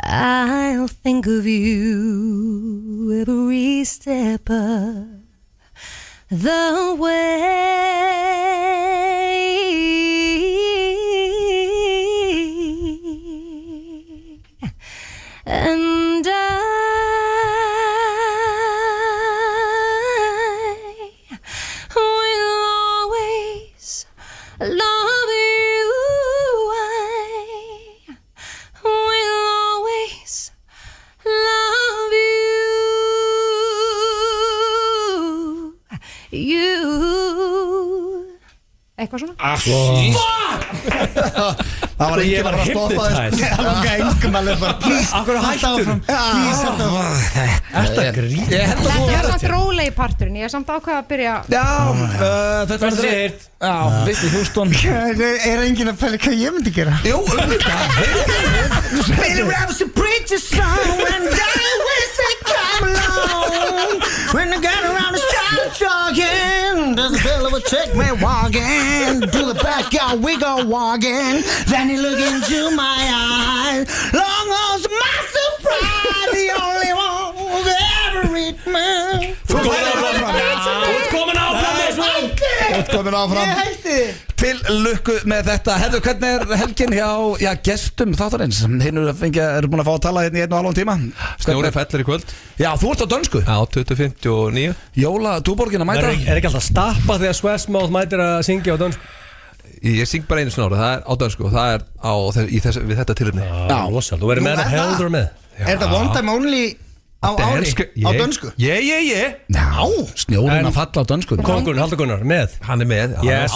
[SPEAKER 9] I'll think of you every step of the way And I will always love you I will always love you Eitthvað svona
[SPEAKER 1] Það var ekki bara að stoppa þess
[SPEAKER 3] Það var engum alveg bara
[SPEAKER 2] Akkur hættur Þetta grín
[SPEAKER 9] Þetta er samt róleg í parturinn Ég er samt ákveða að byrja
[SPEAKER 1] Já, þetta var
[SPEAKER 2] Sirt
[SPEAKER 1] Já, Whitney Houston
[SPEAKER 3] Er enginn að pæla hvað ég myndi gera?
[SPEAKER 1] Jú,
[SPEAKER 3] Billy Rabbit's a preacher song And I wish I come along When I get around the street jogging There's a bill of a chick me walking To the backyard we go walking Then you look into my eyes Long was my surprise The only one who's ever read me
[SPEAKER 1] Þú ert komin áfram
[SPEAKER 3] Ég hætti
[SPEAKER 1] Til lukku með þetta Herðu, hvernig er helgin hjá gestum þáttarins? Hinn eru búin að fá að tala hérna í 1,5 tíma
[SPEAKER 10] Snjóri fellur í kvöld
[SPEAKER 1] Já, þú ert á dönsku
[SPEAKER 10] Já, 2059
[SPEAKER 1] Jóla, túborgin að mæta
[SPEAKER 2] Er ekki alltaf stappa þegar Swessmouth mætir að syngja á dönsku?
[SPEAKER 10] Ég syng bara einu snóra, það er á dönsku og það er við þetta tilöfni
[SPEAKER 2] Já, rosalega, þú verður með hann heldur með
[SPEAKER 3] Er þetta one time only á ári? Á dönsku?
[SPEAKER 10] Já
[SPEAKER 1] Já, snjórin að falla á dönsku
[SPEAKER 2] Kongurinn, Haldur Gunnar, með
[SPEAKER 10] Hann er með
[SPEAKER 2] Yes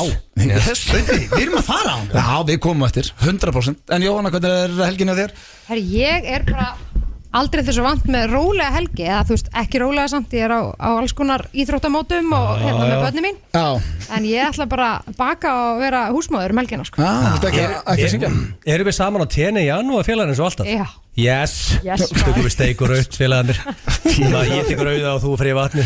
[SPEAKER 3] Við erum að fara á hann
[SPEAKER 1] Já, við komum eftir, 100% En Jóhanna, hvernig er helgin hjá þér?
[SPEAKER 9] Herri, ég er bara aldrei þessu vant með rólega helgi eða þú veist, ekki rólega samt ég er á alls konar íþróttamótum og hérna með börnum mín en ég ætla bara að baka og vera húsmóður helgina sko
[SPEAKER 1] Þetta ekki að syngja
[SPEAKER 2] Erum við saman á tenni í janúar félagarnir eins og alltaf?
[SPEAKER 9] Já
[SPEAKER 2] Yes, tökum við steik og raut félagarnir Ég tekur auða og þú frið vatni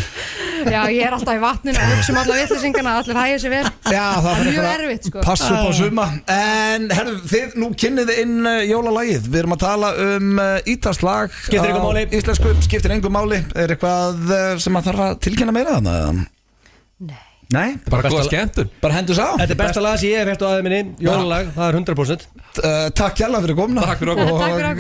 [SPEAKER 9] Já, ég er alltaf í vatninu og hugsa alla vitleysingana allir hægja sér vel
[SPEAKER 1] Já, það er
[SPEAKER 9] mjög erfitt sko
[SPEAKER 1] Pass upp á suma En herru, þið nú kynnið inn jólalagið Við erum að tala ítalskt lag
[SPEAKER 2] Skiptir engu máli
[SPEAKER 1] Íslensku, skiptir engu máli Er eitthvað sem að þarf að tilkynna meira þannig? Nei,
[SPEAKER 10] bara góða skemmtun
[SPEAKER 1] Bara hendur sá
[SPEAKER 2] Þetta er besta lag sem ég hef hægt á aðeins minni Jólalag, það er 100%
[SPEAKER 1] Takk hjálpa fyrir komuna
[SPEAKER 10] Takk fyrir okkur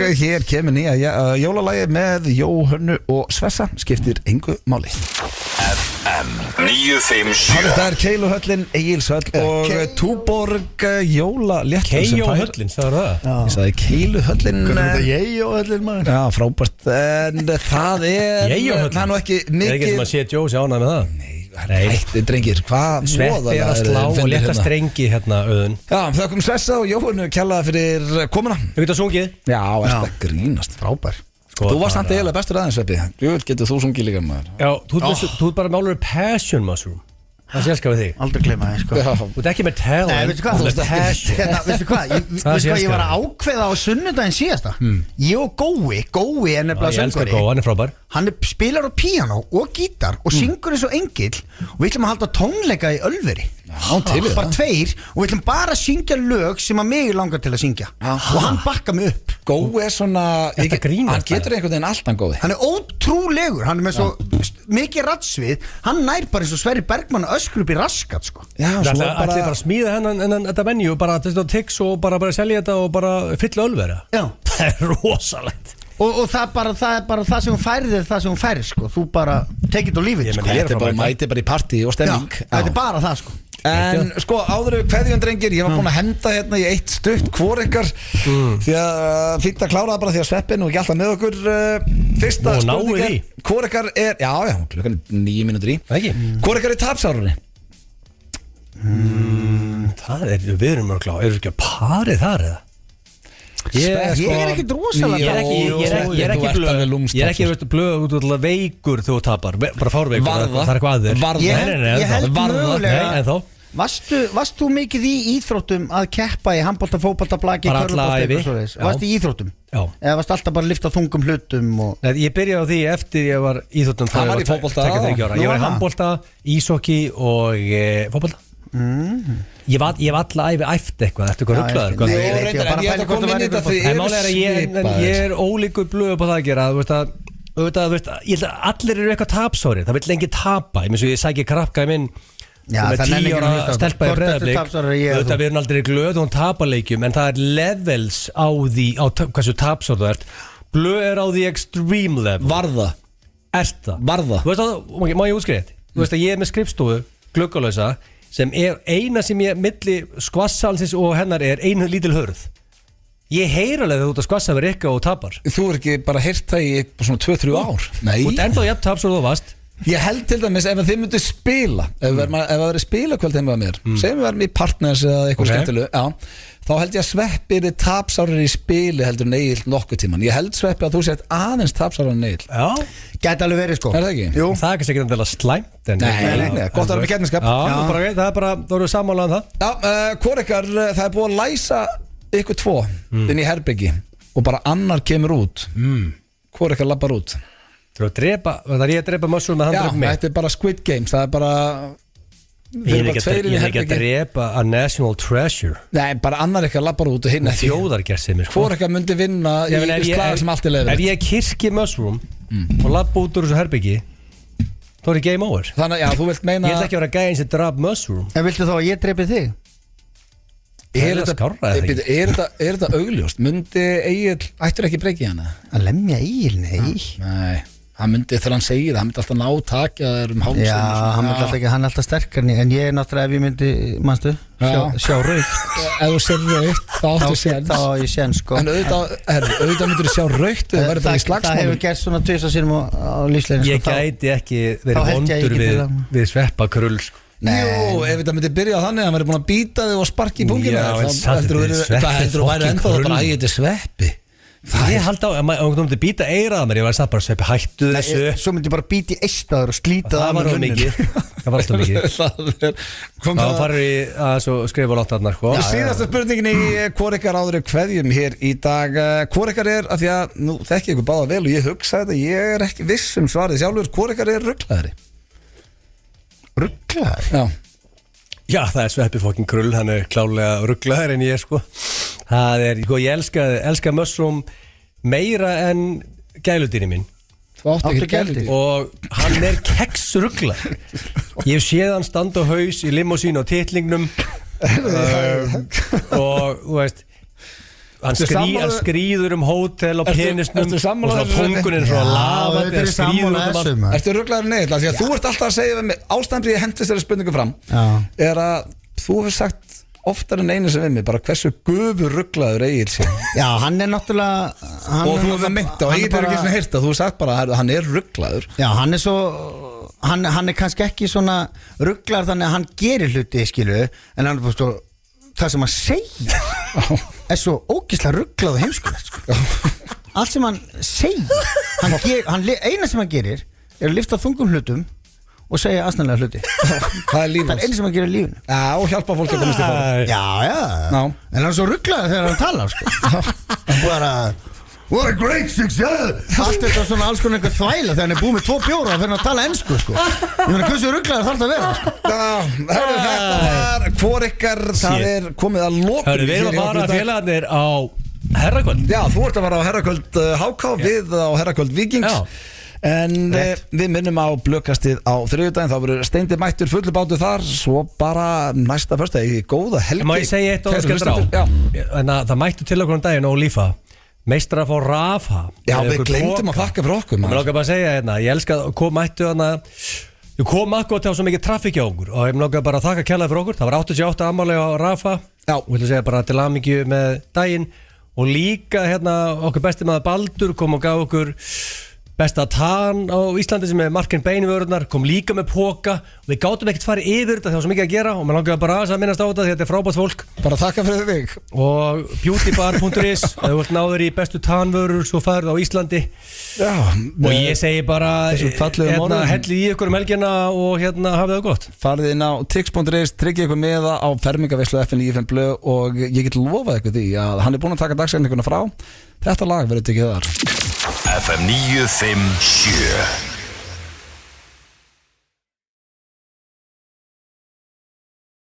[SPEAKER 1] Og hér kemur nýja jólalagi með Jóhönnu og Svessa Skiptir engu máli
[SPEAKER 5] FM 957
[SPEAKER 1] Þetta er Keiluhöllin, Egilshöll og Túborg jólaléttur
[SPEAKER 2] Keiluhöllin, það var það
[SPEAKER 1] Ég sagði Keiluhöllin
[SPEAKER 3] Keiluhöllin maður
[SPEAKER 1] Já, frábært En það er Það er nú ekki mikið
[SPEAKER 2] Er ekki sem að sé Joe sé ánægð með það?
[SPEAKER 1] Hætti drengir, hvað
[SPEAKER 2] Sveppi er að slá og leta strengi hérna auðun
[SPEAKER 1] Já, þakkum Svessa og Jóhannu kjallaði fyrir komuna
[SPEAKER 2] Þú getur sungið
[SPEAKER 1] Já, þetta grínast Frábær Þú varst samt eiginlega bestur aðeins, Sveppi Jú, getur þú sungið líka maður
[SPEAKER 2] Já, þú ert bara málur passion mushroom Það sé elskar við þig
[SPEAKER 3] Aldrei gleyma það, sko
[SPEAKER 2] Þú ert ekki með talent
[SPEAKER 3] Nei, veistu hvað? Veistu hvað? Ég var að ákveða á sunnudaginn síðasta Ég og Gói er nefnilega
[SPEAKER 2] söngvari Ég elskar Gói, hann er frábær
[SPEAKER 3] Hann spilar á píanó og gítar og syngur eins og engill Og við ætlum að halda tónleika í Ölveri bara 2 og við ætlum bara að syngja lög sem að mig langar til að syngja og hann bakka mig upp.
[SPEAKER 1] Gói svona, hann getur einhvern veginn allt hann Gói.
[SPEAKER 3] Hann ótrúlegur, hann með svo mikið rattsvið, hann nær bara eins og Sverrir Bergmann öskur upp í raskat sko.
[SPEAKER 2] Það er bara að smíða hennan þetta venju og bara þetta tics og bara selja þetta og bara fylla ölvera. Það er rosalegt.
[SPEAKER 3] Og það er bara það sem hún færði það sem hún færi sko. Þú bara take it or leave it sko.
[SPEAKER 1] Þetta er bara mæti bara í partí og stemming.
[SPEAKER 3] Þetta er bara það sko.
[SPEAKER 1] En sko áður kveðjum drengir, ég var búin að henda hérna í eitt stutt hvor ykkar því að fínt að klára það bara því að Sveppi nú ekki alltaf með okkur. Fyrsta spurning hvor ykkar er, já, klukkan 9 mínútur í. Hvor ykkar er tapsárunni?
[SPEAKER 2] Það er, við erum mörgla, eru ekki að parið þar eða?
[SPEAKER 3] Ég er ekki drosalega
[SPEAKER 2] Ég er ekki blöð út og veikur þú tapar, bara fárveikur, það er eitthvað að þér.
[SPEAKER 3] Ég held mögulega. Varst þú mikið í íþróttum að keppa í handbolta, fótbolta, blaki, körfubolta? Varst í íþróttum? Já. Eða varst alltaf bara að lyfta þungum hlutum? Nei,
[SPEAKER 2] ég byrjaði á því eftir ég var íþróttum.
[SPEAKER 1] Það var í fótbolta.
[SPEAKER 2] Ég var í handbolta, íshockey og fótbolta. Ég var alla æfi æft eitthvað. Þetta er eitthvað rugglaður. Ég er ólíkur blöð upp á það að gera. Ég held að allir eru eitthvað tapsári. Það vill enginn tapa. Ég sæki krafka í minn með 10 ára stelpa í Breiðablik. Við erum aldrei glöð og hún tapar leikjum, en það er levels á því á hversu tapsár þú ert. Blöð er á því extreme level.
[SPEAKER 1] Varða.
[SPEAKER 2] Varða. Má ég útskriða þetta? Þú veist að ég er með skrifstofu, gluggalausa, sem er eina sem ég milli skvassalsins og hennar er einu lítil hörð. Ég heyr alveg út að skvassa verið eitthvað og tapar.
[SPEAKER 1] Þú er ekki bara heyrt það í svona 2-3 ár? Nei.
[SPEAKER 2] Þú ert ennþá jafn tapsar þú varst.
[SPEAKER 1] Ég held til dæmis ef þið myndu spila ef það verið spilakvöld heima með mér segjum við verðum í partners eða eitthvað skemmtilegu þá held ég að Sveppi er tapsárir í spili heldur en Egill nokkuð tíman. Ég held Sveppi að þú sett aðeins tapsárir en Egill.
[SPEAKER 3] Gæti alveg verið sko.
[SPEAKER 1] Er það ekki?
[SPEAKER 3] Jú.
[SPEAKER 2] Það er ekki endilega slæmt.
[SPEAKER 1] Nei, gott að vera með keppniskap.
[SPEAKER 2] Það er bara, þú eru sammálaðan það.
[SPEAKER 1] Hvor ykkar, það er búið að læsa ykkur 2 inn í herbyggi og bara annar kemur út. Hvor ykkar labbar út?
[SPEAKER 2] Það er ég að drepa mushroom með hann drepa mig.
[SPEAKER 1] Já, þetta er bara Squid Games. Það er bara
[SPEAKER 2] Ég er ekki að drepa a national treasure.
[SPEAKER 1] Nei, bara annar ekki að labbar út og hinn ekki.
[SPEAKER 2] Þjóðargerðsemi
[SPEAKER 1] Hvor ekki að myndi vinna í slag sem allt er leiðilegt.
[SPEAKER 2] Ef ég kirki mushroom og labba út úr þessu herbyggi þá er ég game over.
[SPEAKER 1] Þannig að þú vilt meina
[SPEAKER 2] Ég ætla ekki að vera gæðin sem draf mushroom.
[SPEAKER 3] En viltu þá að ég drepi þig?
[SPEAKER 1] Er þetta augljóst? Myndi Egill ættur ekki breyki hana?
[SPEAKER 3] Að lemja Egill, nei.
[SPEAKER 1] Nei, hann myndi þegar hann segir það, hann myndi alltaf ná takja þér hálsinn.
[SPEAKER 3] Já, hann myndi alltaf ekki, hann er alltaf sterkar en ég er náttúrulega ef ég myndi, manstu, sjá raukt.
[SPEAKER 1] Ef þú sér raukt, þá áttu séns.
[SPEAKER 3] Þá á ég séns, sko.
[SPEAKER 1] En auðvitað myndir þú sjá raukt, það verður bara í slagsmálum.
[SPEAKER 3] Það hefur gert svona 2 sinnum á lífsleginu, sko.
[SPEAKER 2] Ég gæti ekki verið vondur við Sveppa krull, sko.
[SPEAKER 1] Jú, ef þetta myndi byrja á þannig að hann verið búin að býta þig og sparki í pungina
[SPEAKER 2] það
[SPEAKER 1] heldur þú væri ennþá bara að ég heiti Sveppi.
[SPEAKER 2] Ég held á, ef þú myndi býta eirað mér, ég var að bara Sveppi hættu þessu.
[SPEAKER 3] Svo myndi ég bara býta í eistaður og slíta
[SPEAKER 2] það var alltaf mikið. Það var alltaf mikið. Það farir í að skrifa lóttarnar.
[SPEAKER 1] Síðasta spurningin í hvor ykkar áður kveðjum hér í dag. Hvor ykkar er, af því að nú þekki ykkur báða vel og ég hugsa þetta, ég er ekki viss svarið sjálfur, hvor ykkar er ruglaðari?
[SPEAKER 3] Rugglaður?
[SPEAKER 2] Já, það er Sveppi fokkin krull, hann er klálega rugglaður en ég sko. Það er, ég elska mushroom meira en gæludýri mín.
[SPEAKER 1] Þú átti ekki gæludýri?
[SPEAKER 2] Og hann er keksrugglaður. Ég hef séð hann standa á haus í limósínu á titlingnum og þú veist hann skrýður hótel á penisnum og svona pungunin svona lafandi að skrýður allt.
[SPEAKER 1] Ertu rugglaður neitt? Því að þú ert alltaf að segja við mig ástæðan fyrir ég hendist þessari spurningu fram er að þú hefur sagt oftar en einu sem við mig bara hversu gufur rugglaður Egill sé. Já, hann er náttúrulega og þú hefur mynt og Egill er ekki svona heyrt að þú hefur sagt bara að hann er rugglaður. Já, hann er svo hann er kannski ekki svona rugglaður þannig að hann gerir hluti skilur en hann er bara svo það sem hann segir er svo ógeðslega rugglað og heimskulegt sko. Allt sem hann segir eina sem hann gerir er að lyfta þungum hlutum og segja aðstæðanlega hluti. Það er lífans. Það er eina sem hann gerir í lífinu. Já, og hjálpa fólki að komast í fórum. Já. En hann er svo rugglaður þegar hann talar sko. Bara what a great success. Allt þetta svona alls konar einhver þvæla þegar hann er búið með 2 bjóra og fyrir að tala ensku sko. Ég meina hversu rugglaður þarf það að vera sko. Þetta var hvor ykkar, það komið að lokum.
[SPEAKER 2] Við erum að fara félagarnir á herrakvöld.
[SPEAKER 1] Já, þú ert að fara á herrakvöld HK, við á herrakvöld Víkings. En við minnum á blökastið á þriðjudaginn. Þá verður Steindi mættur fullu bátu þar. Svo bara næsta föstudag, góða helgi.
[SPEAKER 2] Má ég segja eitt og skellur á? En það mættu til okkur daginn og lífa meistrar að fá Rafa.
[SPEAKER 1] Já, við glemdum að þakka fyrir okkur.
[SPEAKER 2] Mér langar bara að segja ég elska að mættu ég kom akkurat til svo mikið trafík hjá okkur og ég langar bara að þakka kærlega fyrir okkur. Það var 88 afmæli á Rafa. Já. Og ég vil segja bara til hamingju með daginn. Og líka okkur besti maður Baldur kom og gaf okkur besta tann á Íslandi sem Markin Beinvörðunar, kom líka með póka og við gátum ekkert farið yfir þetta, það var svo mikið að gera og maður langaði bara að minnast á þetta því þetta er frábært fólk.
[SPEAKER 1] Bara þakka fyrir þig.
[SPEAKER 2] Og beautybar.is ef þú vilt náður í bestu tannvörur svo farið á Íslandi.
[SPEAKER 1] Já,
[SPEAKER 2] og ég segi bara hellið í ykkur helgina og hafið það gott.
[SPEAKER 1] Farið inn á tix.is, tryggið ykkur meða á fermingaveislu FN95 blöð og ég get lofað ykkur því að hann búinn að taka dagsendinguna frá. Þetta lag verður tekið þar.
[SPEAKER 5] FM 957